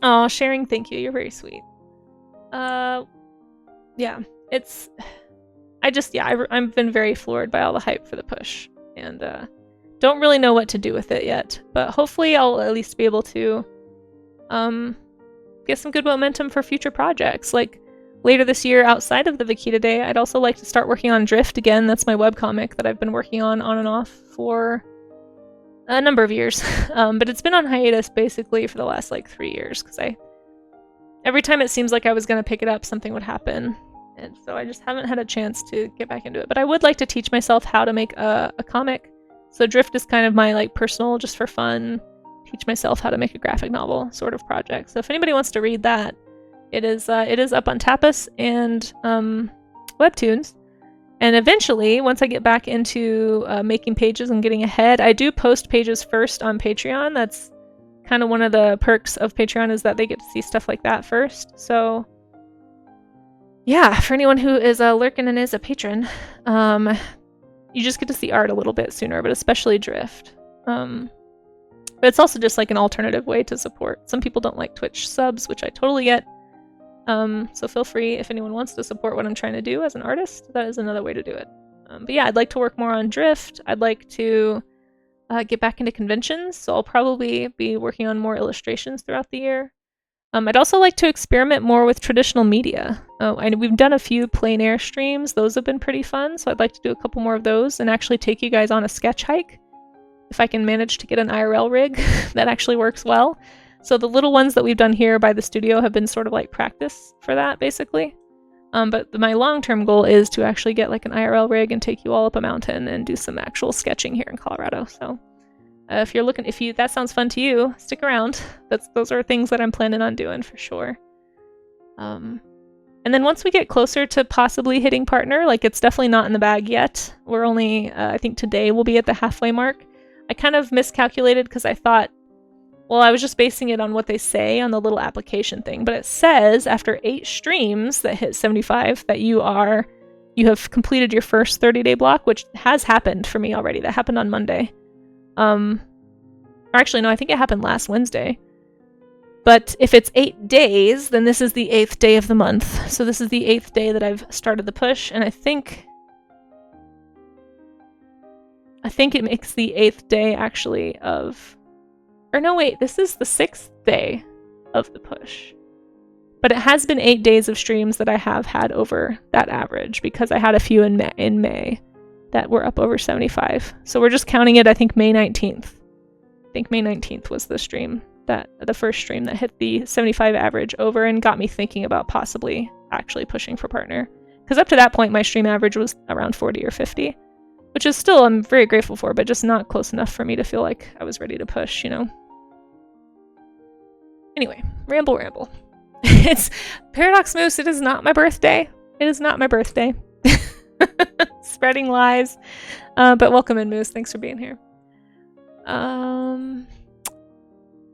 Oh, sharing, thank you. You're very sweet. Yeah, it's... I've been very floored by all the hype for the push, and don't really know what to do with it yet, but hopefully I'll at least be able to get some good momentum for future projects. Like, later this year, outside of the Vaquita Day, I'd also like to start working on Drift again. That's my webcomic that I've been working on and off for a number of years, but it's been on hiatus basically for the last, like, 3 years, because every time it seems like I was going to pick it up, something would happen. And so I just haven't had a chance to get back into it. But I would like to teach myself how to make a comic. So Drift is kind of my, like, personal, just for fun, teach myself how to make a graphic novel sort of project. So if anybody wants to read that, it is up on Tapas and Webtoons. And eventually, once I get back into making pages and getting ahead, I do post pages first on Patreon. That's kind of one of the perks of Patreon, is that they get to see stuff like that first. So yeah, for anyone who is lurking and is a patron, you just get to see art a little bit sooner, but especially Drift. But it's also just like an alternative way to support. Some people don't like Twitch subs, which I totally get. So feel free if anyone wants to support what I'm trying to do as an artist. That is another way to do it. But yeah, I'd like to work more on drift. I'd like to get back into conventions, so I'll probably be working on more illustrations throughout the year. I'd also like to experiment more with traditional media. We've done a few plein air streams. Those have been pretty fun, so I'd like to do a couple more of those and actually take you guys on a sketch hike. If I can manage to get an IRL rig that actually works well. So the little ones that we've done here by the studio have been sort of like practice for that, basically. But my long-term goal is to actually get like an IRL rig and take you all up a mountain and do some actual sketching here in Colorado. So if that sounds fun to you, stick around. Those are things that I'm planning on doing for sure. And then once we get closer to possibly hitting partner, like it's definitely not in the bag yet. We're only, I think today we'll be at the halfway mark. I kind of miscalculated because I thought, well, I was just basing it on what they say on the little application thing, but it says after 8 streams that hit 75 that you have completed your first 30-day block, which has happened for me already. That happened on Monday. Or actually, no, I think it happened last Wednesday. But if it's 8 days, then this is the 8th day of the month. So this is the 8th day that I've started the push, and I think it makes the 8th day actually of... Or no, wait, this is the 6th day of the push. But it has been 8 days of streams that I have had over that average because I had a few in May that were up over 75. So we're just counting it, I think, May 19th. I think May 19th was the first stream that hit the 75 average over and got me thinking about possibly actually pushing for partner. Because up to that point, my stream average was around 40 or 50. Which is still, I'm very grateful for, but just not close enough for me to feel like I was ready to push, you know? Anyway, ramble. It's Paradox Moose, it is not my birthday. It is not my birthday. Spreading lies. But welcome in, Moose. Thanks for being here.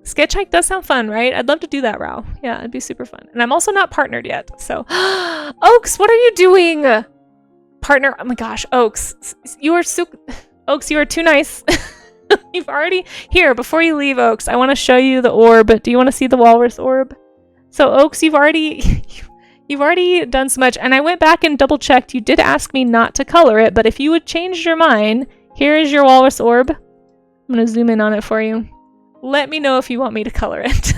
Sketch hike does sound fun, right? I'd love to do that, Rao. Yeah, it'd be super fun. And I'm also not partnered yet, so... Oaks, what are you doing? Partner, oh my gosh, Oaks, you are too nice. You've already, here, before you leave, Oaks, I want to show you the orb. Do you want to see the walrus orb? So Oaks, you've already done so much, and I went back and double checked. You did ask me not to color it, but if you would change your mind, here is your walrus orb. I'm gonna zoom in on it for you. Let me know if you want me to color it.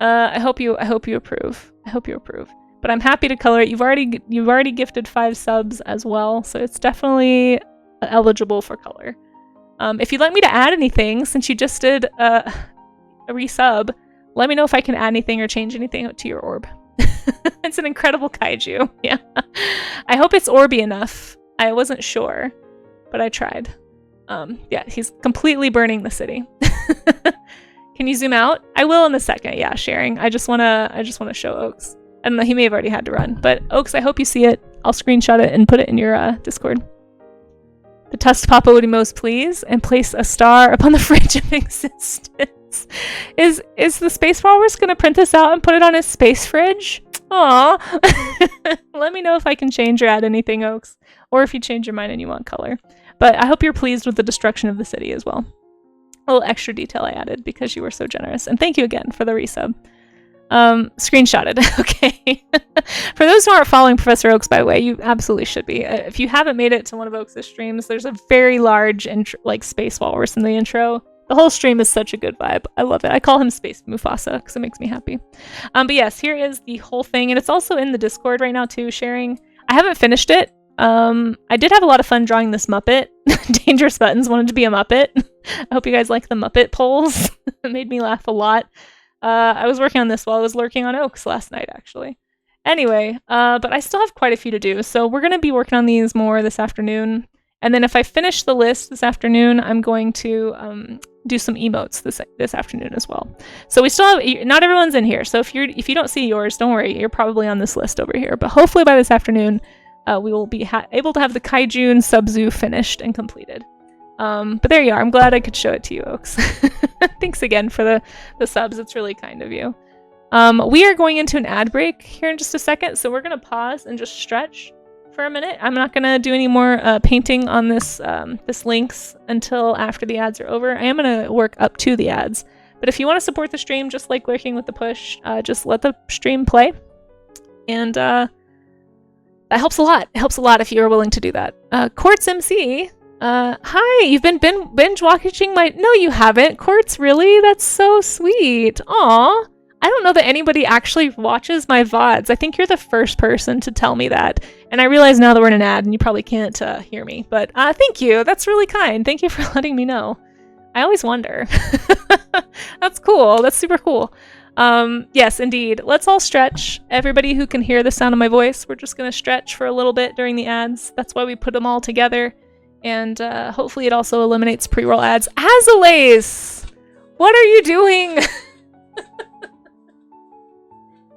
I hope you approve. I hope you approve. But I'm happy to color it. You've already gifted 5 subs as well, so it's definitely eligible for color. If you'd like me to add anything, since you just did a resub, let me know if I can add anything or change anything to your orb. It's an incredible kaiju. Yeah. I hope it's orby enough. I wasn't sure, but I tried. Yeah, he's completely burning the city. Can you zoom out? I will in a second. Yeah, sharing. I just wanna show Oaks. I don't know, he may have already had to run. But Oaks, I hope you see it. I'll screenshot it and put it in your Discord. The Tusk Papa would most please and place a star upon the fridge of existence. Is the Space Walrus gonna print this out and put it on his space fridge? Aww. Let me know if I can change or add anything, Oaks. Or if you change your mind and you want color. But I hope you're pleased with the destruction of the city as well. A little extra detail I added because you were so generous. And thank you again for the resub. Screenshotted. Okay. For those who aren't following Professor Oaks, by the way, you absolutely should be. If you haven't made it to one of Oaks' streams, there's a very large space walrus in the intro. The whole stream is such a good vibe. I love it. I call him Space Mufasa because it makes me happy. But yes, here is the whole thing, and it's also in the Discord right now too, sharing. I haven't finished it. I did have a lot of fun drawing this Muppet. Dangerous Buttons wanted to be a Muppet. I hope you guys like the Muppet polls. It made me laugh a lot. I was working on this while I was lurking on Oaks last night, actually. Anyway, but I still have quite a few to do, so we're going to be working on these more this afternoon. And then if I finish the list this afternoon, I'm going to do some emotes this afternoon as well. So we still have, not everyone's in here, so if you don't see yours, don't worry, you're probably on this list over here. But hopefully by this afternoon, we will be able to have the Kaiju and Subzoo finished and completed. But there you are. I'm glad I could show it to you, Oaks. Thanks again for the subs. It's really kind of you. We are going into an ad break here in just a second, so we're going to pause and just stretch for a minute. I'm not going to do any more painting on this Lynx until after the ads are over. I am going to work up to the ads, But if you want to support the stream, just like lurking with the push, just let the stream play. And that helps a lot. It helps a lot if you're willing to do that. Quartz MC, hi, you've been binge watching my... No, you haven't. Quartz, really? That's so sweet. Aw. I don't know that anybody actually watches my VODs. I think you're the first person to tell me that. And I realize now that we're in an ad and you probably can't hear me. But thank you. That's really kind. Thank you for letting me know. I always wonder. That's cool. That's super cool. Yes, indeed. Let's all stretch. Everybody who can hear the sound of my voice, we're just going to stretch for a little bit during the ads. That's why we put them all together. And hopefully it also eliminates pre-roll ads. Azalace! What are you doing?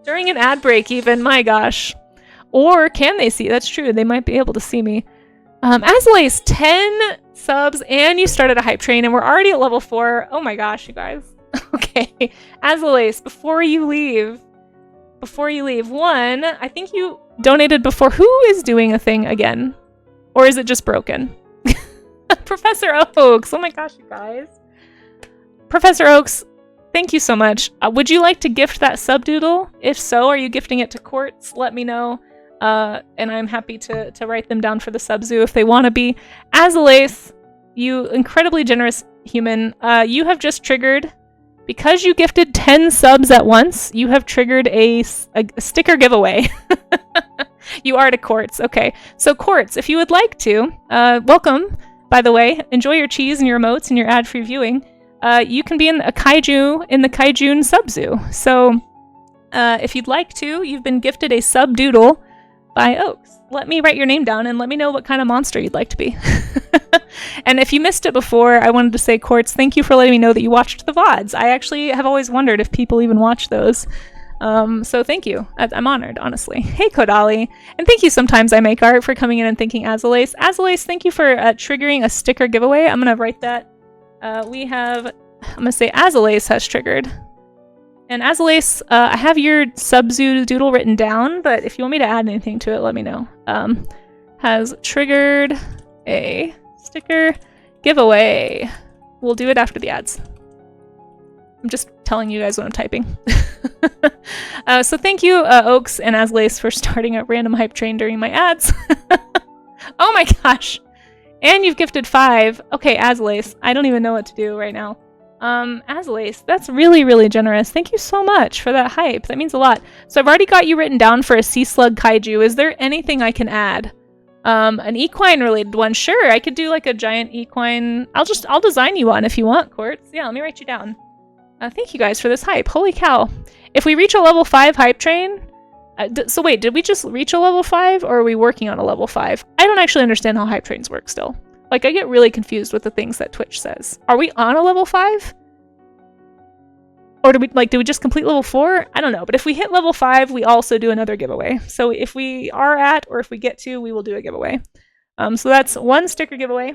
During an ad break even, my gosh. Or can they see? That's true. They might be able to see me. Azalace, 10 subs and you started a hype train and we're already at level 4. Oh my gosh, you guys. Okay. Azalace, before you leave, one, I think you donated before. Who is doing a thing again? Or is it just broken? Professor Oaks. Oh my gosh, you guys. Professor Oaks, thank you so much. Would you like to gift that subdoodle? If so, are you gifting it to Quartz? Let me know. And I'm happy to write them down for the subzoo if they want to be. Azalace, you incredibly generous human, you have just triggered, because you gifted 10 subs at once, you have triggered a sticker giveaway. You are to Quartz. Okay, so Quartz, if you would like to, welcome, by the way, enjoy your cheese and your emotes and your ad-free viewing. You can be in the Kaijun subzoo. So if you'd like to, you've been gifted a subdoodle by Oaks. Let me write your name down and let me know what kind of monster you'd like to be. And if you missed it before, I wanted to say, Quartz, thank you for letting me know that you watched the VODs. I actually have always wondered if people even watch those. So thank you. I'm honored, honestly. Hey, Kodali. And thank you sometimes I make art for coming in and thanking Azalace. Azalace, thank you for triggering a sticker giveaway. I'm going to write that. I'm going to say Azalace has triggered. And Azalace, I have your subzoo doodle written down, but if you want me to add anything to it, let me know. Has triggered a sticker giveaway. We'll do it after the ads. I'm just telling you guys what I'm typing. So thank you, Oaks and Azalace, for starting a random hype train during my ads. Oh my gosh. And you've gifted 5. Okay, Azalace, I don't even know what to do right now. Azalace, that's really, really generous. Thank you so much for that hype. That means a lot. So I've already got you written down for a sea slug kaiju. Is there anything I can add? An equine related one. Sure, I could do like a giant equine. I'll design you one if you want, Quartz. Yeah, let me write you down. Thank you guys for this hype. Holy cow. If we reach a level 5 hype train, so wait, did we just reach a level 5 or are we working on a level 5? I don't actually understand how hype trains work still. Like, I get really confused with the things that Twitch says. Are we on a level 5? Or did we just complete level 4? I don't know. But if we hit level 5, we also do another giveaway. So if we are at, or if we get to, we will do a giveaway. So that's one sticker giveaway.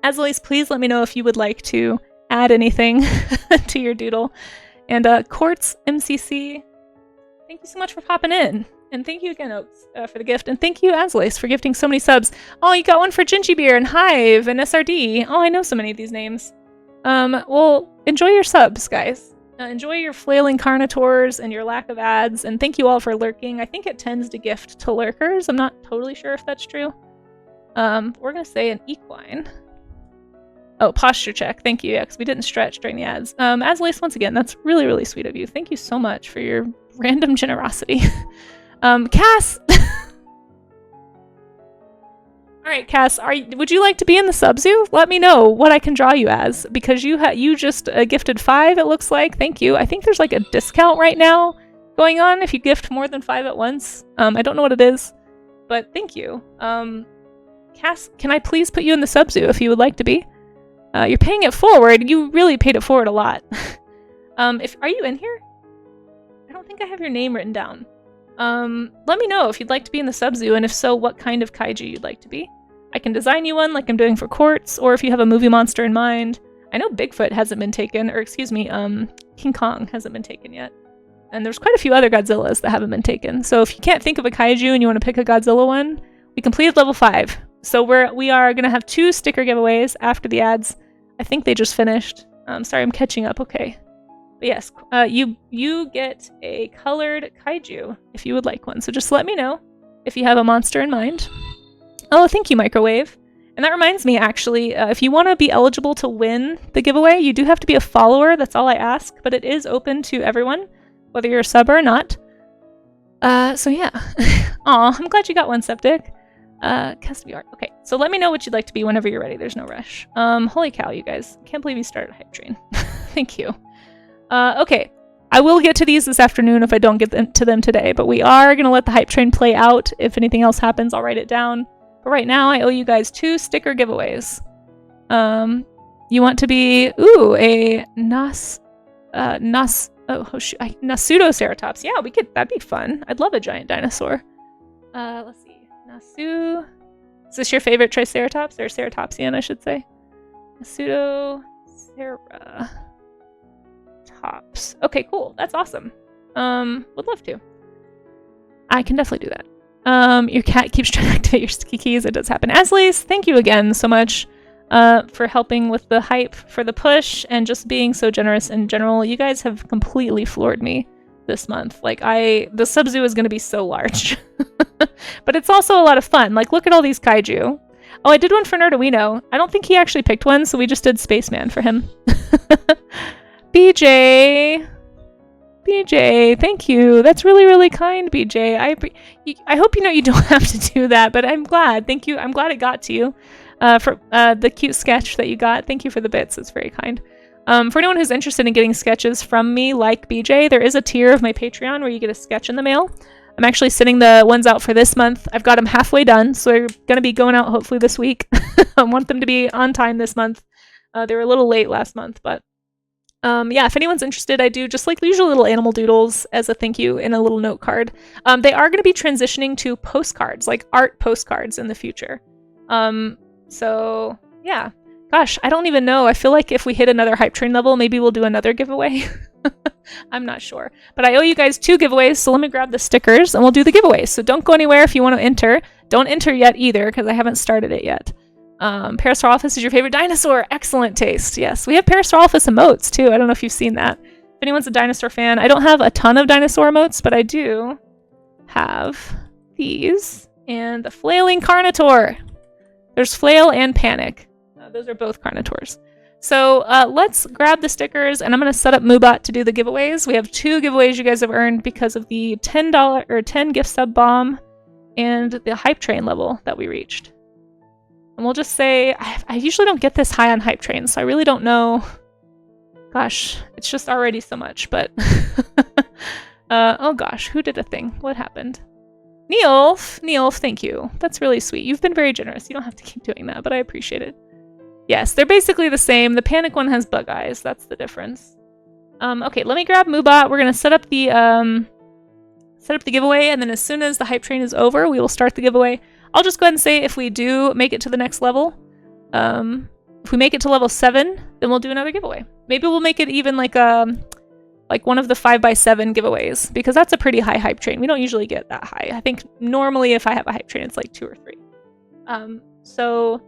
Azalace, please let me know if you would like to add anything to your doodle. And Quartz MCC, thank you so much for popping in. And thank you again, Oaks, for the gift. And thank you, Azalace, for gifting so many subs. Oh, you got one for Gingy Beer and Hive and SRD. Oh, I know so many of these names. Well, enjoy your subs, guys. Enjoy your flailing carnivores and your lack of ads. And thank you all for lurking. I think it tends to gift to lurkers. I'm not totally sure if that's true. We're going to say an equine. Oh, posture check. Thank you. Yeah, because we didn't stretch during the ads. Azalace, once again, that's really, really sweet of you. Thank you so much for your random generosity. Cass! Alright, Cass, would you like to be in the subzoo? Let me know what I can draw you as, because you just gifted 5, it looks like. Thank you. I think there's like a discount right now going on if you gift more than 5 at once. I don't know what it is, but thank you. Cass, can I please put you in the subzoo if you would like to be? You're paying it forward. You really paid it forward a lot. Are you in here? I don't think I have your name written down. Let me know if you'd like to be in the subzoo, and if so, what kind of kaiju you'd like to be. I can design you one like I'm doing for Quartz, or if you have a movie monster in mind. I know Bigfoot hasn't been taken, or excuse me, King Kong hasn't been taken yet. And there's quite a few other Godzillas that haven't been taken. So if you can't think of a kaiju and you want to pick a Godzilla one, we completed level 5. So we are going to have 2 sticker giveaways after the ads. I think they just finished. Sorry, I'm catching up. Okay. But yes, you get a colored kaiju if you would like one. So just let me know if you have a monster in mind. Oh, thank you, Microwave. And that reminds me, actually, if you want to be eligible to win the giveaway, you do have to be a follower. That's all I ask, but it is open to everyone, whether you're a sub or not. So yeah. Aw, I'm glad you got one, Septic. Custom art. Okay, so let me know what you'd like to be whenever you're ready. There's no rush. Holy cow, you guys. Can't believe you started Hype Train. Thank you. Okay. I will get to these this afternoon if I don't get to them today, but we are going to let the Hype Train play out. If anything else happens, I'll write it down. But right now, I owe you guys 2 sticker giveaways. You want to be, ooh, a Nasutoceratops. Yeah, that'd be fun. I'd love a giant dinosaur. Let's see. Nasu. Is this your favorite Triceratops? Or Ceratopsian, I should say. Nasutoceratops. Okay, cool. That's awesome. Would love to. I can definitely do that. Your cat keeps trying to activate your sticky keys. It does happen. Asleys, thank you again so much for helping with the hype for the push and just being so generous in general. You guys have completely floored me this month. Like, the sub-zoo is going to be so large. But it's also a lot of fun. Like, look at all these kaiju. Oh, I did one for Nerduino. I don't think he actually picked one, so we just did Spaceman for him. BJ, thank you. That's really, really kind, BJ. I hope you know you don't have to do that, but I'm glad. Thank you. I'm glad it got to you for the cute sketch that you got. Thank you for the bits. It's very kind. For anyone who's interested in getting sketches from me, like BJ, there is a tier of my Patreon where you get a sketch in the mail. I'm actually sending the ones out for this month. I've got them halfway done, so they're going to be going out hopefully this week. I want them to be on time this month. They were a little late last month, but yeah, if anyone's interested, I do just like usual little animal doodles as a thank you in a little note card. They are going to be transitioning to postcards, like art postcards in the future. So yeah, gosh, I don't even know. I feel like if we hit another Hype Train level, maybe we'll do another giveaway. I'm not sure, but I owe you guys 2 giveaways. So let me grab the stickers and we'll do the giveaways. So don't go anywhere if you want to enter. Don't enter yet either, because I haven't started it yet. Parasaurolophus is your favorite dinosaur. Excellent taste. Yes, we have Parasaurolophus emotes too. I don't know if you've seen that. If anyone's a dinosaur fan, I don't have a ton of dinosaur emotes, but I do have these and the flailing Carnotaur. There's Flail and Panic. Those are both Carnotors. So let's grab the stickers, and I'm going to set up Moobot to do the giveaways. We have 2 giveaways you guys have earned because of the $10 or 10 gift sub bomb and the Hype Train level that we reached. And we'll just say, I usually don't get this high on Hype Train, so I really don't know. Gosh, it's just already so much, but... oh gosh, who did a thing? What happened? Neolf, thank you. That's really sweet. You've been very generous. You don't have to keep doing that, but I appreciate it. Yes, they're basically the same. The Panic one has bug eyes. That's the difference. Okay, let me grab Moobot. We're gonna set up the giveaway, and then as soon as the Hype Train is over, we will start the giveaway. I'll just go ahead and say if we do make it to the next level, if we make it to level 7, then we'll do another giveaway. Maybe we'll make it even like one of the 5x7 giveaways, because that's a pretty high Hype Train. We don't usually get that high. I think normally if I have a Hype Train, it's like 2 or 3. So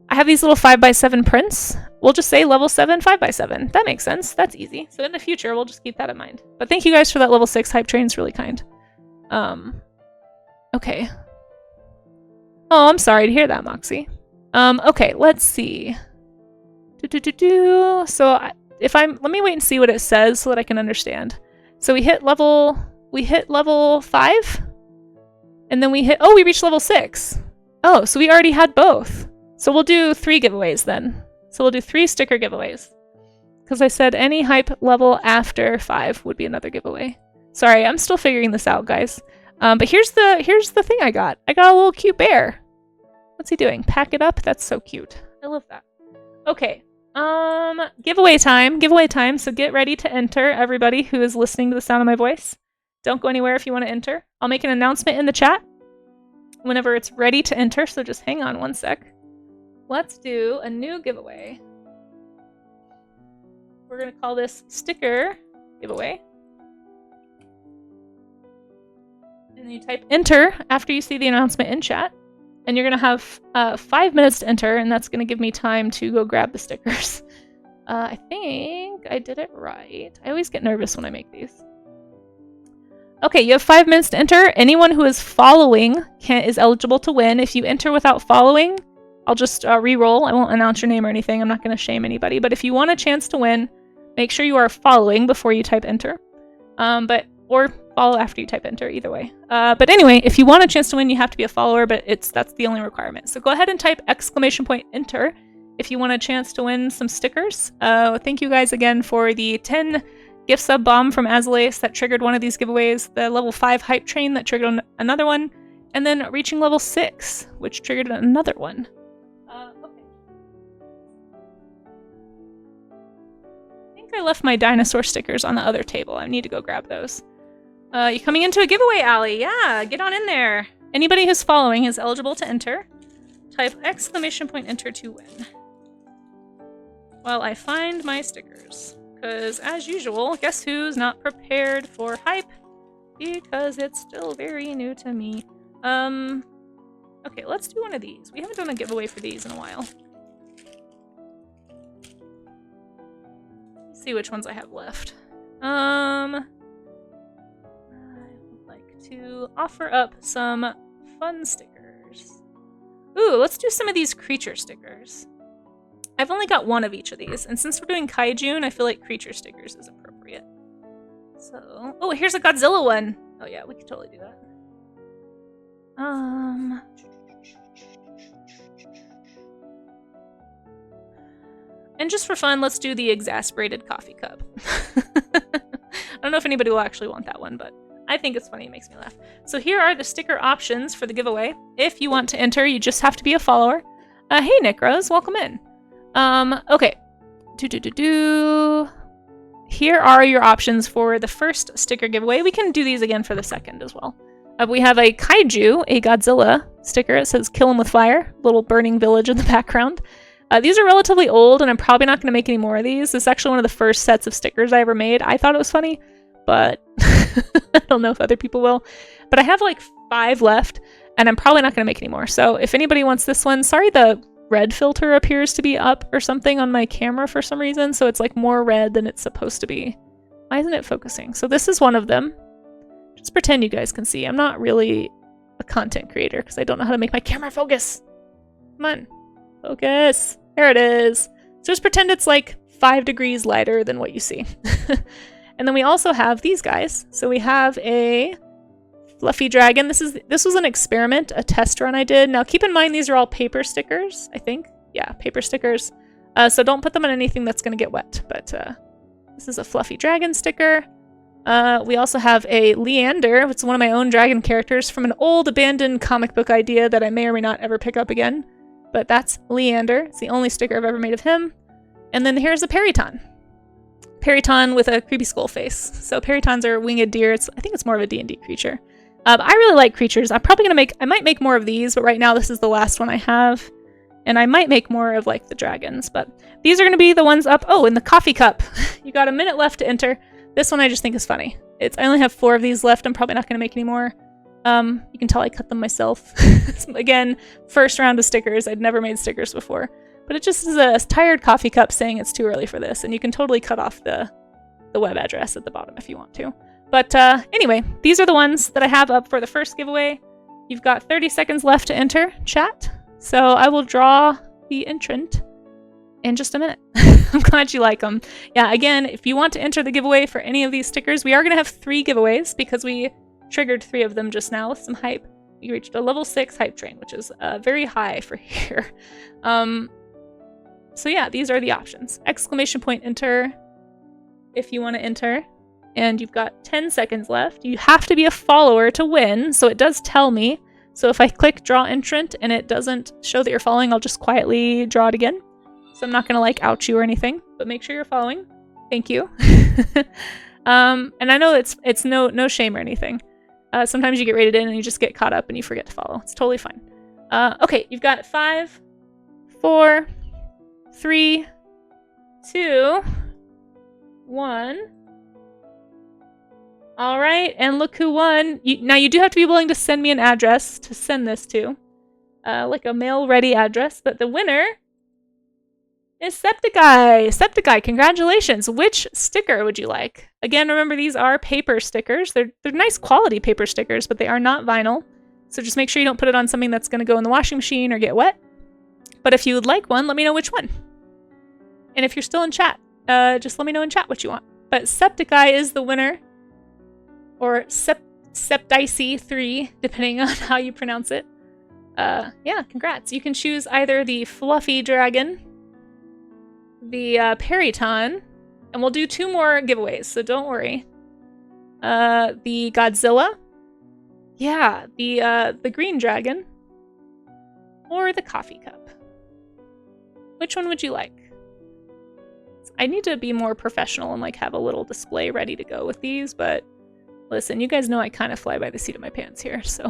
I have these little 5x7 prints. We'll just say level 7, 5x7. That makes sense. That's easy. So in the future, we'll just keep that in mind. But thank you guys for that level 6 Hype Train. It's really kind. Okay. Oh, I'm sorry to hear that, Moxie. Okay, let's see. So let me wait and see what it says so that I can understand. So we hit level 5, and then we reached level 6. Oh, so we already had both. So we'll do 3 giveaways then. So we'll do 3 sticker giveaways. Because I said any hype level after 5 would be another giveaway. Sorry, I'm still figuring this out, guys. But here's the thing I got. I got a little cute bear. What's he doing? Pack it up? That's so cute. I love that. Okay. Giveaway time. So get ready to enter, everybody who is listening to the sound of my voice. Don't go anywhere if you want to enter. I'll make an announcement in the chat whenever it's ready to enter, so just hang on one sec. Let's do a new giveaway. We're going to call this sticker giveaway. And then you type enter after you see the announcement in chat. And you're going to have 5 minutes to enter, and that's going to give me time to go grab the stickers. I think think I did it right. I always get nervous when I make these. Okay, you have 5 minutes to enter. Anyone who is following is eligible to win. If you enter without following, I'll just re-roll. I won't announce your name or anything. I'm not going to shame anybody. But if you want a chance to win, make sure you are following before you type enter. Or follow after you type enter, either way. But anyway, if you want a chance to win, you have to be a follower, but that's the only requirement. So go ahead and type !enter if you want a chance to win some stickers. Thank you guys again for the 10 gift sub bomb from Azalace that triggered one of these giveaways, the level 5 hype train that triggered another one, and then reaching level 6, which triggered another one. Okay. I think I left my dinosaur stickers on the other table. I need to go grab those. You coming into a giveaway, Allie? Yeah, get on in there. Anybody who's following is eligible to enter. Type !enter to win. While I find my stickers. Because, as usual, guess who's not prepared for hype? Because it's still very new to me. Okay, let's do one of these. We haven't done a giveaway for these in a while. Let's see which ones I have left. I would like to offer up some fun stickers. Ooh, let's do some of these creature stickers. I've only got one of each of these, and since we're doing Kaijun, I feel like creature stickers is appropriate. So, oh, here's a Godzilla one. Oh yeah, we could totally do that. And just for fun, let's do the exasperated coffee cup. I don't know if anybody will actually want that one, but I think it's funny. It makes me laugh. So here are the sticker options for the giveaway. If you want to enter, you just have to be a follower. Hey, Nick Rose, welcome in. Okay. Here are your options for the first sticker giveaway. We can do these again for the second as well. We have a Kaiju, a Godzilla sticker. It says kill him with fire. Little burning village in the background. These are relatively old, and I'm probably not going to make any more of these. This is actually one of the first sets of stickers I ever made. I thought it was funny, but I don't know if other people will. But I have like 5 left, and I'm probably not going to make any more. So if anybody wants this one, sorry the red filter appears to be up or something on my camera for some reason, so it's like more red than it's supposed to be. Why isn't it focusing? So this is one of them. Just pretend you guys can see. I'm not really a content creator because I don't know how to make my camera focus. Come on. Focus. There it is. So just pretend it's like 5 degrees lighter than what you see. And then we also have these guys. So we have a fluffy dragon. This was an experiment, a test run I did. Now keep in mind these are all paper stickers, I think. Yeah, paper stickers. So don't put them on anything that's going to get wet. But this is a fluffy dragon sticker. We also have a Leander. It's one of my own dragon characters from an old abandoned comic book idea that I may or may not ever pick up again. But that's Leander. It's the only sticker I've ever made of him. And then here's a Periton. Periton with a creepy skull face. So Peritons are winged deer. I think it's more of a D&D creature. I really like creatures. I'm probably gonna I might make more of these, but right now this is the last one I have. And I might make more of like the dragons, but these are gonna be the ones up. Oh, in the coffee cup. You got a minute left to enter. This one I just think is funny. I only have 4 of these left. I'm probably not gonna make any more. You can tell I cut them myself. Again, first round of stickers. I'd never made stickers before. But it just is a tired coffee cup saying it's too early for this, and you can totally cut off the web address at the bottom if you want to. But anyway, these are the ones that I have up for the first giveaway. You've got 30 seconds left to enter, chat. So I will draw the entrant in just a minute. I'm glad you like them. Yeah, again, if you want to enter the giveaway for any of these stickers, we are going to have 3 giveaways because we triggered 3 of them just now with some hype. You reached a level 6 hype train, which is very high for here. So yeah, these are the options. !enter if you want to enter. And you've got 10 seconds left. You have to be a follower to win, so it does tell me. So if I click draw entrant and it doesn't show that you're following, I'll just quietly draw it again. So I'm not going to like out you or anything, but make sure you're following. Thank you. And I know it's no shame or anything. Sometimes you get rated in and you just get caught up and you forget to follow. It's totally fine. Okay, you've got 5, 4, 3, 2, 1. All right, and look who won. Now you do have to be willing to send me an address to send this to. Like a mail-ready address, but the winner is Septiceye. Septiceye, congratulations. Which sticker would you like? Again, remember these are paper stickers. They're nice quality paper stickers, but they are not vinyl. So just make sure you don't put it on something that's going to go in the washing machine or get wet. But if you would like one, let me know which one. And if you're still in chat, just let me know in chat what you want. But Septiceye is the winner. Or Septiceye 3, depending on how you pronounce it. Yeah, congrats. You can choose either the Fluffy Dragon, the Periton, and we'll do 2 more giveaways, so don't worry. The Godzilla. Yeah, the Green Dragon. Or the Coffee Cup. Which one would you like? I need to be more professional and like have a little display ready to go with these, but listen, you guys know I kind of fly by the seat of my pants here, so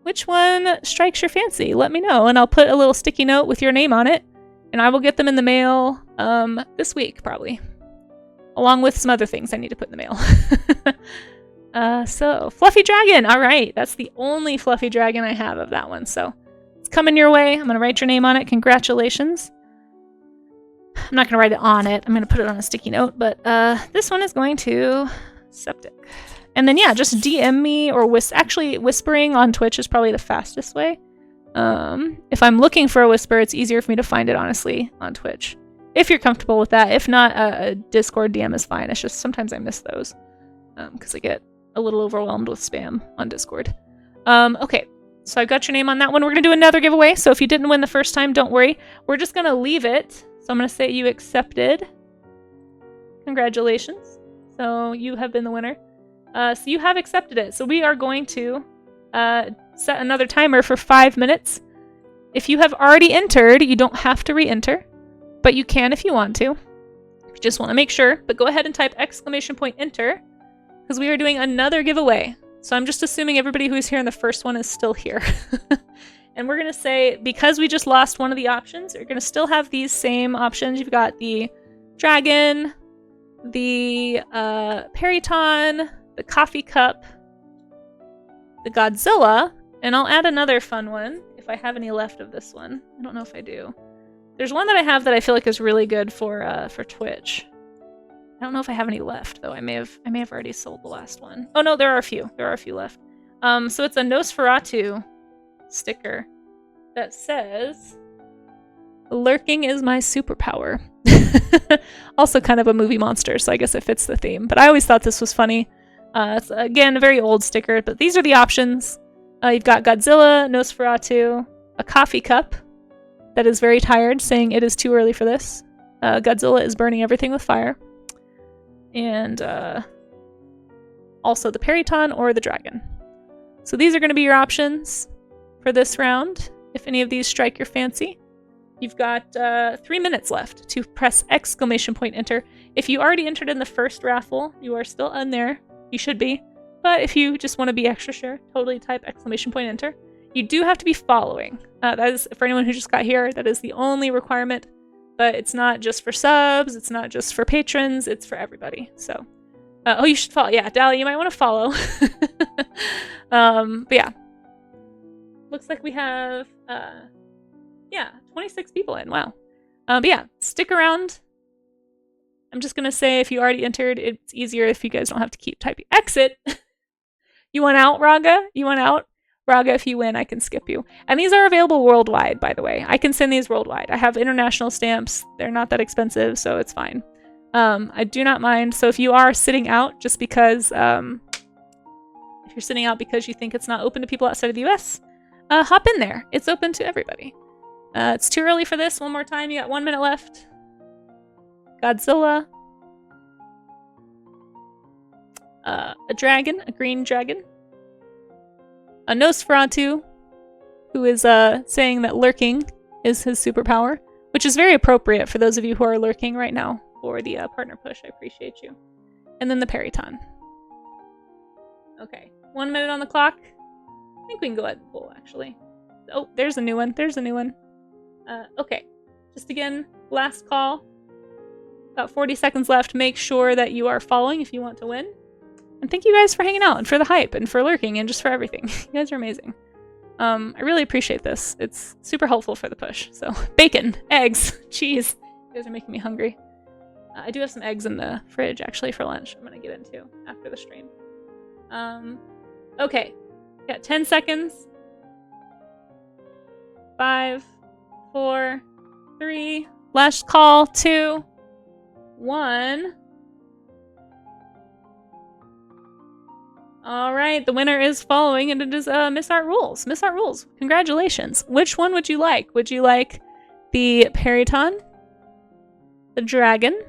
which one strikes your fancy? Let me know, and I'll put a little sticky note with your name on it, and I will get them in the mail this week, probably. Along with some other things I need to put in the mail. So, Fluffy Dragon! Alright, that's the only Fluffy Dragon I have of that one, so it's coming your way. I'm going to write your name on it. Congratulations. I'm not going to write it on it. I'm going to put it on a sticky note, but this one is going to Septic. And then, yeah, just DM me or actually whispering on Twitch is probably the fastest way. If I'm looking for a whisper, it's easier for me to find it, honestly, on Twitch. If you're comfortable with that. If not, a Discord DM is fine. It's just sometimes I miss those because I get a little overwhelmed with spam on Discord. Okay, so I've got your name on that one. We're going to do another giveaway, so if you didn't win the first time, don't worry. We're just going to leave it. So I'm going to say you accepted. Congratulations. So you have been the winner. So you have accepted it. So we are going to set another timer for 5 minutes. If you have already entered, you don't have to re-enter, but you can if you want to. If you just want to make sure, but go ahead and type !enter because we are doing another giveaway. So I'm just assuming everybody who's here in the first one is still here. And we're going to say, because we just lost one of the options, you're going to still have these same options. You've got the dragon, the Periton, the coffee cup, the Godzilla, and I'll add another fun one if I have any left of this one. I don't know if I do. There's one that I have that I feel like is really good for Twitch. I don't know if I have any left though. I may have already sold the last one. Oh no, there are a few. There are a few left. So it's a Nosferatu sticker that says, "Lurking is my superpower." Also kind of a movie monster, so I guess it fits the theme. But I always thought this was funny. It's, again, a very old sticker, but these are the options. You've got Godzilla, Nosferatu, a coffee cup that is very tired, saying it is too early for this. Godzilla is burning everything with fire. And also the Periton or the dragon. So these are going to be your options for this round. If any of these strike your fancy. You've got 3 minutes left to press !enter. If you already entered in the first raffle, you are still on there. You should be. But if you just want to be extra sure, totally type !enter. You do have to be following. That is, for anyone who just got here, that is the only requirement. But it's not just for subs, it's not just for patrons, it's for everybody. So, oh, you should follow. Yeah, Dally, you might want to follow. But yeah. Looks like we have, yeah, 26 people in. Wow. But yeah, stick around. I'm just going to say if you already entered, it's easier if you guys don't have to keep typing exit. You want out, Raga? You want out? Raga, if you win, I can skip you. And these are available worldwide, by the way. I can send these worldwide. I have international stamps. They're not that expensive, so it's fine. I do not mind. So if you are sitting out just because, if you're sitting out because you think it's not open to people outside of the US, hop in there. It's open to everybody. It's too early for this. One more time. You got 1 minute left. Godzilla. A dragon. A green dragon. A Nosferatu, who is saying that lurking is his superpower, which is very appropriate for those of you who are lurking right now for the partner push. I appreciate you. And then the Periton. Okay. 1 minute on the clock. I think we can go ahead and pull, actually. Oh, there's a new one. There's a new one. Okay. Just again, last call. About 40 seconds left. Make sure that you are following if you want to win. And thank you guys for hanging out and for the hype and for lurking and just for everything. You guys are amazing. I really appreciate this. It's super helpful for the push. So, bacon, eggs, cheese, You guys are making me hungry. I do have some eggs in the fridge, actually, for lunch. I'm gonna get into after the stream. Okay. Got 10 seconds. 5, 4, 3. Last call. 2, 1. All right, the winner is following, and it is Miss Art Rules. Miss Art Rules, congratulations. Which one would you like? Would you like the Periton, the Dragon,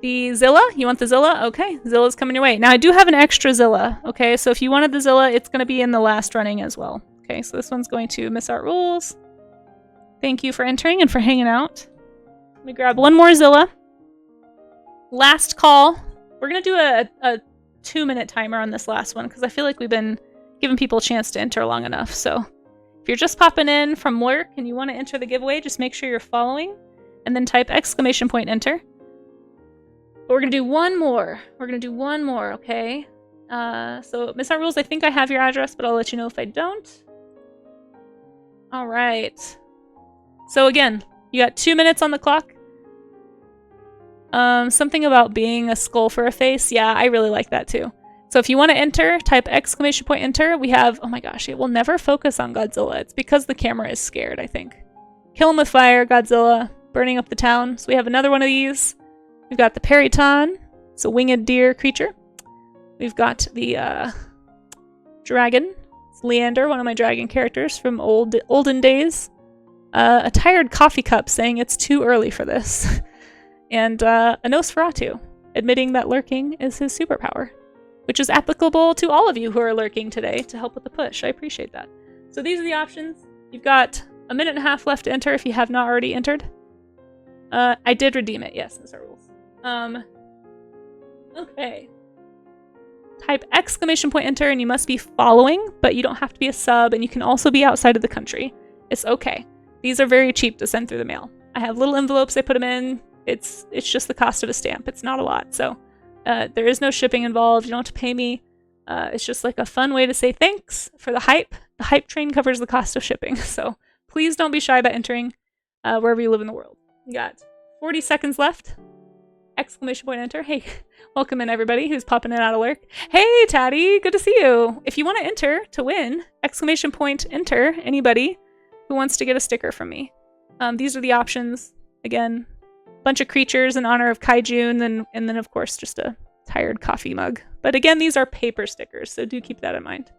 the Zilla? You want the Zilla? Okay, Zilla's coming your way. Now, I do have an extra Zilla, okay? So if you wanted the Zilla, it's going to be in the last running as well. Okay, so this one's going to Miss Art Rules. Thank you for entering and for hanging out. Let me grab one more Zilla. Last call. We're going to do a 2-minute timer on this last one because I feel like we've been giving people a chance to enter long enough. So if you're just popping in from work and you want to enter the giveaway, just make sure you're following and then type ! Enter. But we're going to do one more. We're going to do one more, okay? So Miss Art Rules, I think I have your address, but I'll let you know if I don't. All right. So again, you got 2 minutes on the clock. Something about being a skull for a face. Yeah, I really like that too. So if you want to enter, type ! Enter. We have, oh my gosh, it will never focus on Godzilla. It's because the camera is scared, I think. Kill him with fire, Godzilla, burning up the town. So we have another one of these. We've got the Periton. It's a winged deer creature. We've got the dragon. It's Leander, one of my dragon characters from olden days. A tired coffee cup saying it's too early for this. And a Nosferatu, admitting that lurking is his superpower, which is applicable to all of you who are lurking today to help with the push. I appreciate that. So these are the options. You've got a minute and a half left to enter if you have not already entered. I did redeem it. Yes, those are rules. Okay. Type ! Enter and you must be following, but you don't have to be a sub, and you can also be outside of the country. It's okay. These are very cheap to send through the mail. I have little envelopes I put them in. It's just the cost of a stamp. It's not a lot. So there is no shipping involved. You don't have to pay me. It's just like a fun way to say thanks for the hype. The hype train covers the cost of shipping. So please don't be shy about entering wherever you live in the world. You got 40 seconds left. ! Enter. Hey, welcome in everybody who's popping in out of lurk. Hey, Tatty, good to see you. If you want to enter to win, ! Enter anybody who wants to get a sticker from me. These are the options. Again, bunch of creatures in honor of Kaiju, and then of course just a tired coffee mug. But again, these are paper stickers, so do keep that in mind.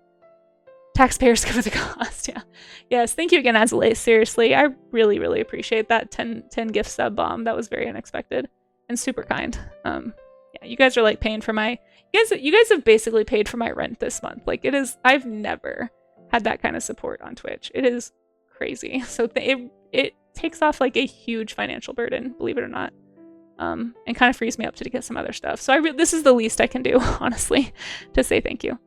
Taxpayers cover the cost. Yeah. Yes, thank you again, Azalea. Seriously, I really, really appreciate that 10 gift sub bomb. That was very unexpected and super kind. Yeah, you guys are like paying for my you guys have basically paid for my rent this month. Like it is, I've never had that kind of support on Twitch. It is crazy. So it takes off like a huge financial burden, believe it or not, and kind of frees me up to get some other stuff. So this is the least I can do, honestly, to say thank you.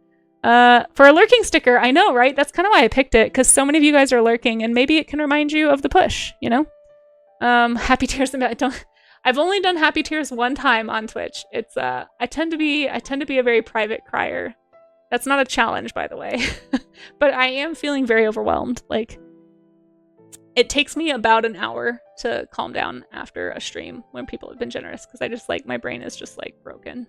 For a lurking sticker, I know, right? That's kind of why I picked it, because so many of you guys are lurking, and maybe it can remind you of the push, you know? Happy tears. I've only done happy tears one time on Twitch. It's I tend to be a very private crier. That's not a challenge, by the way, but I am feeling very overwhelmed. Like, it takes me about an hour to calm down after a stream when people have been generous, because I just like, my brain is just like broken.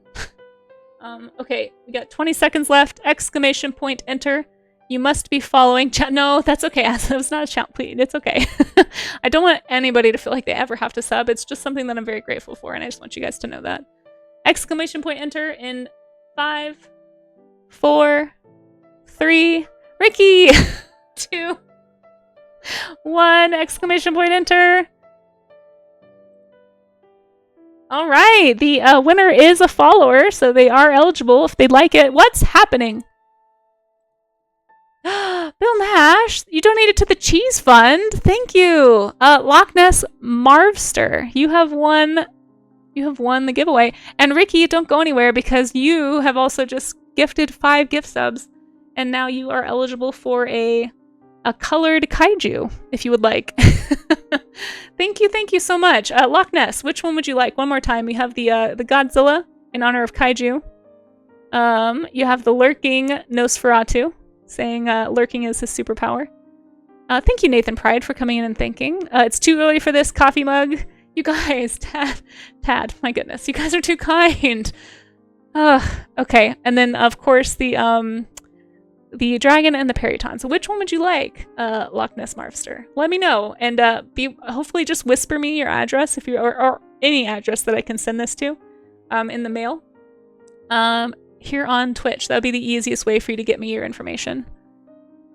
Okay, we got 20 seconds left. ! Enter. You must be following. No, that's okay. It's not a challenge. Please, it's okay. I don't want anybody to feel like they ever have to sub. It's just something that I'm very grateful for, and I just want you guys to know that. ! Enter in 5, 4, 3. Ricky! 2, 1. ! Enter. All right, the winner is a follower, so they are eligible if they'd like it. What's happening? Bill Nash, you donated to the Cheese Fund. Thank you. Loch Ness Marvster, you have won the giveaway. And Ricky, don't go anywhere, because you have also just gifted 5 gift subs, and now you are eligible for a colored kaiju, if you would like. Thank you so much. Loch Ness, which one would you like? One more time. We have the Godzilla in honor of kaiju. You have the lurking Nosferatu, saying lurking is his superpower. Thank you, Nathan Pride, for coming in and thanking. It's too early for this coffee mug. You guys, Tad, my goodness, you guys are too kind. Okay, and then of course the dragon and the periton. So which one would you like, Loch Ness Marvster? Let me know, and hopefully just whisper me your address if you or any address that I can send this to, in the mail. Here on Twitch, that would be the easiest way for you to get me your information.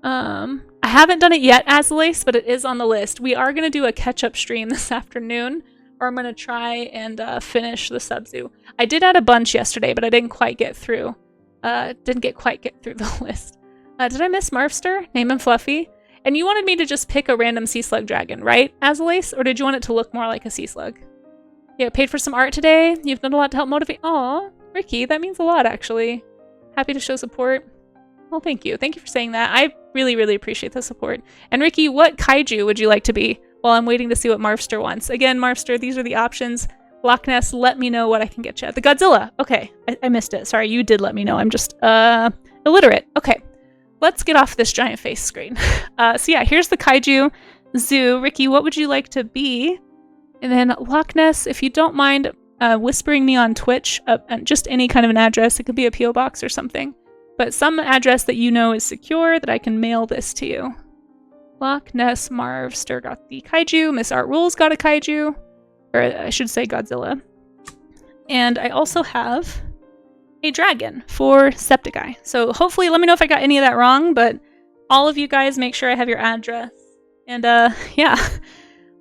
I haven't done it yet, Azalace, but it is on the list. We are going to do a catch-up stream this afternoon, or I'm going to try and finish the Sub-Zoo. I did add a bunch yesterday, but I didn't quite get through. Didn't quite get through the list. Did I miss Marvster? Name and Fluffy? And you wanted me to just pick a random sea slug dragon, right, Azalace? Or did you want it to look more like a sea slug? Yeah, paid for some art today. You've done a lot to help motivate. Aw, Ricky, that means a lot, actually. Happy to show support. Well, thank you. Thank you for saying that. I really, really appreciate the support. And Ricky, what kaiju would you like to be? While I'm waiting to see what Marvster wants. Again, Marvster, these are the options. Loch Ness, let me know what I can get you. The Godzilla. Okay, I missed it. Sorry, you did let me know. I'm just illiterate. Okay, let's get off this giant face screen. So yeah, here's the kaiju zoo. Ricky, what would you like to be? And then Loch Ness, if you don't mind whispering me on Twitch, just any kind of an address. It could be a P.O. box or something. But some address that you know is secure that I can mail this to you. Loch Ness Marvster got the kaiju. Miss Art Rules got a kaiju. Or I should say Godzilla. And I also have a dragon for Septiceye. So hopefully, let me know if I got any of that wrong, but all of you guys make sure I have your address. And yeah,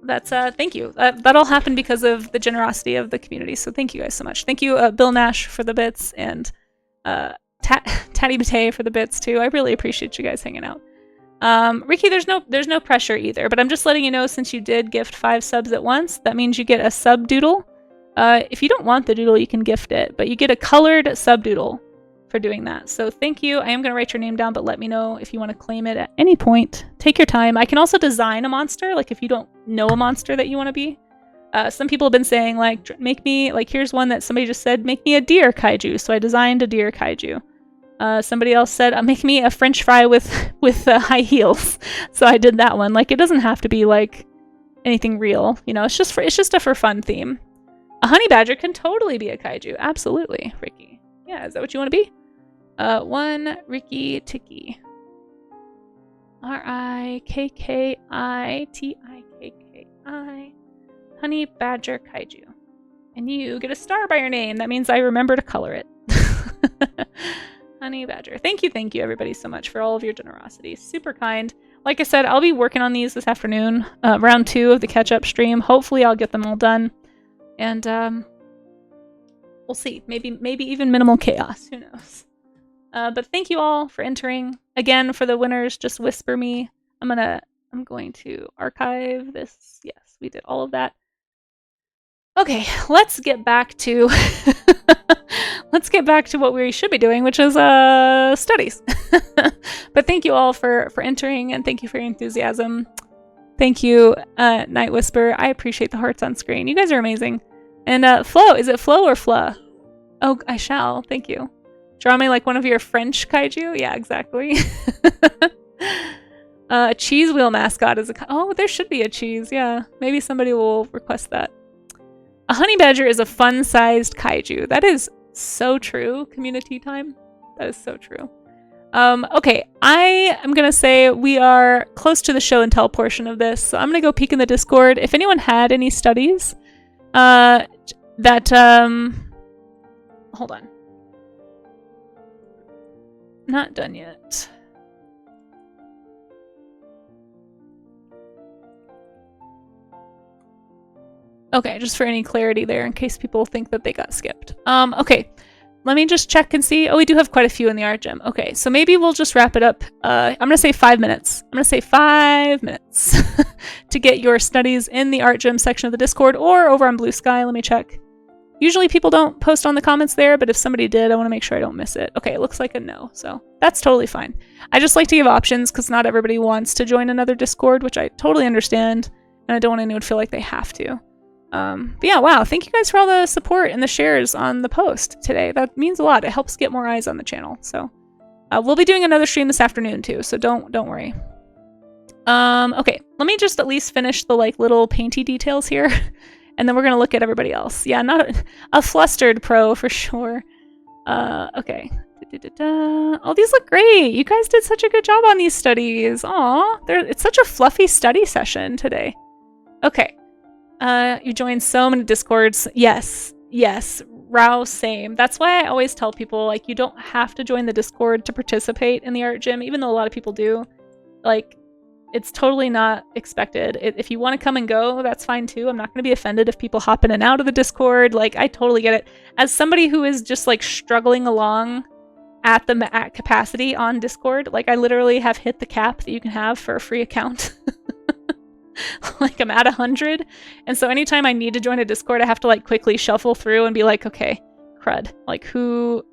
that's thank you. That all happened because of the generosity of the community. So thank you guys so much. Thank you, Bill Nash, for the bits, and Tatty Bate for the bits too. I really appreciate you guys hanging out. Ricky, there's no pressure either, but I'm just letting you know, since you did gift 5 subs at once, that means you get a sub doodle. If you don't want the doodle, you can gift it, but you get a colored sub doodle for doing that. So thank you. I am going to write your name down, but let me know if you want to claim it at any point. Take your time. I can also design a monster, like if you don't know a monster that you want to be. Some people have been saying, like, make me, like, here's one that somebody just said, make me a deer kaiju. So I designed a deer kaiju. Somebody else said, make me a French fry with high heels. So I did that one. Like, it doesn't have to be like anything real, you know. It's just a for fun theme. A honey badger can totally be a kaiju. Absolutely, Ricky. Yeah, is that what you want to be? One Ricky Tiki. RIKKITIKKI. Honey badger kaiju. And you get a star by your name. That means I remember to color it. Honey badger. Thank you, everybody, so much for all of your generosity. Super kind. Like I said, I'll be working on these this afternoon. Round 2 of the catch-up stream. Hopefully I'll get them all done. And we'll see. Maybe even minimal chaos. Who knows? But thank you all for entering. Again, for the winners, just whisper me. I'm going to archive this. Yes, we did all of that. Okay, let's get back to what we should be doing, which is studies. But thank you all for entering, and thank you for your enthusiasm. Thank you, Night Whisper. I appreciate the hearts on screen. You guys are amazing. And Flo, is it Flo or Fla? Oh, I shall. Thank you. Draw me like one of your French kaiju? Yeah, exactly. Cheese wheel mascot is oh, there should be a cheese. Yeah, maybe somebody will request that. A honey badger is a fun-sized kaiju. That is so true. Community time. That is so true. Okay, I am gonna say we are close to the show and tell portion of this, so I'm gonna go peek in the Discord. If anyone had any studies, hold on. Not done yet. Okay, just for any clarity there, in case people think that they got skipped. Okay, let me just check and see. Oh, we do have quite a few in the art gym. Okay, so maybe we'll just wrap it up. I'm going to say 5 minutes. I'm going to say 5 minutes to get your studies in the art gym section of the Discord or over on Blue Sky. Let me check. Usually people don't post on the comments there, but if somebody did, I want to make sure I don't miss it. Okay, it looks like a no, so that's totally fine. I just like to give options because not everybody wants to join another Discord, which I totally understand, and I don't want anyone to feel like they have to. But yeah, wow, thank you guys for all the support and the shares on the post today. That means a lot. It helps get more eyes on the channel. So we'll be doing another stream this afternoon too, so don't worry. Okay, let me just at least finish the like little painty details here, and then we're gonna look at everybody else. Yeah, not a flustered pro for sure. Okay. Oh, these look great. You guys did such a good job on these studies. Aw, it's such a fluffy study session today. Okay. You joined so many Discords. Yes. Rao, same. That's why I always tell people, like, you don't have to join the Discord to participate in the art gym, even though a lot of people do. Like, it's totally not expected. If you want to come and go, that's fine too. I'm not going to be offended if people hop in and out of the Discord. Like, I totally get it. As somebody who is just, like, struggling along at capacity on Discord, like, I literally have hit the cap that you can have for a free account. Like, I'm at 100, and so anytime I need to join a Discord, I have to like quickly shuffle through and be like, okay, crud, like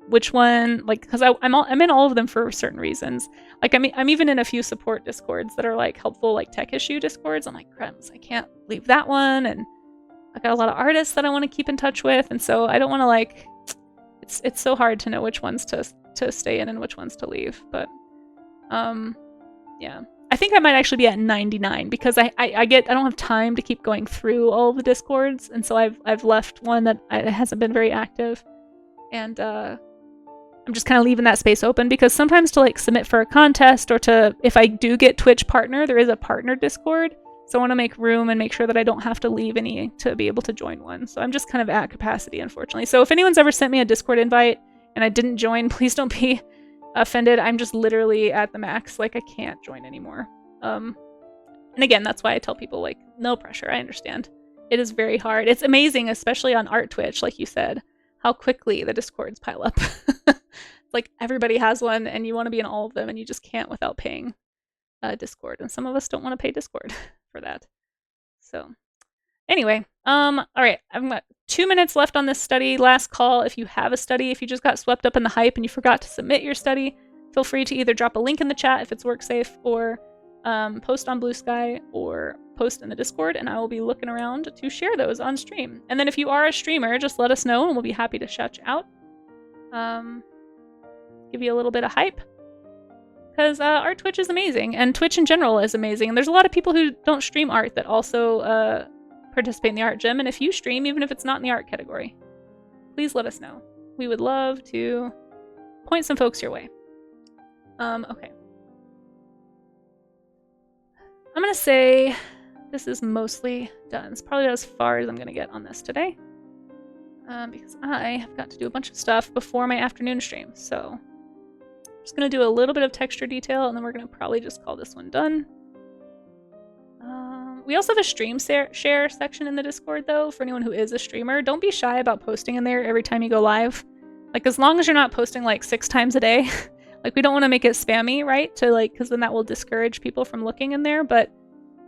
which one, like, because I'm in all of them for certain reasons. Like, I'm even in a few support Discords that are like helpful, like tech issue Discords. I'm like, crumbs, I can't leave that one, and I got a lot of artists that I want to keep in touch with, and so I don't want to like. It's so hard to know which ones to stay in and which ones to leave, but yeah. I think I might actually be at 99 because I don't have time to keep going through all of the Discords, and so I've left one that hasn't been very active, and I'm just kind of leaving that space open because sometimes to like submit for a contest or to, if I do get Twitch partner, there is a partner Discord, so I want to make room and make sure that I don't have to leave any to be able to join one. So I'm just kind of at capacity, unfortunately. So if anyone's ever sent me a Discord invite and I didn't join, please don't be offended. I'm just literally at the max. Like, I can't join anymore. And again, that's why I tell people, like, no pressure. I understand. It is very hard. It's amazing, especially on Art Twitch, like you said, how quickly the Discords pile up. Like, everybody has one and you want to be in all of them and you just can't without paying Discord. And some of us don't want to pay Discord for that. So anyway, all right, I've got 2 minutes left on this study. Last call. If you have a study, if you just got swept up in the hype and you forgot to submit your study, feel free to either drop a link in the chat if it's work safe, or post on Blue Sky, or post in the Discord, and I will be looking around to share those on stream. And then if you are a streamer, just let us know and we'll be happy to shout you out. Give you a little bit of hype. Because art Twitch is amazing, and Twitch in general is amazing. And there's a lot of people who don't stream art that also participate in the art gym, and if you stream, even if it's not in the art category, please let us know. We would love to point some folks your way. Okay. I'm gonna say this is mostly done. It's probably as far as I'm gonna get on this today. Because I have got to do a bunch of stuff before my afternoon stream, so I'm just gonna do a little bit of texture detail, and then we're gonna probably just call this one done. We also have a stream share section in the Discord, though, for anyone who is a streamer. Don't be shy about posting in there every time you go live. Like, as long as you're not posting like 6 times a day. Like, we don't want to make it spammy, right? To like, because then that will discourage people from looking in there. But,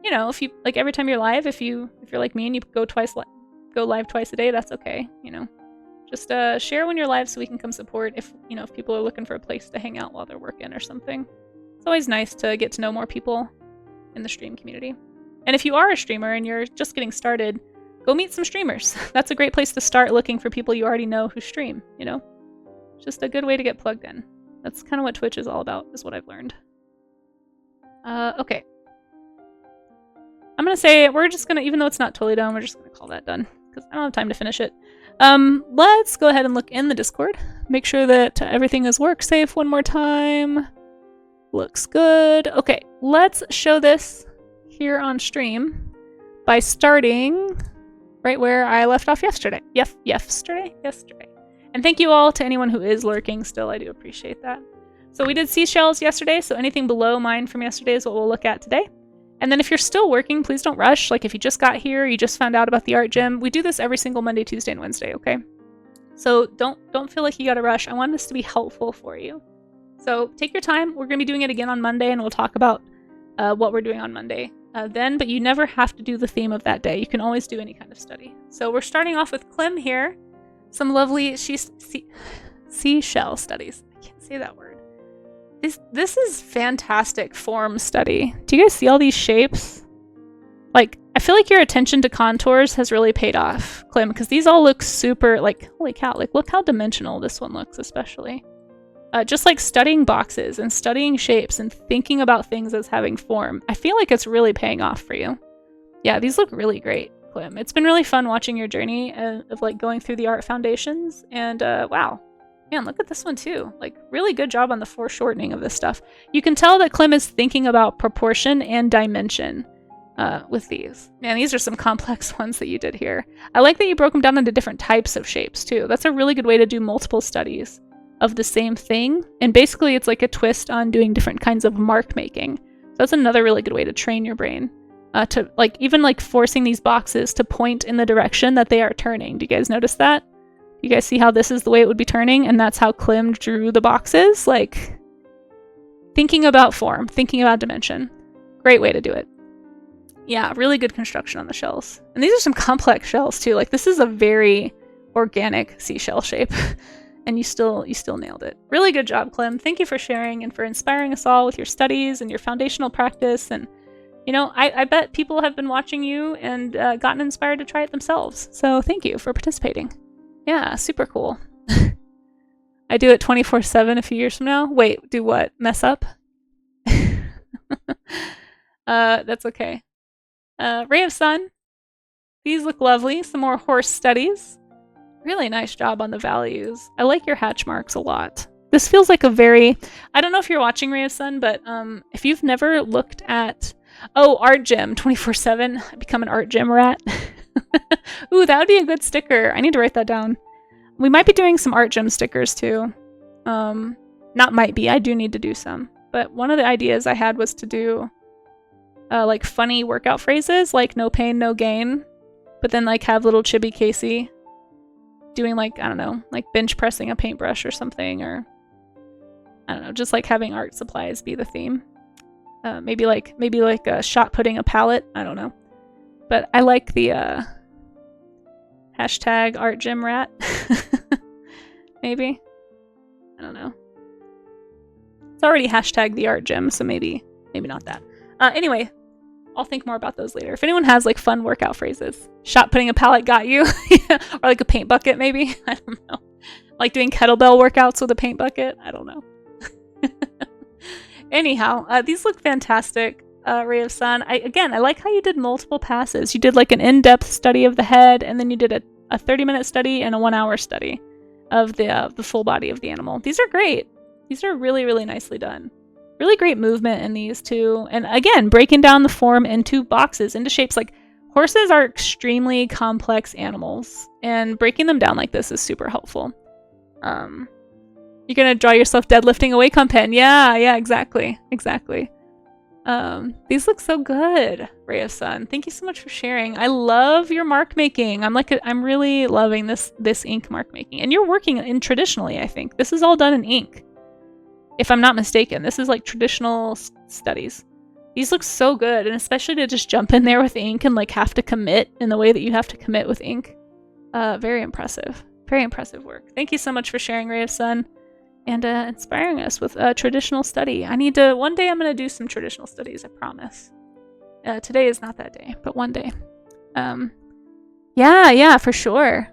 you know, if you like every time you're live, if you're like me and you go live twice a day, that's okay. You know, just share when you're live so we can come support if people are looking for a place to hang out while they're working or something. It's always nice to get to know more people in the stream community. And if you are a streamer and you're just getting started, go meet some streamers. That's a great place to start looking for people you already know who stream, you know? Just a good way to get plugged in. That's kind of what Twitch is all about, is what I've learned. Okay. I'm gonna say, we're just gonna, even though it's not totally done, we're just gonna call that done, because I don't have time to finish it. Let's go ahead and look in the Discord. Make sure that everything is work safe one more time. Looks good. Okay, let's show this here on stream by starting right where I left off yesterday. Yesterday. And thank you all to anyone who is lurking still. I do appreciate that. So we did seashells yesterday, so anything below mine from yesterday is what we'll look at today. And then if you're still working, please don't rush. Like, if you just got here, you just found out about the art gym, we do this every single Monday, Tuesday, and Wednesday, okay? So don't feel like you gotta rush. I want this to be helpful for you. So take your time. We're gonna be doing it again on Monday, and we'll talk about what we're doing on Monday then, but you never have to do the theme of that day. You can always do any kind of study. So we're starting off with Clem here. Some lovely seashell studies. I can't say that word. This is fantastic form study. Do you guys see all these shapes? Like, I feel like your attention to contours has really paid off, Clem, because these all look super, like, holy cow, like, look how dimensional this one looks, especially. just like studying boxes and studying shapes and thinking about things as having form, I feel like it's really paying off for you. Yeah, these look really great, Clem. It's been really fun watching your journey of like going through the art foundations, and wow. Man, look at this one too. Like, really good job on the foreshortening of this stuff. You can tell that Clem is thinking about proportion and dimension with these. Man, these are some complex ones that you did here. I like that you broke them down into different types of shapes too. That's a really good way to do multiple studies of the same thing. And basically it's like a twist on doing different kinds of mark making. So that's another really good way to train your brain. To like, even like forcing these boxes to point in the direction that they are turning. Do you guys notice that? You guys see how this is the way it would be turning, and that's how Clem drew the boxes? Like, thinking about form, thinking about dimension. Great way to do it. Yeah, really good construction on the shells. And these are some complex shells too. Like, this is a very organic seashell shape. And you still nailed it. Really good job, Clem. Thank you for sharing and for inspiring us all with your studies and your foundational practice. And, you know, I bet people have been watching you and gotten inspired to try it themselves. So thank you for participating. Yeah, super cool. I do it 24/7 a few years from now. Wait, do what? Mess up? That's okay. Ray of Sun. These look lovely. Some more horse studies. Really nice job on the values. I like your hatch marks a lot. This feels like a very... I don't know if you're watching Ray of Sun, but if you've never looked at... Oh, Art Gym 24/7. Become an Art Gym rat. Ooh, that would be a good sticker. I need to write that down. We might be doing some Art Gym stickers too. Not might be. I do need to do some. But one of the ideas I had was to do like funny workout phrases, like no pain, no gain. But then like have little Chibi Casey doing like, I don't know, like bench pressing a paintbrush or something, or I don't know, just like having art supplies be the theme. Maybe like shot putting a palette. I don't know. But I like the hashtag Art Gym Rat. Maybe. I don't know. It's already hashtag the Art Gym, so maybe not that. Anyway, I'll think more about those later. If anyone has like fun workout phrases. Shot putting a palette got you. Or like a paint bucket maybe. I don't know. Like doing kettlebell workouts with a paint bucket. I don't know. Anyhow, these look fantastic. Ray of Sun. I like how you did multiple passes. You did like an in-depth study of the head, and then you did a 30-minute study and a 1-hour study of the full body of the animal. These are great. These are really, really nicely done. Really great movement in these too. And again, breaking down the form into boxes, into shapes. Like, horses are extremely complex animals, and breaking them down like this is super helpful. You're gonna draw yourself deadlifting a Wacom pen. Yeah, exactly. These look so good, Ray of Sun. Thank you so much for sharing. I love your mark making. I'm really loving this ink mark making. And you're working in traditionally, I think. This is all done in ink. If I'm not mistaken, this is like traditional studies. These look so good, and especially to just jump in there with ink and like have to commit in the way that you have to commit with ink. Very impressive. Very impressive work. Thank you so much for sharing, Ray of Sun. And inspiring us with traditional study. One day I'm going to do some traditional studies, I promise. Today is not that day, but one day. Yeah, for sure.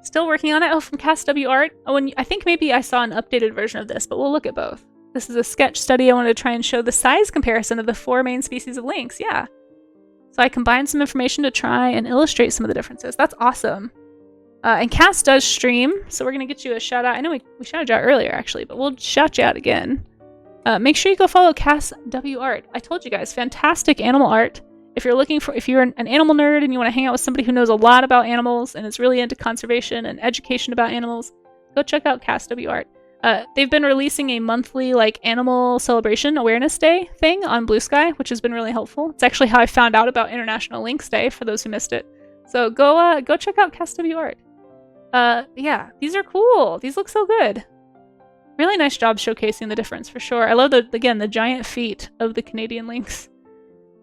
Still working on it. Oh, from Cast W Art. Oh, and I think maybe I saw an updated version of this, but we'll look at both. This is a sketch study. I wanted to try and show the size comparison of the 4 main species of lynx. Yeah. So I combined some information to try and illustrate some of the differences. That's awesome. And Cass does stream, so we're going to get you a shout out. I know we shouted you out earlier, actually, but we'll shout you out again. Make sure you go follow Cass W Art. I told you guys, fantastic animal art. If you're an animal nerd and you want to hang out with somebody who knows a lot about animals and is really into conservation and education about animals, go check out Cass W Art. They've been releasing a monthly like animal celebration awareness day thing on Blue Sky, which has been really helpful. It's actually how I found out about International Lynx Day, for those who missed it. So go check out Cass W Art. Yeah, these are cool. These look so good. Really nice job showcasing the difference, for sure. I love the giant feet of the Canadian lynx.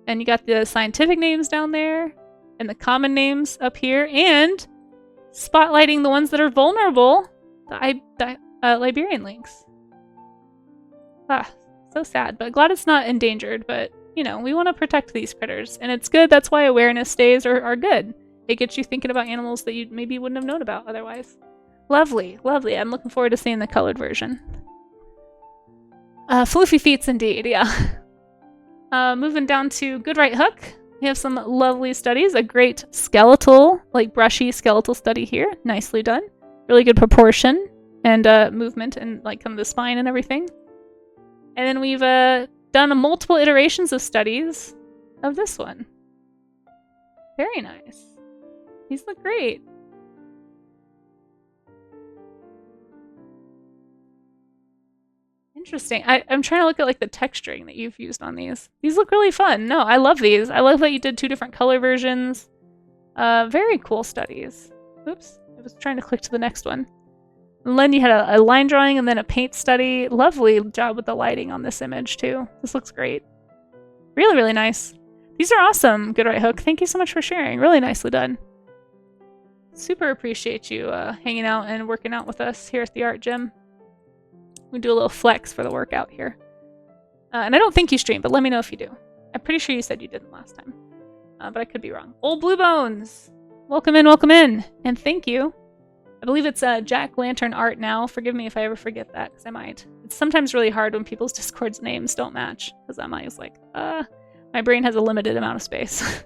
And you got the scientific names down there, and the common names up here, and spotlighting the ones that are vulnerable, the Liberian lynx. Ah, so sad, but glad it's not endangered, but, you know, we want to protect these critters, and it's good. That's why awareness days are good. It gets you thinking about animals that you maybe wouldn't have known about otherwise. Lovely, lovely. I'm looking forward to seeing the colored version. Floofy feats indeed, yeah. Moving down to Good Right Hook. We have some lovely studies. A great skeletal, like brushy skeletal study here. Nicely done. Really good proportion and movement and like kind of the spine and everything. And then we've done multiple iterations of studies of this one. Very nice. These look great. Interesting. I'm trying to look at like the texturing that you've used on these. These look really fun. No, I love these. I love that you did 2 different color versions. Very cool studies. Oops, I was trying to click to the next one. And then you had a line drawing and then a paint study. Lovely job with the lighting on this image too. This looks great. Really, really nice. These are awesome, Good Right Hook. Thank you so much for sharing. Really nicely done. Super appreciate you hanging out and working out with us here at the art gym. We do a little flex for the workout here. And I don't think you stream, but let me know if you do. I'm pretty sure you said you didn't last time. But I could be wrong. Old Blue Bones! Welcome in, and thank you. I believe it's Jack Lantern Art now. Forgive me if I ever forget that, because I might. It's sometimes really hard when people's Discord's names don't match, because I'm always like, my brain has a limited amount of space.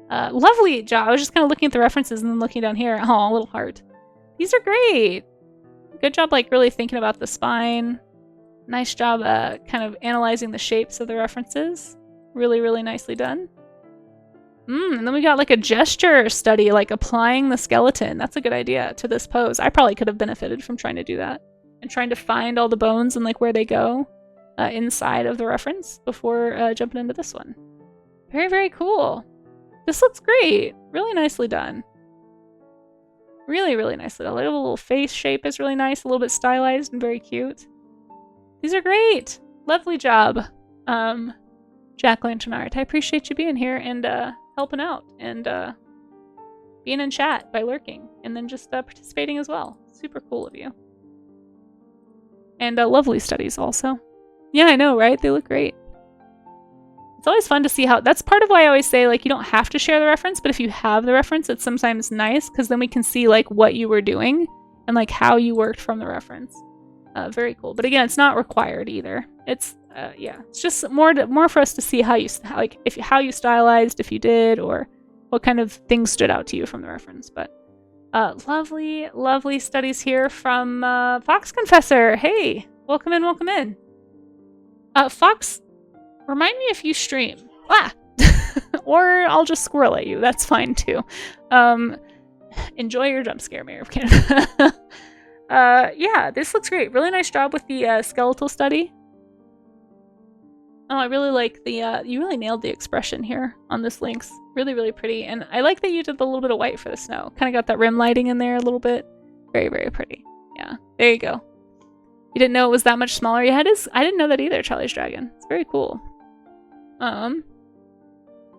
Lovely job. I was just kind of looking at the references and then looking down here. Oh, a little heart. These are great! Good job, like, really thinking about the spine. Nice job kind of analyzing the shapes of the references. Really, really nicely done. And then we got, like, a gesture study, like, applying the skeleton. That's a good idea to this pose. I probably could have benefited from trying to do that. And trying to find all the bones and, like, where they go inside of the reference before jumping into this one. Very, very cool. This looks great. Really nicely done. Really, really nicely done. The little face shape is really nice, a little bit stylized and very cute. These are great. Lovely job, Jack Lantern Art. I appreciate you being here and helping out and being in chat by lurking and then just participating as well. Super cool of you. And lovely studies also. Yeah, I know, right? They look great. It's always fun to see how... That's part of why I always say, like, you don't have to share the reference, but if you have the reference, it's sometimes nice, because then we can see, like, what you were doing and, like, how you worked from the reference. Very cool. But again, it's not required either. It's, yeah. It's just more for us to see how you stylized, if you did, or what kind of things stood out to you from the reference. But lovely, lovely studies here from Fox Confessor. Hey, welcome in, welcome in. Fox... Remind me if you stream. Or I'll just squirrel at you. That's fine too. Enjoy your jump scare, Mayor of Canada. Yeah, this looks great. Really nice job with the skeletal study. Oh, I really like the, you really nailed the expression here on this Lynx. Really, really pretty. And I like that you did the little bit of white for the snow. Kind of got that rim lighting in there a little bit. Very, very pretty. Yeah, there you go. You didn't know it was that much smaller. Yeah, it is. I didn't know that either, Charlie's Dragon. It's very cool.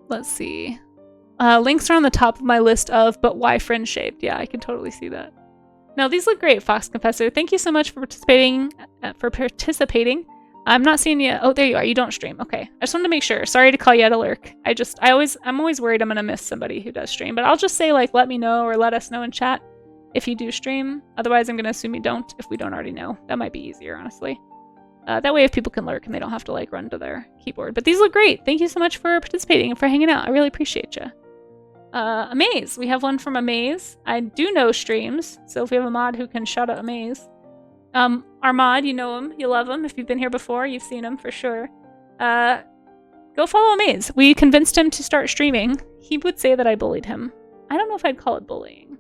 Let's see. Links are on the top of my list of, but why fringe shaped? Yeah, I can totally see that. No, these look great, Fox Confessor. Thank you so much for participating. I'm not seeing you. Oh, there you are. You don't stream. Okay. I just wanted to make sure. Sorry to call you out of lurk. I'm always worried I'm gonna miss somebody who does stream, but I'll just say, like, let me know or let us know in chat if you do stream. Otherwise, I'm gonna assume you don't if we don't already know. That might be easier, honestly. That way if people can lurk and they don't have to, like, run to their keyboard. But these look great. Thank you so much for participating and for hanging out. I really appreciate you. Amaze. We have one from Amaze. I do know streams, so if we have a mod who can shout out Amaze. Our mod, you know him. You love him. If you've been here before, you've seen him for sure. Go follow Amaze. We convinced him to start streaming. He would say that I bullied him. I don't know if I'd call it bullying.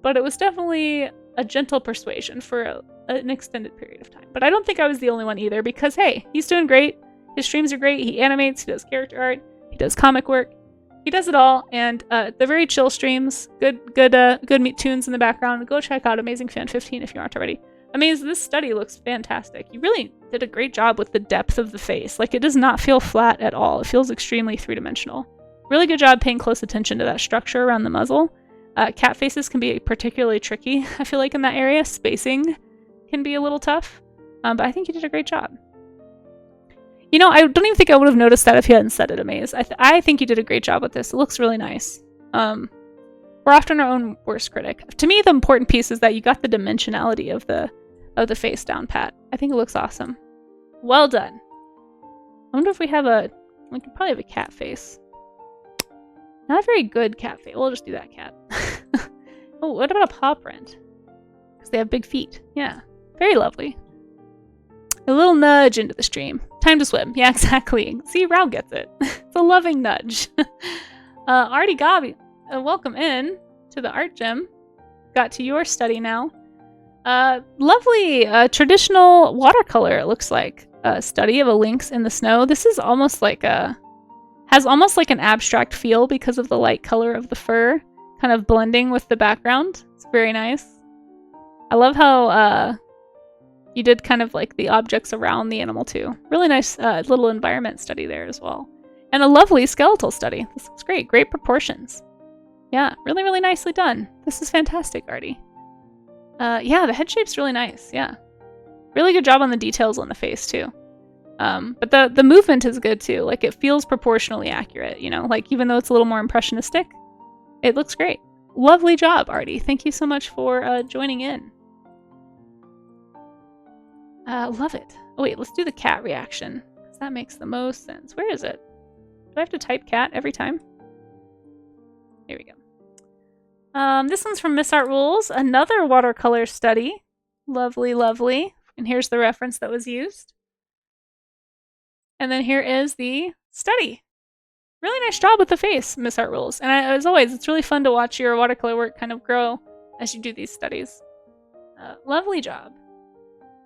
But it was definitely a gentle persuasion for an extended period of time. But I don't think I was the only one either, because hey, he's doing great. His streams are great. He animates, he does character art, he does comic work. He does it all, and they're very chill streams. Good meat tunes in the background. Go check out Amazing Fan 15 if you aren't already. Amaze, this study looks fantastic. You really did a great job with the depth of the face. Like, it does not feel flat at all. It feels extremely three-dimensional. Really good job paying close attention to that structure around the muzzle. Cat faces can be particularly tricky, I feel like, in that area. Spacing can be a little tough, but I think you did a great job. You know, I don't even think I would have noticed that if you hadn't said it, Amaze. I think you did a great job with this. It looks really nice. We're often our own worst critic. To me, the important piece is that you got the dimensionality of the face down pat. I think it looks awesome. Well done. I wonder if we could probably have a cat face. Not a very good cat face. We'll just do that cat. Oh, what about a paw print? Because they have big feet. Yeah. Very lovely. A little nudge into the stream. Time to swim. Yeah, exactly. See, Rao gets it. It's a loving nudge. Artie Gabi, welcome in to the art gym. Got to your study now. Lovely traditional watercolor, it looks like. A study of a lynx in the snow. This is almost like has almost like an abstract feel because of the light color of the fur kind of blending with the background. It's very nice. I love how you did kind of like the objects around the animal too. Really nice little environment study there as well. And a lovely skeletal study. This looks great. Great proportions. Yeah, really, really nicely done. This is fantastic, Artie. Yeah, the head shape's really nice. Yeah. Really good job on the details on the face too. But the movement is good too. Like it feels proportionally accurate, you know, like even though it's a little more impressionistic, it looks great. Lovely job, Artie. Thank you so much for joining in. Love it. Oh wait, let's do the cat reaction, because that makes the most sense. Where is it? Do I have to type cat every time? Here we go. This one's from Miss Art Rules, another watercolor study. Lovely, lovely. And here's the reference that was used. And then here is the study. Really nice job with the face, Miss Art Rules. And as always, it's really fun to watch your watercolor work kind of grow as you do these studies. Lovely job.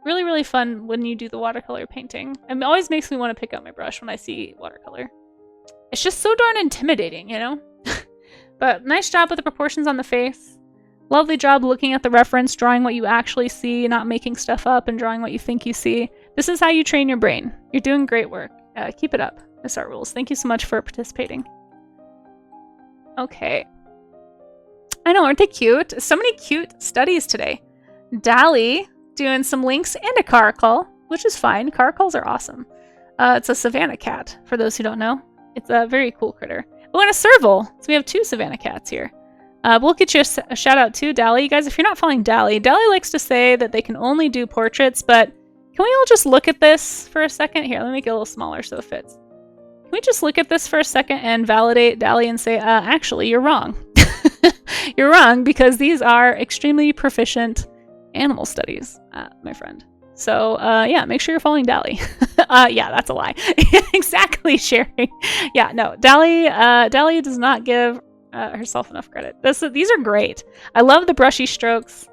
Really, really fun when you do the watercolor painting. It always makes me want to pick up my brush when I see watercolor. It's just so darn intimidating, you know? But nice job with the proportions on the face. Lovely job looking at the reference, drawing what you actually see, not making stuff up and drawing what you think you see. This is how you train your brain. You're doing great work. Keep it up, Miss Art Rules. Thank you so much for participating. Okay. I know, aren't they cute? So many cute studies today. Dally doing some lynx and a caracal, which is fine. Caracals are awesome. It's a Savannah cat, for those who don't know. It's a very cool critter. Oh, and a serval. So we have two Savannah cats here. We'll get you a shout out too, Dally. You guys, if you're not following Dally, Dally likes to say that they can only do portraits, but can we all just look at this for a second? Here, let me make it a little smaller so it fits. Can we just look at this for a second and validate Dally and say, actually, you're wrong. You're wrong because these are extremely proficient animal studies, my friend. So, yeah, make sure you're following Dally. Yeah, that's a lie. Exactly, Sherry. Yeah, no, Dally does not give herself enough credit. These are great. I love the brushy strokes.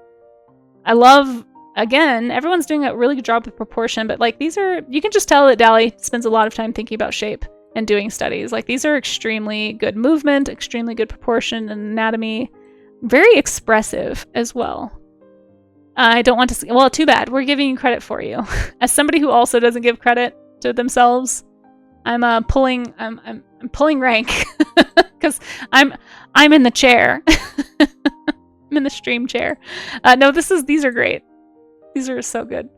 I love, again, everyone's doing a really good job with proportion, but like these are, you can just tell that Dally spends a lot of time thinking about shape and doing studies. Like these are extremely good movement, extremely good proportion and anatomy, very expressive as well. I don't want to see, well, too bad. We're giving you credit for you. As somebody who also doesn't give credit to themselves, I'm pulling rank because I'm in the chair. I'm in the stream chair. No, these are great. These are so good.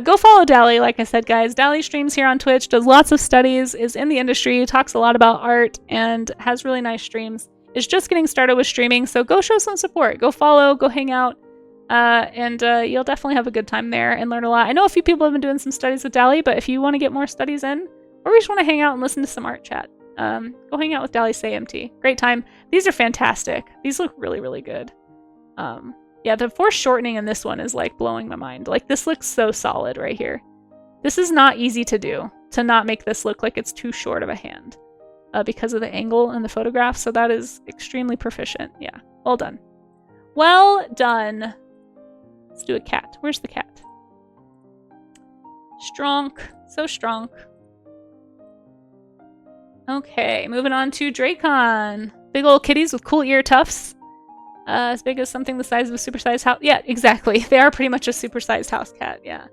Go follow Dally, like I said, guys. Dally streams here on Twitch, does lots of studies, is in the industry, talks a lot about art, and has really nice streams. Is just getting started with streaming, so go show some support. Go follow, go hang out, and you'll definitely have a good time there and learn a lot. I know a few people have been doing some studies with Dally, but if you want to get more studies in, or you just want to hang out and listen to some art chat, go hang out with Dally SayMT. Great time. These are fantastic. These look really, really good. Yeah, the foreshortening in this one is like blowing my mind. Like this looks so solid right here. This is not easy to do, to not make this look like it's too short of a hand because of the angle in the photograph. So that is extremely proficient. Yeah, well done. Well done. Let's do a cat. Where's the cat? Stronk. So stronk. Okay, moving on to Dracon. Big old kitties with cool ear tufts. As big as something the size of a supersized house. Yeah, exactly. They are pretty much a supersized house cat, yeah.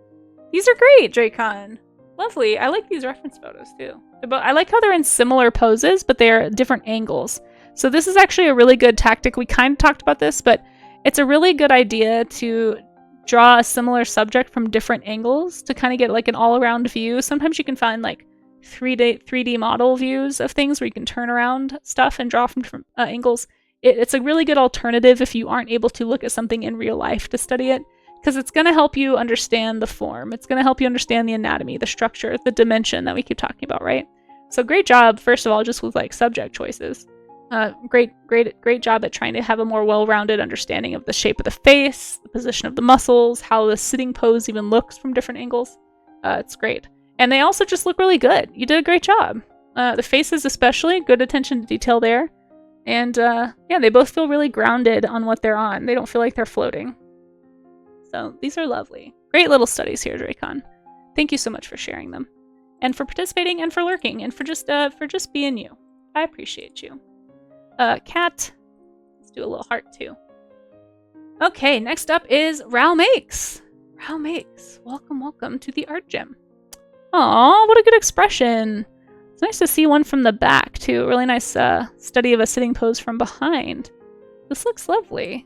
These are great, Dracon. Lovely. I like these reference photos, too. I like how they're in similar poses, but they're different angles. So this is actually a really good tactic. We kind of talked about this, but it's a really good idea to draw a similar subject from different angles to kind of get like an all-around view. Sometimes you can find like 3D model views of things where you can turn around stuff and draw from different angles. it's a really good alternative if you aren't able to look at something in real life to study it, because it's going to help you understand the form. It's going to help you understand the anatomy, the structure, the dimension that we keep talking about, right? So great job, first of all, just with like subject choices. Great job at trying to have a more well-rounded understanding of the shape of the face, the position of the muscles, how the sitting pose even looks from different angles. It's great. And they also just look really good. You did a great job. The faces especially, good attention to detail there. And yeah, they both feel really grounded on what they're on. They don't feel like they're floating. So these are lovely. Great little studies here, Dracon. Thank you so much for sharing them. And for participating and for lurking and for just being you. I appreciate you. Cat. Let's do a little heart too. Okay, next up is Rao Makes. Rao Makes. Welcome, welcome to the art gym. Aw, what a good expression. It's nice to see one from the back too. A really nice study of a sitting pose from behind. This looks lovely.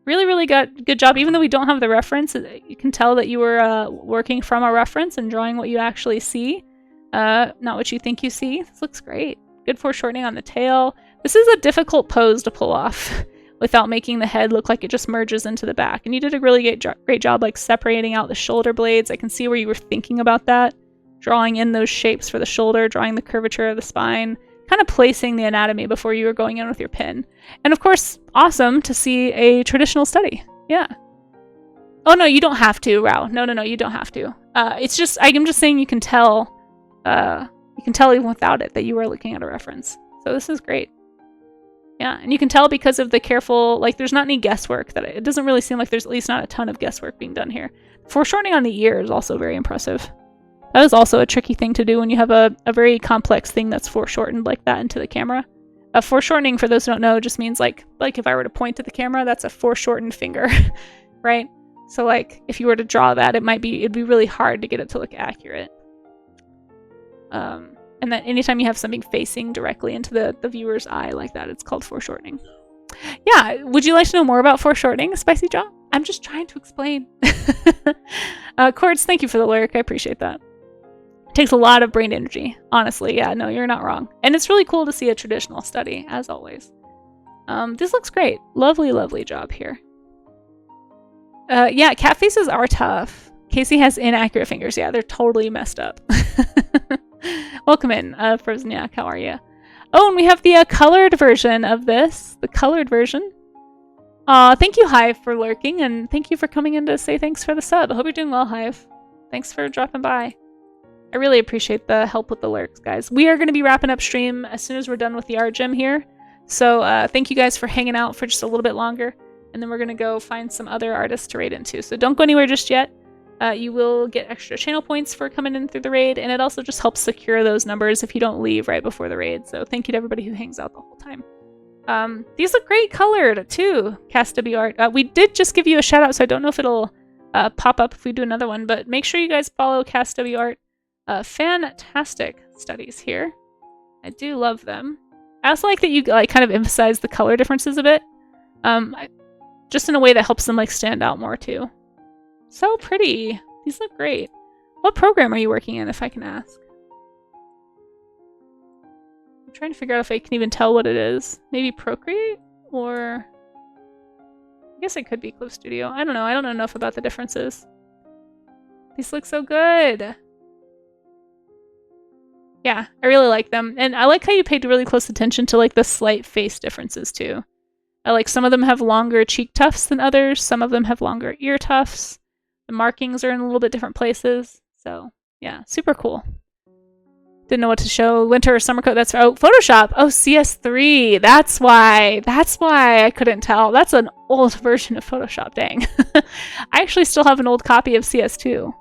Really, really good job. Even though we don't have the reference, you can tell that you were working from a reference and drawing what you actually see, not what you think you see. This looks great. Good foreshortening on the tail. This is a difficult pose to pull off without making the head look like it just merges into the back. And you did a really great job like separating out the shoulder blades. I can see where you were thinking about that. Drawing in those shapes for the shoulder, drawing the curvature of the spine, kind of placing the anatomy before you were going in with your pin. And of course, awesome to see a traditional study. Yeah. Oh no, you don't have to, Rao. No, you don't have to. It's just, I'm just saying you can tell even without it that you were looking at a reference. So this is great. Yeah, and you can tell because of the careful, like there's not any guesswork. It doesn't really seem like there's at least not a ton of guesswork being done here. Foreshortening on the ear is also very impressive. That is also a tricky thing to do when you have a very complex thing that's foreshortened like that into the camera. Foreshortening, for those who don't know, just means like if I were to point to the camera, that's a foreshortened finger, right? So like if you were to draw that, it'd be really hard to get it to look accurate. And then anytime you have something facing directly into the viewer's eye like that, it's called foreshortening. Yeah, would you like to know more about foreshortening, Spicy Jaw? I'm just trying to explain. Cords, thank you for the lyric. I appreciate that. It takes a lot of brain energy, honestly. Yeah, no, you're not wrong. And it's really cool to see a traditional study, as always. This looks great. Lovely, lovely job here. Yeah, cat faces are tough. Casey has inaccurate fingers. Yeah, they're totally messed up. Welcome in, Frozen Yak. How are you? Oh, and we have the colored version of this. The colored version. Thank you, Hive, for lurking, and thank you for coming in to say thanks for the sub. I hope you're doing well, Hive. Thanks for dropping by. I really appreciate the help with the lurks, guys. We are going to be wrapping up stream as soon as we're done with the art gym here. So thank you guys for hanging out for just a little bit longer. And then we're going to go find some other artists to raid into. So don't go anywhere just yet. You will get extra channel points for coming in through the raid. And it also just helps secure those numbers if you don't leave right before the raid. So thank you to everybody who hangs out the whole time. These look great colored too, CastW Art. We did just give you a shout out, so I don't know if it'll pop up if we do another one. But make sure you guys follow CastW Art. Fantastic studies here. I do love them. I also like that you kind of emphasize the color differences a bit. Just in a way that helps them stand out more too. So pretty. These look great. What program are you working in, if I can ask? I'm trying to figure out if I can even tell what it is. Maybe Procreate? Or... I guess it could be Clip Studio. I don't know. I don't know enough about the differences. These look so good. Yeah, I really like them. And I like how you paid really close attention to the slight face differences too. Some of them have longer cheek tufts than others. Some of them have longer ear tufts. The markings are in a little bit different places. So yeah, super cool. Didn't know what to show. Winter or summer coat. That's Photoshop. Oh, CS3. That's why I couldn't tell. That's an old version of Photoshop. Dang. I actually still have an old copy of CS2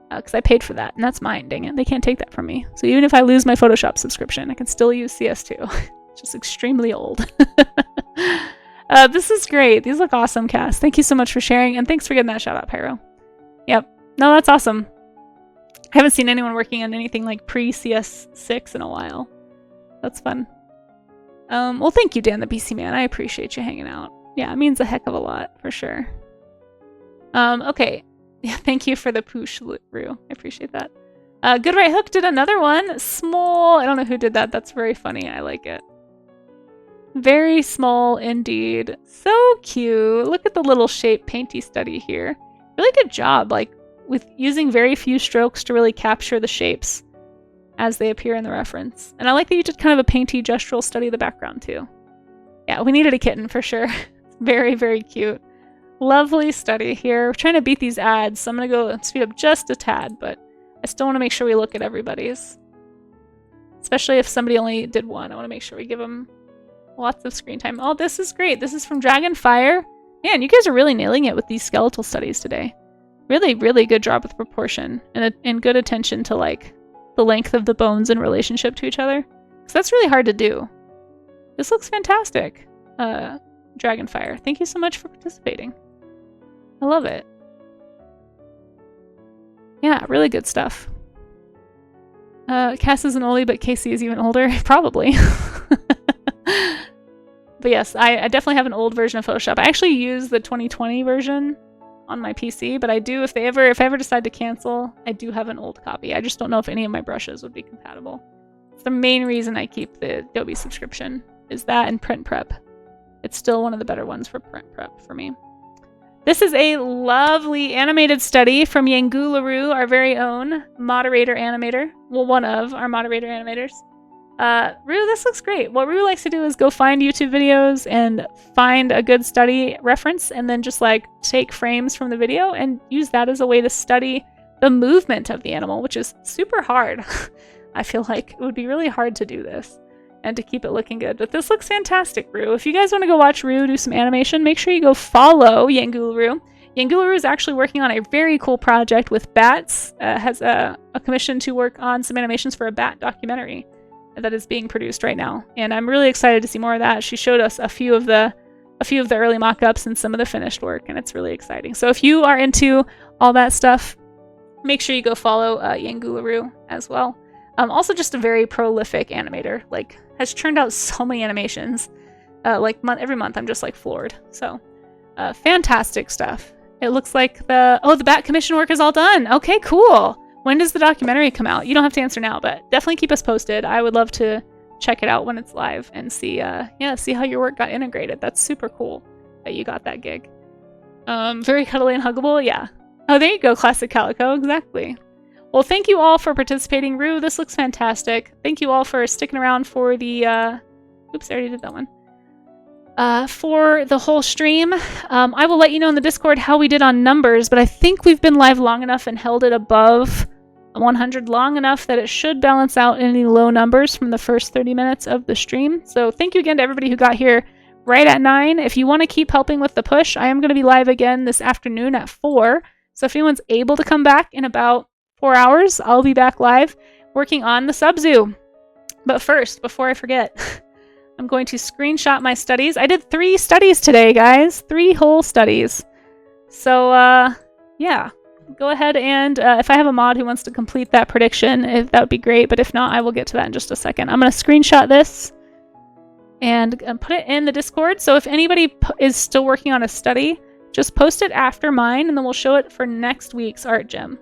because I paid for that, and that's mine. Dang it. They can't take that from me. So even if I lose my Photoshop subscription, I can still use CS2. Just extremely old. This is great. These look awesome, Cass. Thank you so much for sharing, and thanks for getting that shout out, Pyro. Yep. No, that's awesome. I haven't seen anyone working on anything like pre-CS6 in a while. That's fun. Well, thank you, Dan the BC Man. I appreciate you hanging out. Yeah, it means a heck of a lot, for sure. Okay. Yeah, thank you for the poosh, Rue. I appreciate that. Good Right Hook did another one. Small. I don't know who did that. That's very funny. I like it. Very small indeed. So cute. Look at the little shape painty study here. Really good job, like with using very few strokes to really capture the shapes as they appear in the reference. And I like that you did kind of a painty gestural study of the background too. Yeah, we needed a kitten for sure. Very, very cute. Lovely study here. We're trying to beat these ads, so I'm gonna go speed up just a tad, but I still want to make sure we look at everybody's. Especially if somebody only did one. I want to make sure we give them lots of screen time. Oh, this is great. This is from Dragonfire. Man, you guys are really nailing it with these skeletal studies today. Really, really good job with proportion and good attention to like the length of the bones in relationship to each other. Because that's really hard to do. This looks fantastic, Dragonfire. Thank you so much for participating. I love it. Yeah, really good stuff. Cass is an oldie, but Casey is even older. Probably. But yes, I definitely have an old version of Photoshop. I actually use the 2020 version on my PC, but I do, if I ever decide to cancel, I do have an old copy. I just don't know if any of my brushes would be compatible. It's the main reason I keep the Adobe subscription, is that and Print Prep. It's still one of the better ones for Print Prep for me. This is a lovely animated study from Yangularu, our very own moderator animator. Well, one of our moderator animators. Rue, this looks great. What Rue likes to do is go find YouTube videos and find a good study reference and then just like take frames from the video and use that as a way to study the movement of the animal, which is super hard. I feel like it would be really hard to do this and to keep it looking good. But this looks fantastic, Rue. If you guys want to go watch Rue do some animation, make sure you go follow Yangularu. Yangularu is actually working on a very cool project with bats. Has a commission to work on some animations for a bat documentary that is being produced right now. And I'm really excited to see more of that. She showed us a few of the early mock-ups and some of the finished work, and it's really exciting. So if you are into all that stuff, make sure you go follow Yangularu as well. Also just a very prolific animator, like has churned out so many animations. Like every month I'm just like floored. So fantastic stuff. It looks like the bat commission work is all done. Okay, cool. When does the documentary come out? You don't have to answer now, but definitely keep us posted. I would love to check it out when it's live and see see how your work got integrated. That's super cool that you got that gig. Very cuddly and huggable, yeah. Oh, there you go, Classic Calico, exactly. Well, thank you all for participating. Rue, this looks fantastic. Thank you all for sticking around for the, oops, I already did that one. For the whole stream. I will let you know in the Discord how we did on numbers, but I think we've been live long enough and held it above 100 long enough that it should balance out any low numbers from the first 30 minutes of the stream. So thank you again to everybody who got here right at 9. If you want to keep helping with the push, I am going to be live again this afternoon at 4. So if anyone's able to come back in about 4 hours, I'll be back live working on the sub-zoo. But first, before I forget, I'm going to screenshot my studies. I did 3 studies today, guys. 3 whole studies. So, yeah. Go ahead and, if I have a mod who wants to complete that prediction, that would be great. But if not, I will get to that in just a second. I'm going to screenshot this and put it in the Discord. So if anybody is still working on a study, just post it after mine, and then we'll show it for next week's art gym.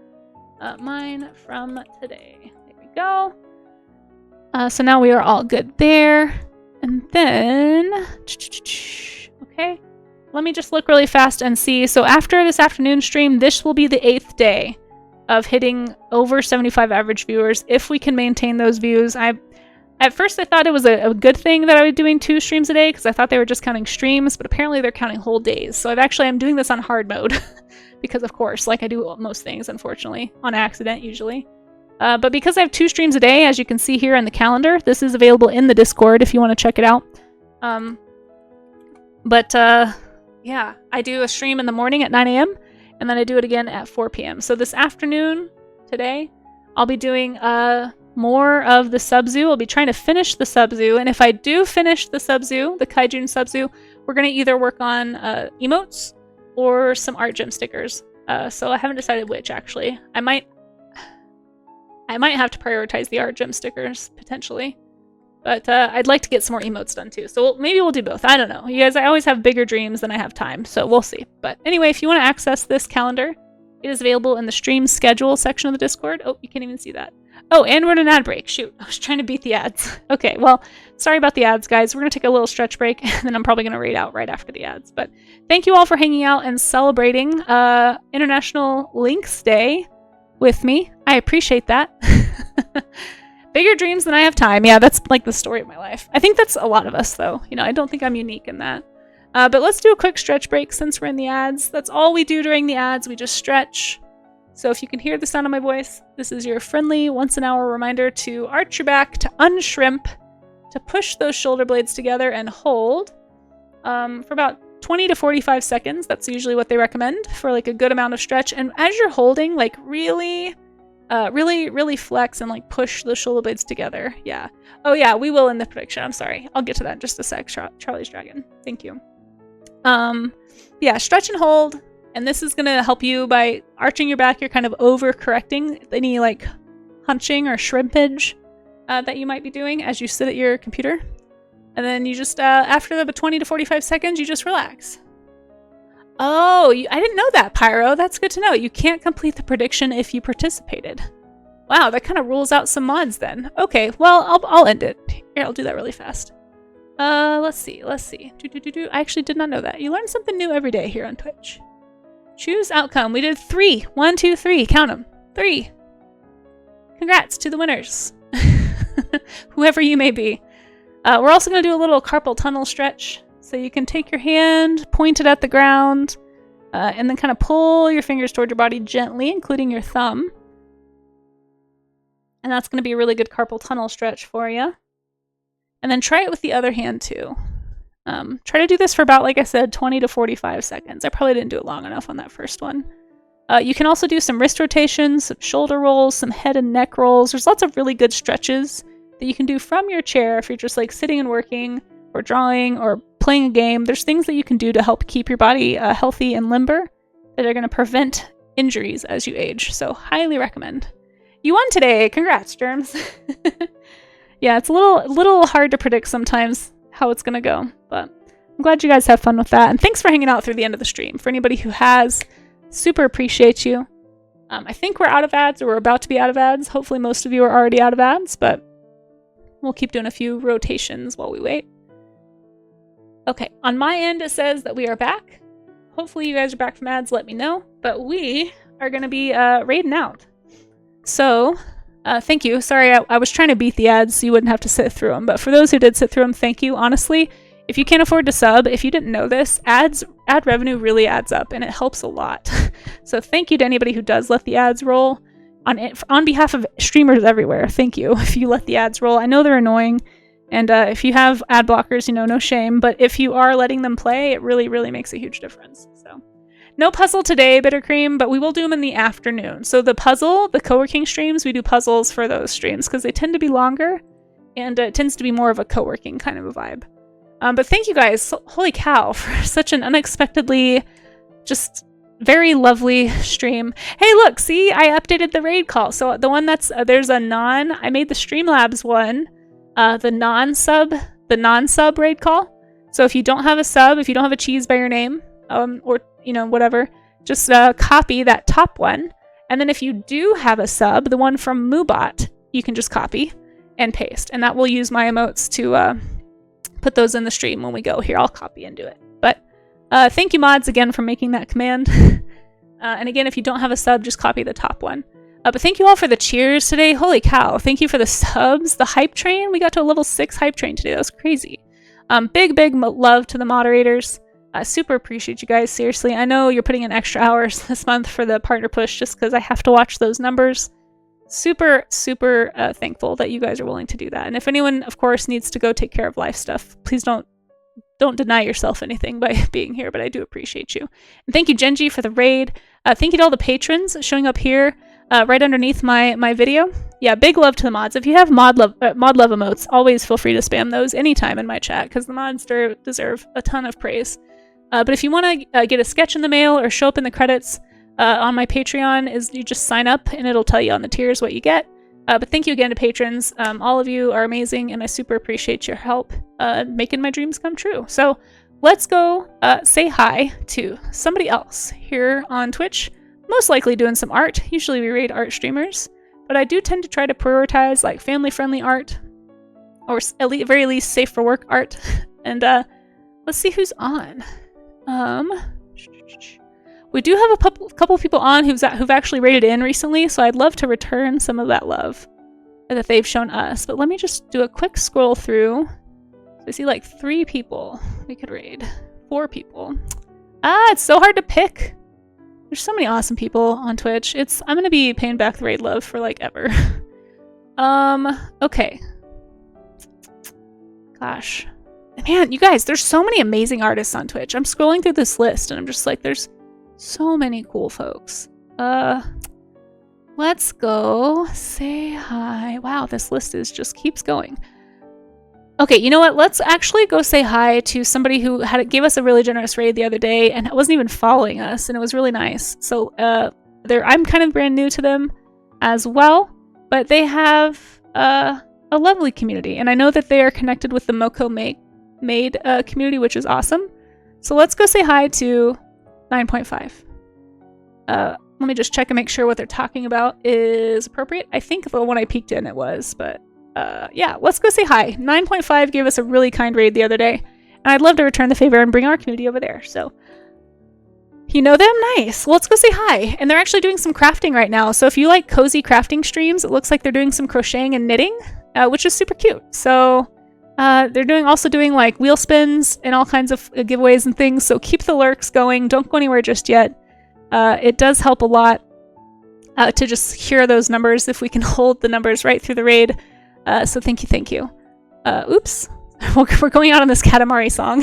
Mine from today. There we go. So now we are all good there. And then, okay, let me just look really fast and see. So after this afternoon stream, this will be the 8th day of hitting over 75 average viewers. If we can maintain those views, at first I thought it was a good thing that I was doing 2 streams a day because I thought they were just counting streams, but apparently they're counting whole days. So I'm doing this on hard mode because of course, like I do most things, unfortunately, on accident usually. But because I have 2 streams a day, as you can see here in the calendar, this is available in the Discord if you want to check it out. Yeah, I do a stream in the morning at 9 a.m. and then I do it again at 4 p.m. So this afternoon, today, I'll be doing more of the sub-zoo. I'll be trying to finish the sub-zoo, and if I do finish the sub-zoo, the Kaijun sub-zoo, we're going to either work on emotes or some art gym stickers. So I haven't decided which, actually. I might have to prioritize the art gym stickers, potentially. But I'd like to get some more emotes done, too. So maybe we'll do both. I don't know. You guys, I always have bigger dreams than I have time, so we'll see. But anyway, if you want to access this calendar, it is available in the stream schedule section of the Discord. Oh, you can't even see that. Oh, and we're in an ad break. Shoot, I was trying to beat the ads. Okay, well, sorry about the ads, guys. We're going to take a little stretch break, and then I'm probably going to raid out right after the ads. But thank you all for hanging out and celebrating International Lynx Day with me. I appreciate that. Bigger dreams than I have time. Yeah, that's like the story of my life. I think that's a lot of us, though. You know, I don't think I'm unique in that. But let's do a quick stretch break since we're in the ads. That's all we do during the ads. We just stretch. So if you can hear the sound of my voice, this is your friendly once-an-hour reminder to arch your back, to unshrimp, to push those shoulder blades together and hold for about 20 to 45 seconds. That's usually what they recommend for like a good amount of stretch. And as you're holding, like really flex and like push the shoulder blades together. Yeah. Oh yeah, we will in the prediction. I'm sorry. I'll get to that in just a sec. Charlie's Dragon. Thank you. Yeah, stretch and hold. And this is going to help you by arching your back. You're kind of over-correcting any like hunching or shrimpage that you might be doing as you sit at your computer. And then you just, after the 20 to 45 seconds, you just relax. Oh, I didn't know that, Pyro. That's good to know. You can't complete the prediction if you participated. Wow, that kind of rules out some mods then. Okay, well, I'll end it. Here, I'll do that really fast. Let's see. I actually did not know that. You learn something new every day here on Twitch. Choose outcome. We did 3. 1, 2, 3. Count them. 3. Congrats to the winners. Whoever you may be. We're also going to do a little carpal tunnel stretch. So you can take your hand, point it at the ground, and then kind of pull your fingers toward your body gently, including your thumb. And that's going to be a really good carpal tunnel stretch for you. And then try it with the other hand too. Try to do this for about, like I said, 20 to 45 seconds. I probably didn't do it long enough on that first one. You can also do some wrist rotations, some shoulder rolls, some head and neck rolls. There's lots of really good stretches that you can do from your chair if you're just like sitting and working or drawing or playing a game. There's things that you can do to help keep your body healthy and limber that are going to prevent injuries as you age. So highly recommend. You won today. Congrats, Germs. Yeah, it's a little hard to predict sometimes how it's going to go, but I'm glad you guys have fun with that. And thanks for hanging out through the end of the stream. For anybody who has, super appreciate you. I think we're out of ads, or we're about to be out of ads. Hopefully most of you are already out of ads, but we'll keep doing a few rotations while we wait. Okay, on my end it says that we are back. Hopefully you guys are back from ads, let me know. But we are going to be raiding out. So, thank you. Sorry, I was trying to beat the ads so you wouldn't have to sit through them. But for those who did sit through them, thank you. Honestly, if you can't afford to sub, if you didn't know this, ad revenue really adds up and it helps a lot. So thank you to anybody who does let the ads roll. On behalf of streamers everywhere, thank you if you let the ads roll. I know they're annoying. And if you have ad blockers, you know, no shame. But if you are letting them play, it really, really makes a huge difference. So no puzzle today, Bittercream, but we will do them in the afternoon. So the co-working streams, we do puzzles for those streams because they tend to be longer and it tends to be more of a co-working kind of a vibe. But thank you guys, holy cow, for such an unexpectedly just very lovely stream. Hey, look, see, I updated the raid call. So the one that's, there's a I made the Streamlabs one, the non-sub raid call. So if you don't have a sub, if you don't have a cheese by your name, or, you know, whatever, just copy that top one. And then if you do have a sub, the one from Moobot, you can just copy and paste. And that will use my emotes to put those in the stream when we go. Here, I'll copy and do it. But thank you, mods, again, for making that command. And again, if you don't have a sub, just copy the top one. But thank you all for the cheers today. Holy cow. Thank you for the subs. The hype train. We got to a level 6 hype train today. That was crazy. Big love to the moderators. I super appreciate you guys. Seriously, I know you're putting in extra hours this month for the partner push just because I have to watch those numbers. Super thankful that you guys are willing to do that. And if anyone, of course, needs to go take care of life stuff, please don't deny yourself anything by being here, but I do appreciate you. And thank you, Genji, for the raid. Thank you to all the patrons showing up here right underneath my video. Yeah, big love to the mods. If you have mod love emotes, always feel free to spam those anytime in my chat because the mods deserve a ton of praise. But if you want to get a sketch in the mail or show up in the credits on my Patreon, you just sign up and it'll tell you on the tiers what you get. But thank you again to patrons. All of you are amazing and I super appreciate your help making my dreams come true. So let's go say hi to somebody else here on Twitch. Most likely doing some art. Usually we raid art streamers. but I do tend to try to prioritize like family-friendly art, or at the very least safe for work art. And let's see who's on. We do have a couple people on who've actually rated in recently, so I'd love to return some of that love that they've shown us. But let me just do a quick scroll through. I see like 3 people we could raid. 4 people. It's so hard to pick. There's so many awesome people on Twitch. I'm gonna be paying back the raid love for like ever. Okay. Gosh. Man, you guys, there's so many amazing artists on Twitch. I'm scrolling through this list and I'm just like, there's so many cool folks. Let's go say hi. Wow, this list just keeps going. Okay, you know what? Let's actually go say hi to somebody who gave us a really generous raid the other day and wasn't even following us, and it was really nice. So I'm kind of brand new to them as well, but they have a lovely community, and I know that they are connected with the Moko Made community, which is awesome. So let's go say hi to 9.5. Let me just check and make sure what they're talking about is appropriate. I think the one I peeked in it was, but yeah, let's go say hi. 9.5 gave us a really kind raid the other day, and I'd love to return the favor and bring our community over there. So, you know them? Nice. Well, let's go say hi. And they're actually doing some crafting right now. So if you like cozy crafting streams, it looks like they're doing some crocheting and knitting, which is super cute. So they're also doing like wheel spins and all kinds of giveaways and things. So keep the lurks going. Don't go anywhere just yet. It does help a lot to just hear those numbers if we can hold the numbers right through the raid. So thank you. Oops. We're going out on this Katamari song.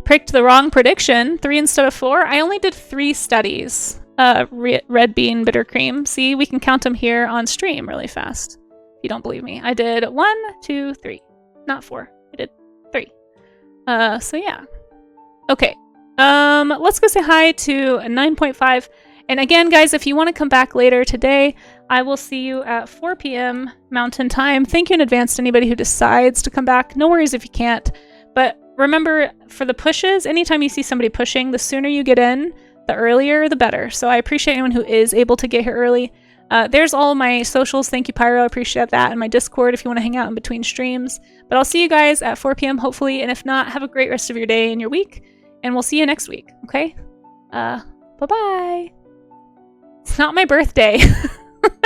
Picked the wrong prediction. 3 instead of 4. I only did 3 studies. Red bean, bitter cream. See, we can count them here on stream really fast. If you don't believe me. I did 1, 2, 3. Not 4. I did 3. So yeah. Okay. Let's go say hi to 9.5. And again, guys, if you want to come back later today, I will see you at 4 p.m. Mountain Time. Thank you in advance to anybody who decides to come back. No worries if you can't. But remember, for the pushes, anytime you see somebody pushing, the sooner you get in, the earlier, the better. So I appreciate anyone who is able to get here early. There's all my socials. Thank you, Pyro. I appreciate that. And my Discord if you want to hang out in between streams. But I'll see you guys at 4 p.m. hopefully. And if not, have a great rest of your day and your week. And we'll see you next week. Okay? Bye-bye. It's not my birthday.